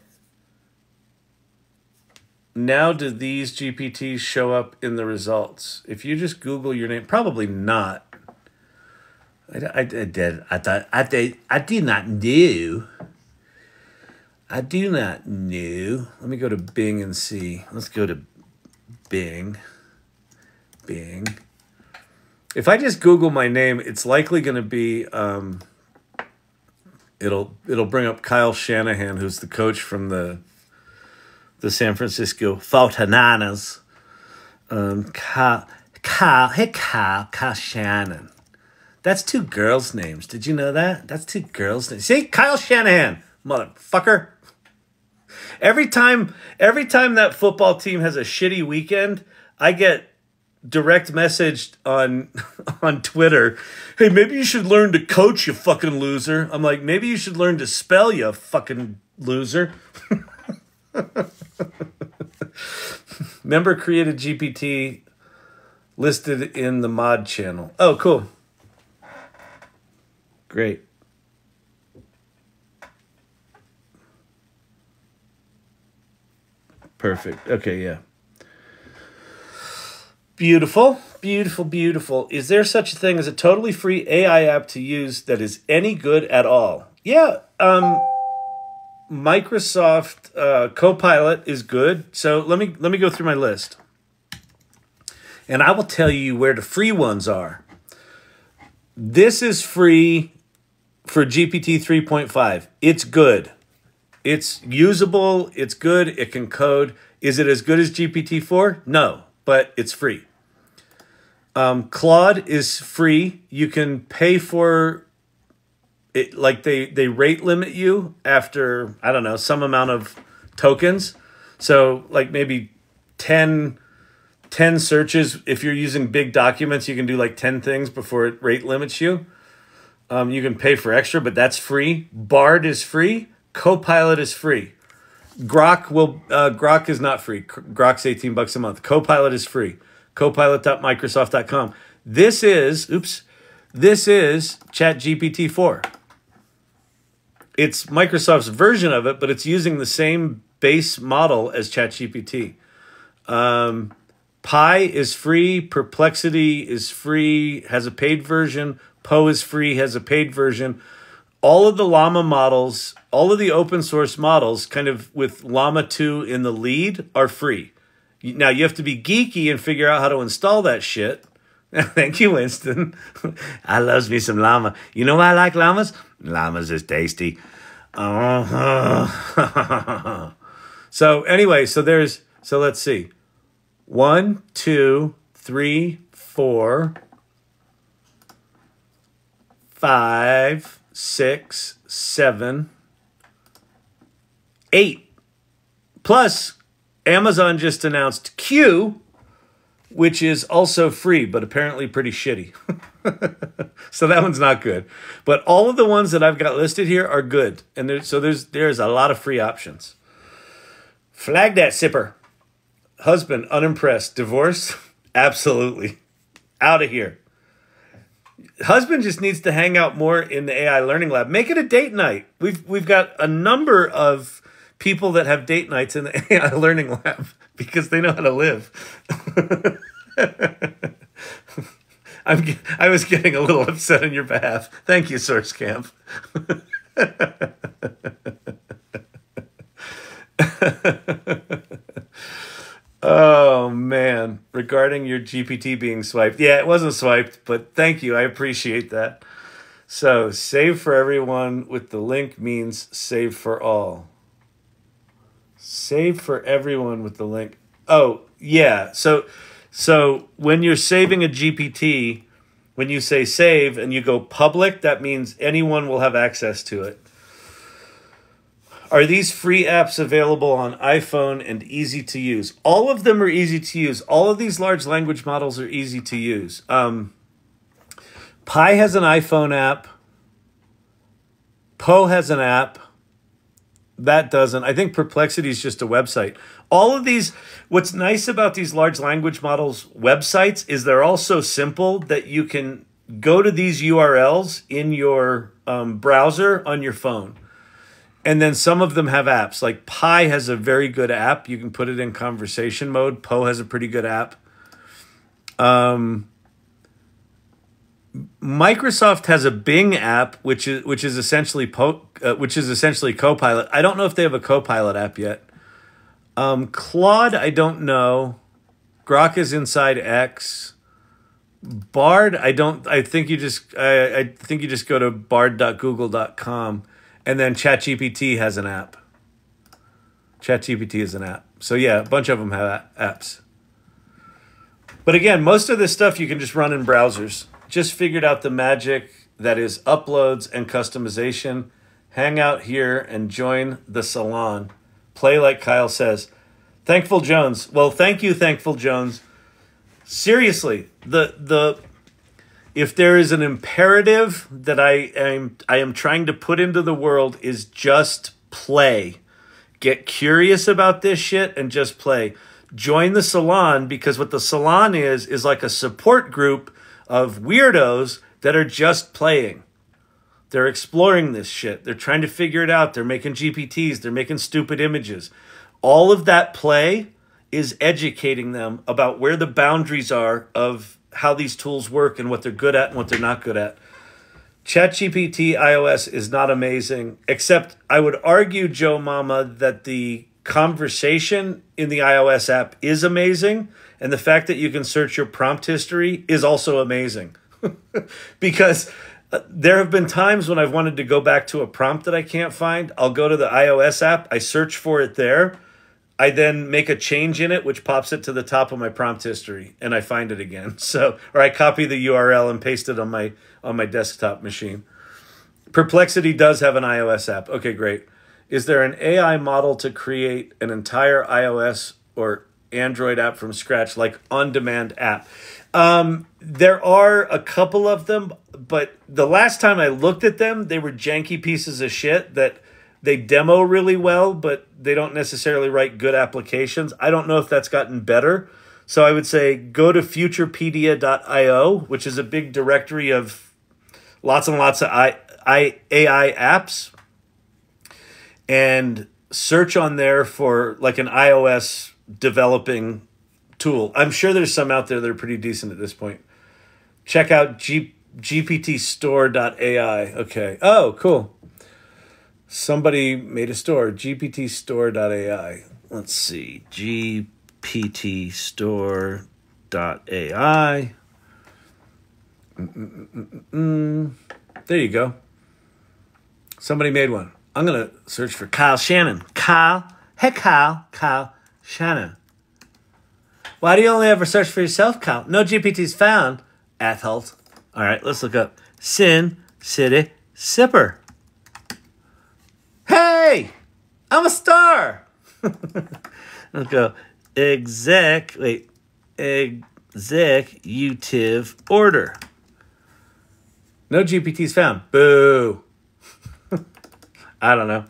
now do these GPTs show up in the results? If you just Google your name, probably not. I did not know. I do not know. Let me go to Bing and see. Let's go to Bing. Bing. If I just Google my name, it's likely going to be, it'll bring up Kyle Shanahan, who's the coach from the San Francisco 49ers. Kyle Shannon. That's two girls' names. Did you know that? That's two girls' names. See, Kyle Shanahan, motherfucker. Every time that football team has a shitty weekend, I get direct messaged on Twitter, hey, maybe you should learn to coach, you fucking loser. I'm like, maybe you should learn to spell, you fucking loser. Member created GPT listed in the mod channel. Oh, cool. Great. Perfect. Okay, yeah. Beautiful, beautiful, beautiful. Is there such a thing as a totally free AI app to use that is any good at all? Yeah, Microsoft Copilot is good. So let me go through my list. And I will tell you where the free ones are. This is free for GPT 3.5. It's good. It's usable. It's good. It can code. Is it as good as GPT-4? No, but it's free. Claude is free. You can pay for it. Like they rate limit you after, I don't know, some amount of tokens. So like maybe 10 searches. If you're using big documents, you can do like 10 things before it rate limits you. You can pay for extra, but that's free. Bard is free. Copilot is free. Grok is not free. Grok's $18 a month. Copilot is free. Copilot.microsoft.com. This is ChatGPT 4. It's Microsoft's version of it, but it's using the same base model as ChatGPT. Pi is free. Perplexity is free, has a paid version. Poe is free, has a paid version. All of the Llama models, all of the open source models, kind of with Llama 2 in the lead, are free. Now, you have to be geeky and figure out how to install that shit. Thank you, Winston. I loves me some llama. You know why I like llamas? Llamas is tasty. So anyway, so let's see. 1, 2, 3, 4, 5, 6, 7, 8. Plus, Amazon just announced Q, which is also free, but apparently pretty shitty. So that one's not good. But all of the ones that I've got listed here are good. And there's a lot of free options. Flag that sipper. Husband, unimpressed. Divorce? Absolutely. Out of here. Husband just needs to hang out more in the AI Learning Lab. Make it a date night. We've got a number of people that have date nights in the AI Learning Lab because they know how to live. I was getting a little upset on your behalf. Thank you, Source Camp. Oh, man. Regarding your GPT being swiped. Yeah, it wasn't swiped, but thank you. I appreciate that. So, save for everyone with the link means save for all. Save for everyone with the link. Oh, yeah. So when you're saving a GPT, when you say save and you go public, that means anyone will have access to it. Are these free apps available on iPhone and easy to use? All of them are easy to use. All of these large language models are easy to use. Pi has an iPhone app. Poe has an app. That doesn't. I think Perplexity is just a website. All of these, what's nice about these large language models websites is they're all so simple that you can go to these URLs in your browser on your phone. And then some of them have apps. Like Pi has a very good app. You can put it in conversation mode. Poe has a pretty good app. Microsoft has a Bing app, which is essentially Copilot. I don't know if they have a Copilot app yet. Claude, I don't know. Grok is inside X. Bard, I think you just go to bard.google.com, and then ChatGPT has an app. ChatGPT is an app. So yeah, a bunch of them have apps. But again, most of this stuff you can just run in browsers. Just figured out the magic that is uploads and customization. Hang out here and join the salon. Play like Kyle says. Thankful Jones. Well, thank you, Thankful Jones. Seriously, if there is an imperative that I am trying to put into the world is just play. Get curious about this shit and just play. Join the salon, because what the salon is like a support group of weirdos that are just playing. They're exploring this shit. They're trying to figure it out. They're making GPTs. They're making stupid images. All of that play is educating them about where the boundaries are of how these tools work and what they're good at and what they're not good at. ChatGPT iOS is not amazing, except I would argue, Joe Mama, that the conversation in the iOS app is amazing. And the fact that you can search your prompt history is also amazing. Because there have been times when I've wanted to go back to a prompt that I can't find. I'll go to the iOS app. I search for it there. I then make a change in it, which pops it to the top of my prompt history, and I find it again. So, or I copy the URL and paste it on my desktop machine. Perplexity does have an iOS app. Okay, great. Is there an AI model to create an entire iOS or Android app from scratch, like on-demand app? There are a couple of them, but the last time I looked at them, they were janky pieces of shit that they demo really well, but they don't necessarily write good applications. I don't know if that's gotten better. So I would say go to futurepedia.io, which is a big directory of lots and lots of AI apps, and search on there for like an iOS developing tool. I'm sure there's some out there that are pretty decent at this point. Check out gptstore.ai. Okay. Oh, cool. Somebody made a store, gptstore.ai. Let's see, gptstore.ai. There you go. Somebody made one. I'm going to search for Kyle Shannon. Kyle Shannon. Why do you only ever search for yourself, Kyle? No GPTs found. Athult. All right, let's look up Sin City Sipper. Hey, I'm a star. I'll go executive order. No GPTs found. Boo. I don't know.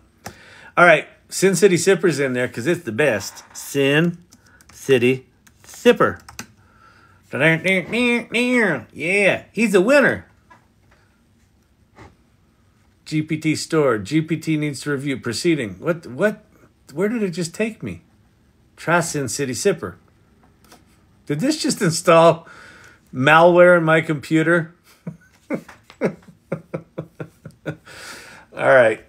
All right, Sin City Sipper's in there because it's the best. Sin City Sipper. Yeah, he's a winner. GPT stored. GPT needs to review proceeding. What? Where did it just take me? Try Sin City Sipper. Did this just install malware in my computer? All right.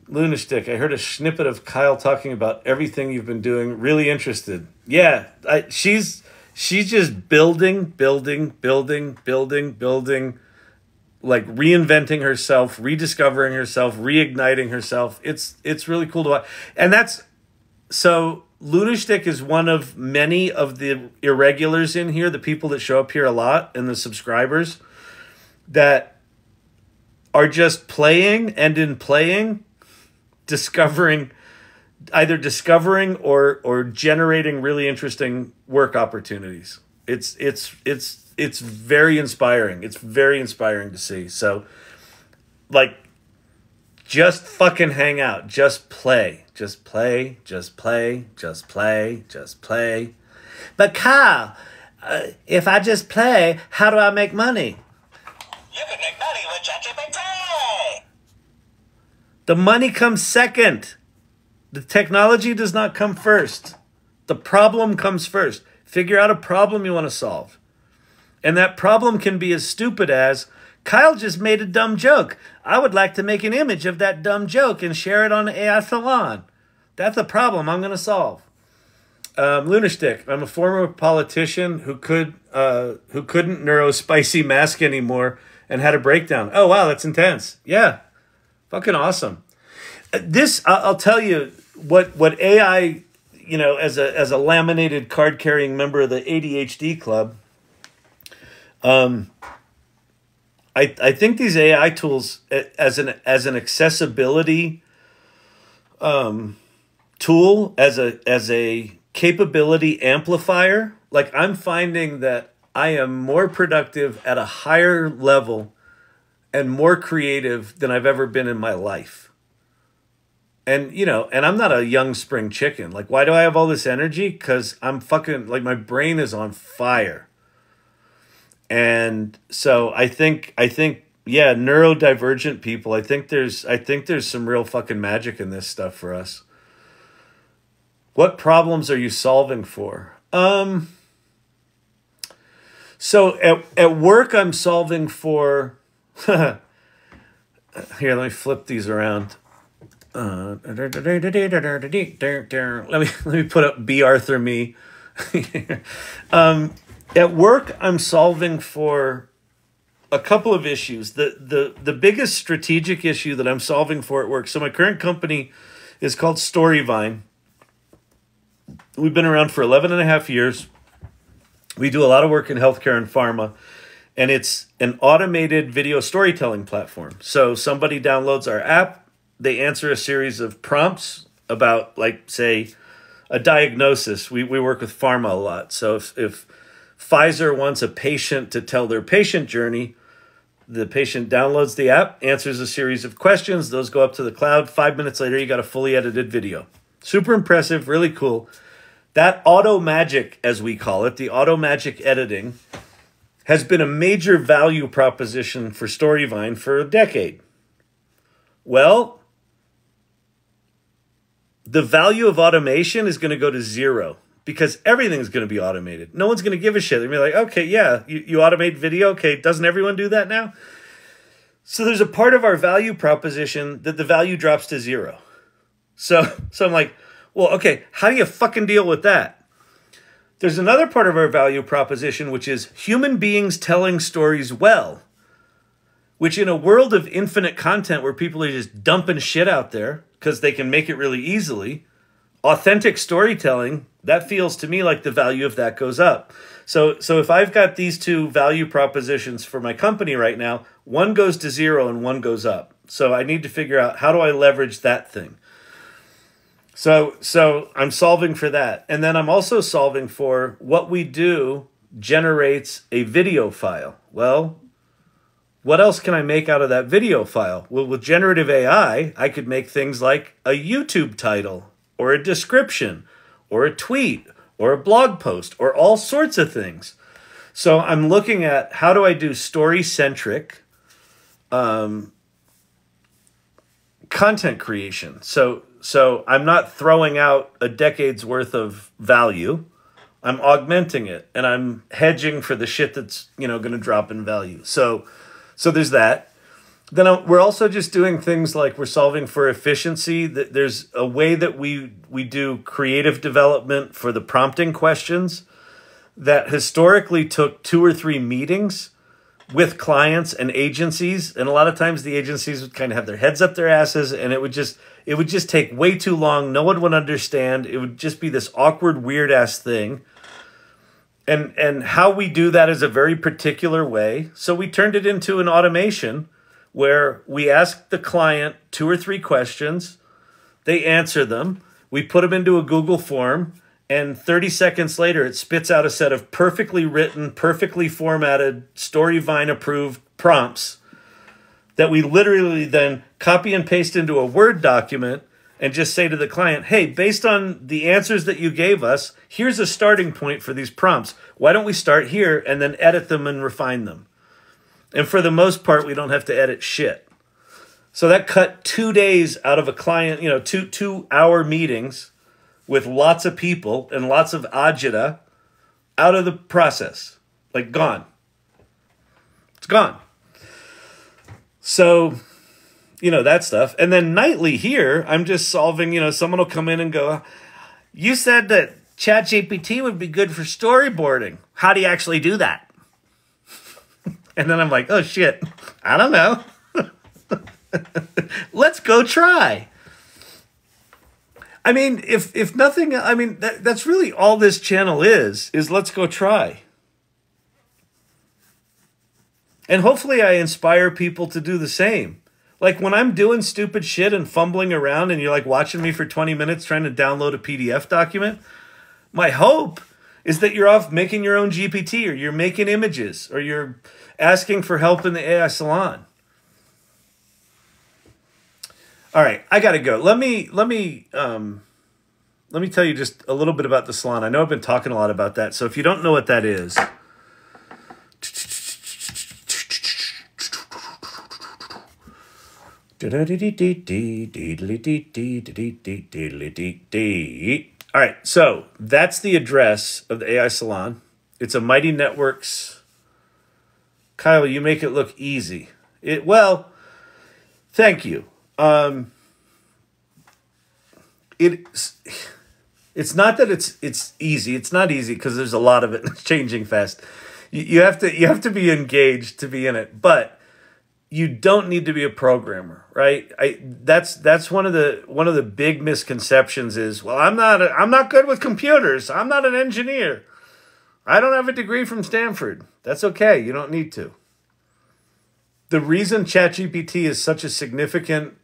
Lunastick, I heard a snippet of Kyle talking about everything you've been doing. Really interested. Yeah, she's just building, like reinventing herself, rediscovering herself, reigniting herself. It's really cool to watch. And that's so Lunastick is one of many of the irregulars in here, the people that show up here a lot and the subscribers that are just playing and in playing either discovering or generating really interesting work opportunities. It's very inspiring. It's very inspiring to see. So, like, just fucking hang out. Just play. Just play. Just play. Just play. Just play. But Kyle, if I just play, how do I make money? You can make money with ChatGPT. The money comes second. The technology does not come first. The problem comes first. Figure out a problem you want to solve. And that problem can be as stupid as, Kyle just made a dumb joke. I would like to make an image of that dumb joke and share it on AI Salon. That's a problem I'm going to solve. Lunastick, I'm a former politician who couldn't neuro spicy mask anymore and had a breakdown. Oh, wow, that's intense. Yeah, fucking awesome. This, I'll tell you, what AI, you know, as a laminated card-carrying member of the ADHD club, I think these AI tools as an accessibility tool, as a capability amplifier, like I'm finding that I am more productive at a higher level and more creative than I've ever been in my life. And, you know, and I'm not a young spring chicken. Like, why do I have all this energy? Because I'm fucking, like, my brain is on fire. And so I think, yeah, neurodivergent people, I think there's some real fucking magic in this stuff for us. What problems are you solving for? So at work, I'm solving for, here, let me flip these around. Let me put up B. Arthur me. At work, I'm solving for a couple of issues. The biggest strategic issue that I'm solving for at work. So my current company is called Storyvine. We've been around for 11 and a half years. We do a lot of work in healthcare and pharma, and it's an automated video storytelling platform. So somebody downloads our app, they answer a series of prompts about, like, say, a diagnosis. We work with pharma a lot. So if Pfizer wants a patient to tell their patient journey, the patient downloads the app, answers a series of questions, those go up to the cloud. 5 minutes later, you got a fully edited video. Super impressive, really cool. That auto magic, as we call it, the auto magic editing, has been a major value proposition for Storyvine for a decade. Well, the value of automation is going to go to zero because everything's going to be automated. No one's going to give a shit. They're going to be like, okay, yeah, you automate video. Okay, doesn't everyone do that now? So there's a part of our value proposition that the value drops to zero. So I'm like, well, okay, how do you fucking deal with that? There's another part of our value proposition, which is human beings telling stories well, which in a world of infinite content where people are just dumping shit out there because they can make it really easily, authentic storytelling, that feels to me like the value of that goes up. So if I've got these two value propositions for my company right now, one goes to 0 and one goes up. So I need to figure out, how do I leverage that thing? So I'm solving for that. And then I'm also solving for what we do generates a video file. Well, what else can I make out of that video file? Well, with generative AI, I could make things like a YouTube title or a description or a tweet or a blog post or all sorts of things. So I'm looking at, how do I do story-centric content creation? So I'm not throwing out a decade's worth of value. I'm augmenting it, and I'm hedging for the shit that's, going to drop in value. So there's that. Then we're also just doing things like we're solving for efficiency. There's a way that we do creative development for the prompting questions that historically took 2 or 3 meetings with clients and agencies. And a lot of times the agencies would kind of have their heads up their asses, and it would just take way too long. No one would understand. It would just be this awkward, weird ass thing. And how we do that is a very particular way. So we turned it into an automation where we ask the client 2 or 3 questions, they answer them, we put them into a Google form, and 30 seconds later it spits out a set of perfectly written, perfectly formatted, Storyvine approved prompts that we literally then copy and paste into a Word document and just say to the client, hey, based on the answers that you gave us, here's a starting point for these prompts. Why don't we start here and then edit them and refine them? And for the most part, we don't have to edit shit. So that cut 2 days out of a client, 2-hour meetings with lots of people and lots of agita out of the process. Like, gone. It's gone. So, that stuff. And then nightly here, I'm just solving, someone will come in and go, you said that ChatGPT would be good for storyboarding. How do you actually do that? And then I'm like, oh, shit, I don't know. Let's go try. I mean, if nothing, that's really all this channel is let's go try. And hopefully I inspire people to do the same. Like when I'm doing stupid shit and fumbling around and you're like watching me for 20 minutes trying to download a PDF document, my hope is that you're off making your own GPT, or you're making images, or you're asking for help in the AI salon. All right, I gotta go. Let me tell you just a little bit about the salon. I know I've been talking a lot about that, so if you don't know what that is, all right, so that's the address of the AI salon. It's a Mighty Networks. Kyle, you make it look easy. Well, thank you. It's not that it's easy. It's not easy because there's a lot of it and it's changing fast. You have to be engaged to be in it, but you don't need to be a programmer, right? That's one of the big misconceptions is, well, I'm not good with computers. I'm not an engineer. I don't have a degree from Stanford. That's okay. You don't need to. The reason ChatGPT is such a significant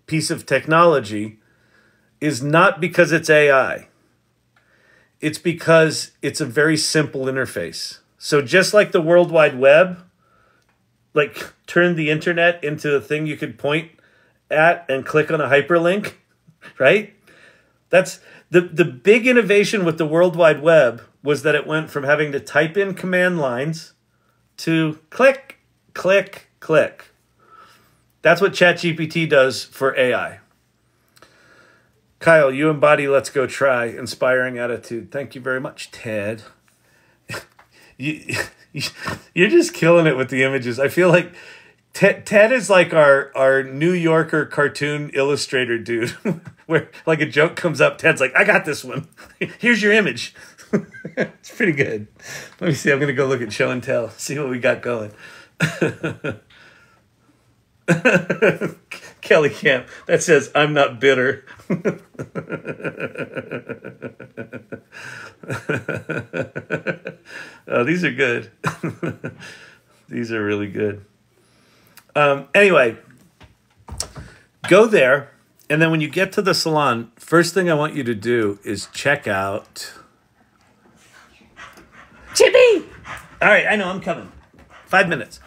piece of technology is not because it's AI. It's because it's a very simple interface. So just like the World Wide Web, like turned the internet into a thing you could point at and click on a hyperlink, right? That's the big innovation with the World Wide Web was that it went from having to type in command lines to click, click, click. That's what ChatGPT does for AI. Kyle, you embody let's go try, inspiring attitude. Thank you very much, Ted. You're just killing it with the images. I feel like Ted is like our New Yorker cartoon illustrator dude, where like a joke comes up, Ted's like, I got this one. Here's your image. It's pretty good. Let me see. I'm going to go look at show and tell, see what we got going. Kelly Camp. That says, I'm not bitter. Oh, these are good. These are really good. Anyway, go there. And then when you get to the salon, first thing I want you to do is check out Chippy. All right, I know, I'm coming. 5 minutes.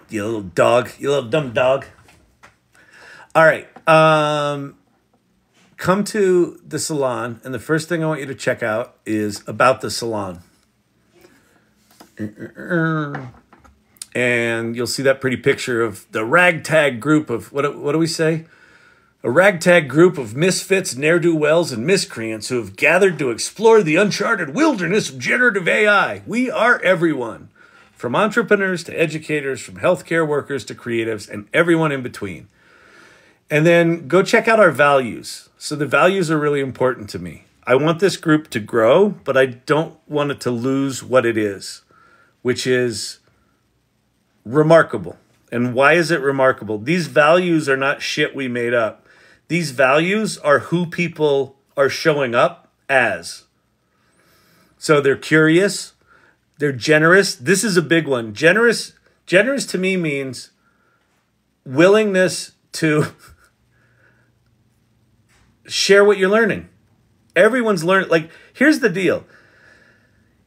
You little dog. You little dumb dog. All right. Come to the salon, and the first thing I want you to check out is about the salon. And you'll see that pretty picture of the ragtag group of, what do we say? A ragtag group of misfits, ne'er-do-wells, and miscreants who have gathered to explore the uncharted wilderness of generative AI. We are everyone, from entrepreneurs to educators, from healthcare workers to creatives, and everyone in between. And then go check out our values. So the values are really important to me. I want this group to grow, but I don't want it to lose what it is, which is remarkable. And why is it remarkable? These values are not shit we made up. These values are who people are showing up as. So they're curious. They're generous. This is a big one. Generous to me means willingness to share what you're learning. Everyone's learning. Like, here's the deal.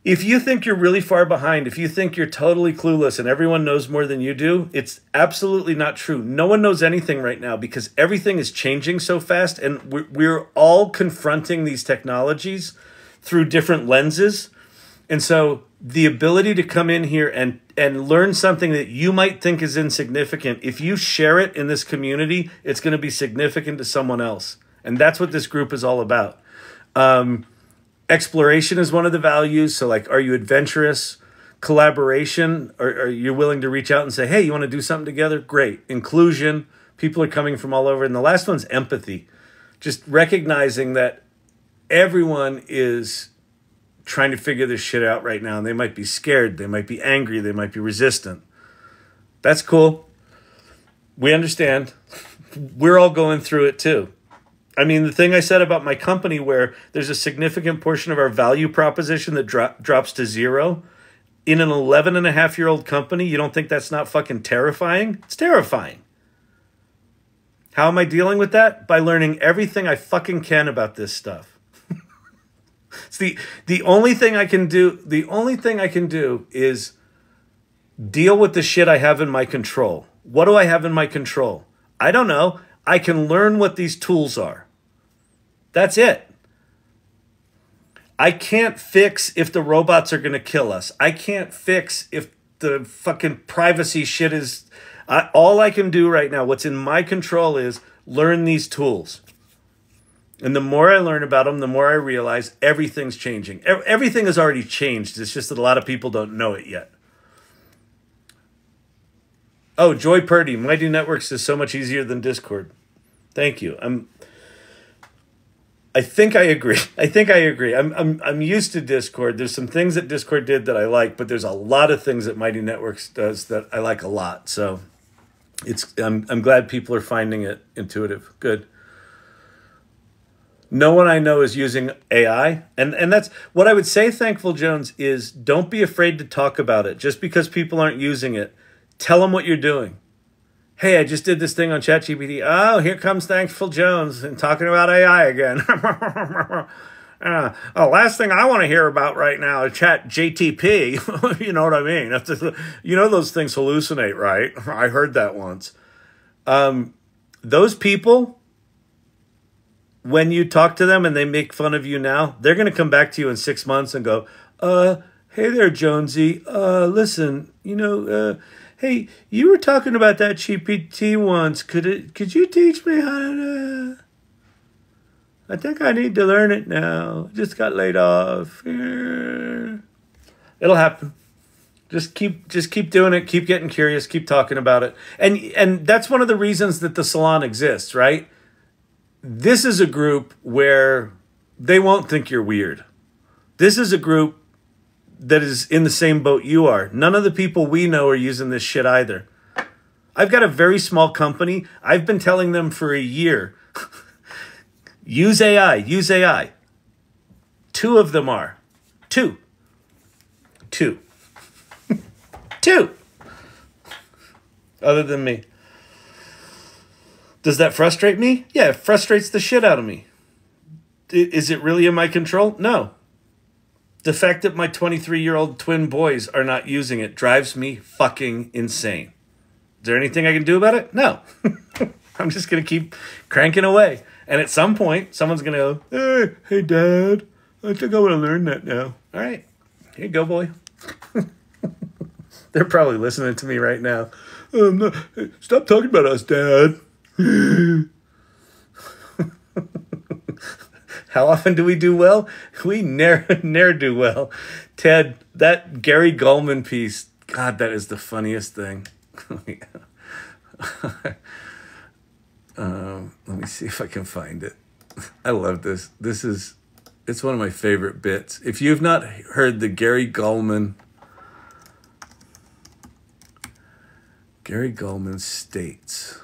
If you think you're really far behind, if you think you're totally clueless and everyone knows more than you do, it's absolutely not true. No one knows anything right now because everything is changing so fast, and we're all confronting these technologies through different lenses. And so the ability to come in here and learn something that you might think is insignificant, if you share it in this community, it's going to be significant to someone else. And that's what this group is all about. Exploration is one of the values. So, like, are you adventurous? Collaboration, or are you willing to reach out and say, hey, you want to do something together? Great. Inclusion, people are coming from all over. And the last one's empathy. Just recognizing that everyone is trying to figure this shit out right now. And they might be scared. They might be angry. They might be resistant. That's cool. We understand. We're all going through it too. I mean, the thing I said about my company where there's a significant portion of our value proposition that drops to zero in an 11-and-a-half-year-old company, you don't think that's not fucking terrifying? It's terrifying. How am I dealing with that? By learning everything I fucking can about this stuff. It's the only thing I can do. The only thing I can do is deal with the shit I have in my control. What do I have in my control? I don't know. I can learn what these tools are. That's it. I can't fix if the robots are going to kill us. I can't fix if the fucking privacy shit is... all I can do right now, what's in my control, is learn these tools. And the more I learn about them, the more I realize everything's changing. Everything has already changed. It's just that a lot of people don't know it yet. Oh, Joy Purdy, Mighty Networks is so much easier than Discord. Thank you. I think I agree. I'm used to Discord. There's some things that Discord did that I like, but there's a lot of things that Mighty Networks does that I like a lot. So I'm glad people are finding it intuitive. Good. No one I know is using AI. And that's what I would say, Thankful Jones, is don't be afraid to talk about it. Just because people aren't using it, tell them what you're doing. Hey, I just did this thing on ChatGPT. Oh, here comes Thankful Jones and talking about AI again. Last thing I want to hear about right now is ChatGPT. You know what I mean? You know those things hallucinate, right? I heard that once. Those people, when you talk to them and they make fun of you now, they're going to come back to you in 6 months and go, hey there, Jonesy. Listen, hey, you were talking about that GPT once. Could you teach me how to... I think I need to learn it now. Just got laid off. It'll happen. Just keep doing it. Keep getting curious. Keep talking about it. And that's one of the reasons that the salon exists, right? This is a group where they won't think you're weird. This is a group that is in the same boat you are. None of the people we know are using this shit either. I've got a very small company. I've been telling them for a year, use AI, use AI. 2 of them are. 2. 2. 2. Other than me. Does that frustrate me? Yeah, it frustrates the shit out of me. Is it really in my control? No. The fact that my 23-year-old twin boys are not using it drives me fucking insane. Is there anything I can do about it? No. I'm just going to keep cranking away. And at some point, someone's going to go, hey, Dad, I think I want to learn that now. All right. Here you go, boy. They're probably listening to me right now. No, stop talking about us, Dad. How often do we do well? We ne'er do well. Ted, that Gary Gulman piece, God, that is the funniest thing. Let me see if I can find it. I love this. It's one of my favorite bits. If you've not heard the Gary Gulman State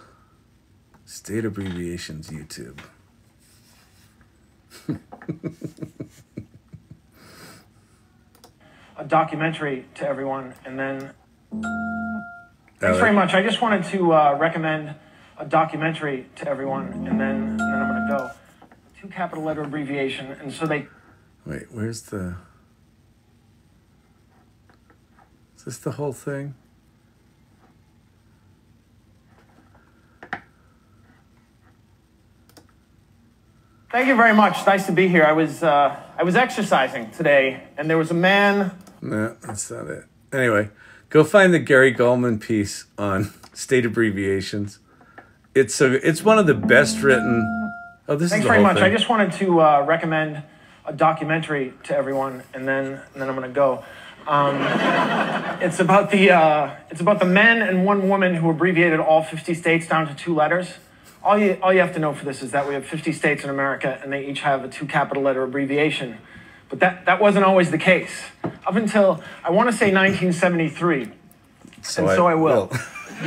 Abbreviations YouTube. A documentary to everyone, and then thanks very much. I just wanted to recommend a documentary to everyone, and then I'm going to go 2 capital letter abbreviation, and so they. Wait, where's the? Is this the whole thing? Thank you very much. Nice to be here. I was exercising today, and there was a man. No, that's not it. Anyway, go find the Gary Gulman piece on state abbreviations. It's one of the best written. Oh, this Thanks is the very whole much. thing. I just wanted to recommend a documentary to everyone, and then I'm going to go. It's about the men and one woman who abbreviated all 50 states down to 2 letters. All you have to know for this is that we have 50 states in America, and they each have a 2 capital letter abbreviation. But that wasn't always the case. Up until, I want to say 1973. So I will.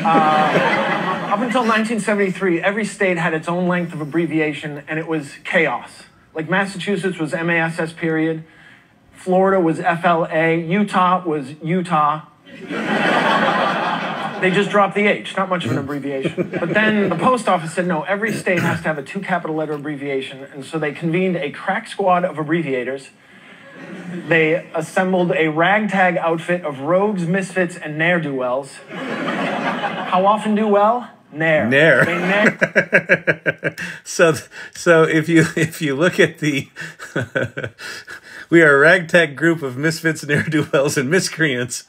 Up until 1973, every state had its own length of abbreviation, and it was chaos. Like Massachusetts was MASS period. Florida was FLA. Utah was Utah. They just dropped the H, not much of an abbreviation. But then the post office said, no, every state has to have a 2 capital letter abbreviation. And so they convened a crack squad of abbreviators. They assembled a ragtag outfit of rogues, misfits, and ne'er-do-wells. How often do well? Ne'er. Ne'er. So if you look at the we are a ragtag group of misfits, ne'er-do-wells, and miscreants.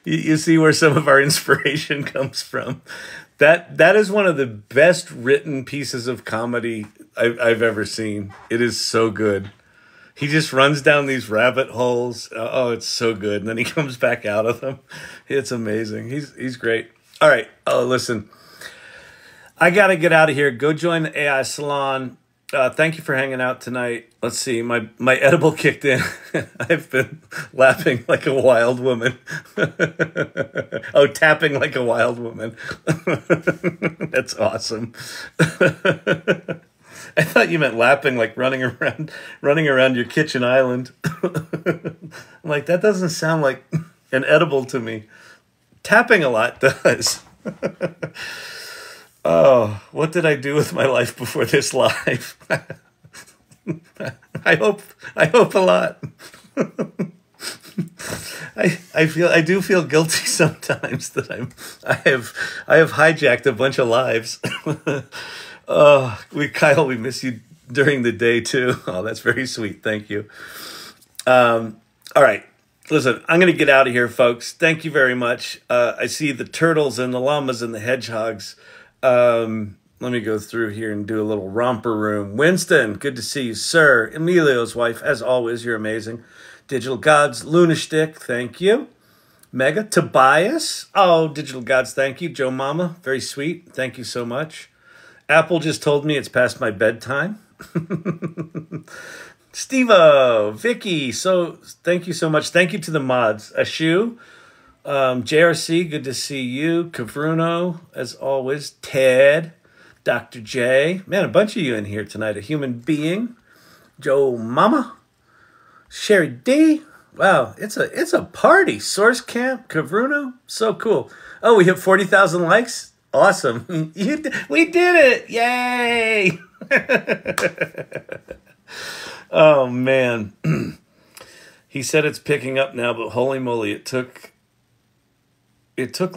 you see where some of our inspiration comes from. That is one of the best written pieces of comedy I've ever seen. It is so good. He just runs down these rabbit holes. Oh, it's so good. And then he comes back out of them. It's amazing. He's great. All right. Oh, listen. I got to get out of here. Go join the AI Salon. Thank you for hanging out tonight. Let's see. My edible kicked in. I've been laughing like a wild woman. Oh, tapping like a wild woman. That's awesome. I thought you meant lapping, like running around your kitchen island. I'm like, that doesn't sound like an edible to me. Tapping a lot does. Oh, what did I do with my life before this live? I hope a lot. I do feel guilty sometimes that I have hijacked a bunch of lives. Oh, Kyle, we miss you during the day too. Oh, that's very sweet. Thank you. All right. Listen, I'm going to get out of here, folks. Thank you very much. I see the turtles and the llamas and the hedgehogs. Let me go through here and do a little romper room. Winston, good to see you, sir. Emilio's wife, as always, you're amazing. Digital Gods, Lunashtick, thank you. Mega, Tobias. Oh, Digital Gods, thank you. Joe Mama, very sweet. Thank you so much. Apple just told me it's past my bedtime. Steve-O, Vicky, so thank you so much. Thank you to the mods. Ashu, JRC, good to see you. Kavruno, as always. Ted, Dr. J. Man, a bunch of you in here tonight. A Human Being. Joe Mama. Sherry D. Wow, it's a party. Source Camp, Kavruno. So cool. Oh, we hit 40,000 likes. Awesome. We did it. Yay. Oh, man. He said it's picking up now, but holy moly, it took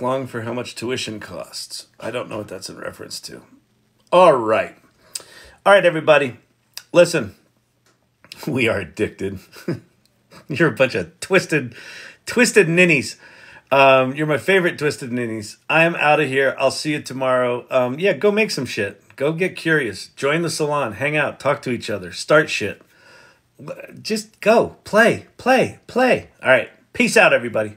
long for how much tuition costs. I don't know what that's in reference to. All right, everybody. Listen, we are addicted. You're a bunch of twisted ninnies. You're my favorite twisted ninnies. I am out of here. I'll see you tomorrow. Yeah, go make some shit. Go get curious. Join the salon. Hang out. Talk to each other. Start shit. Just go. Play. All right. Peace out, everybody.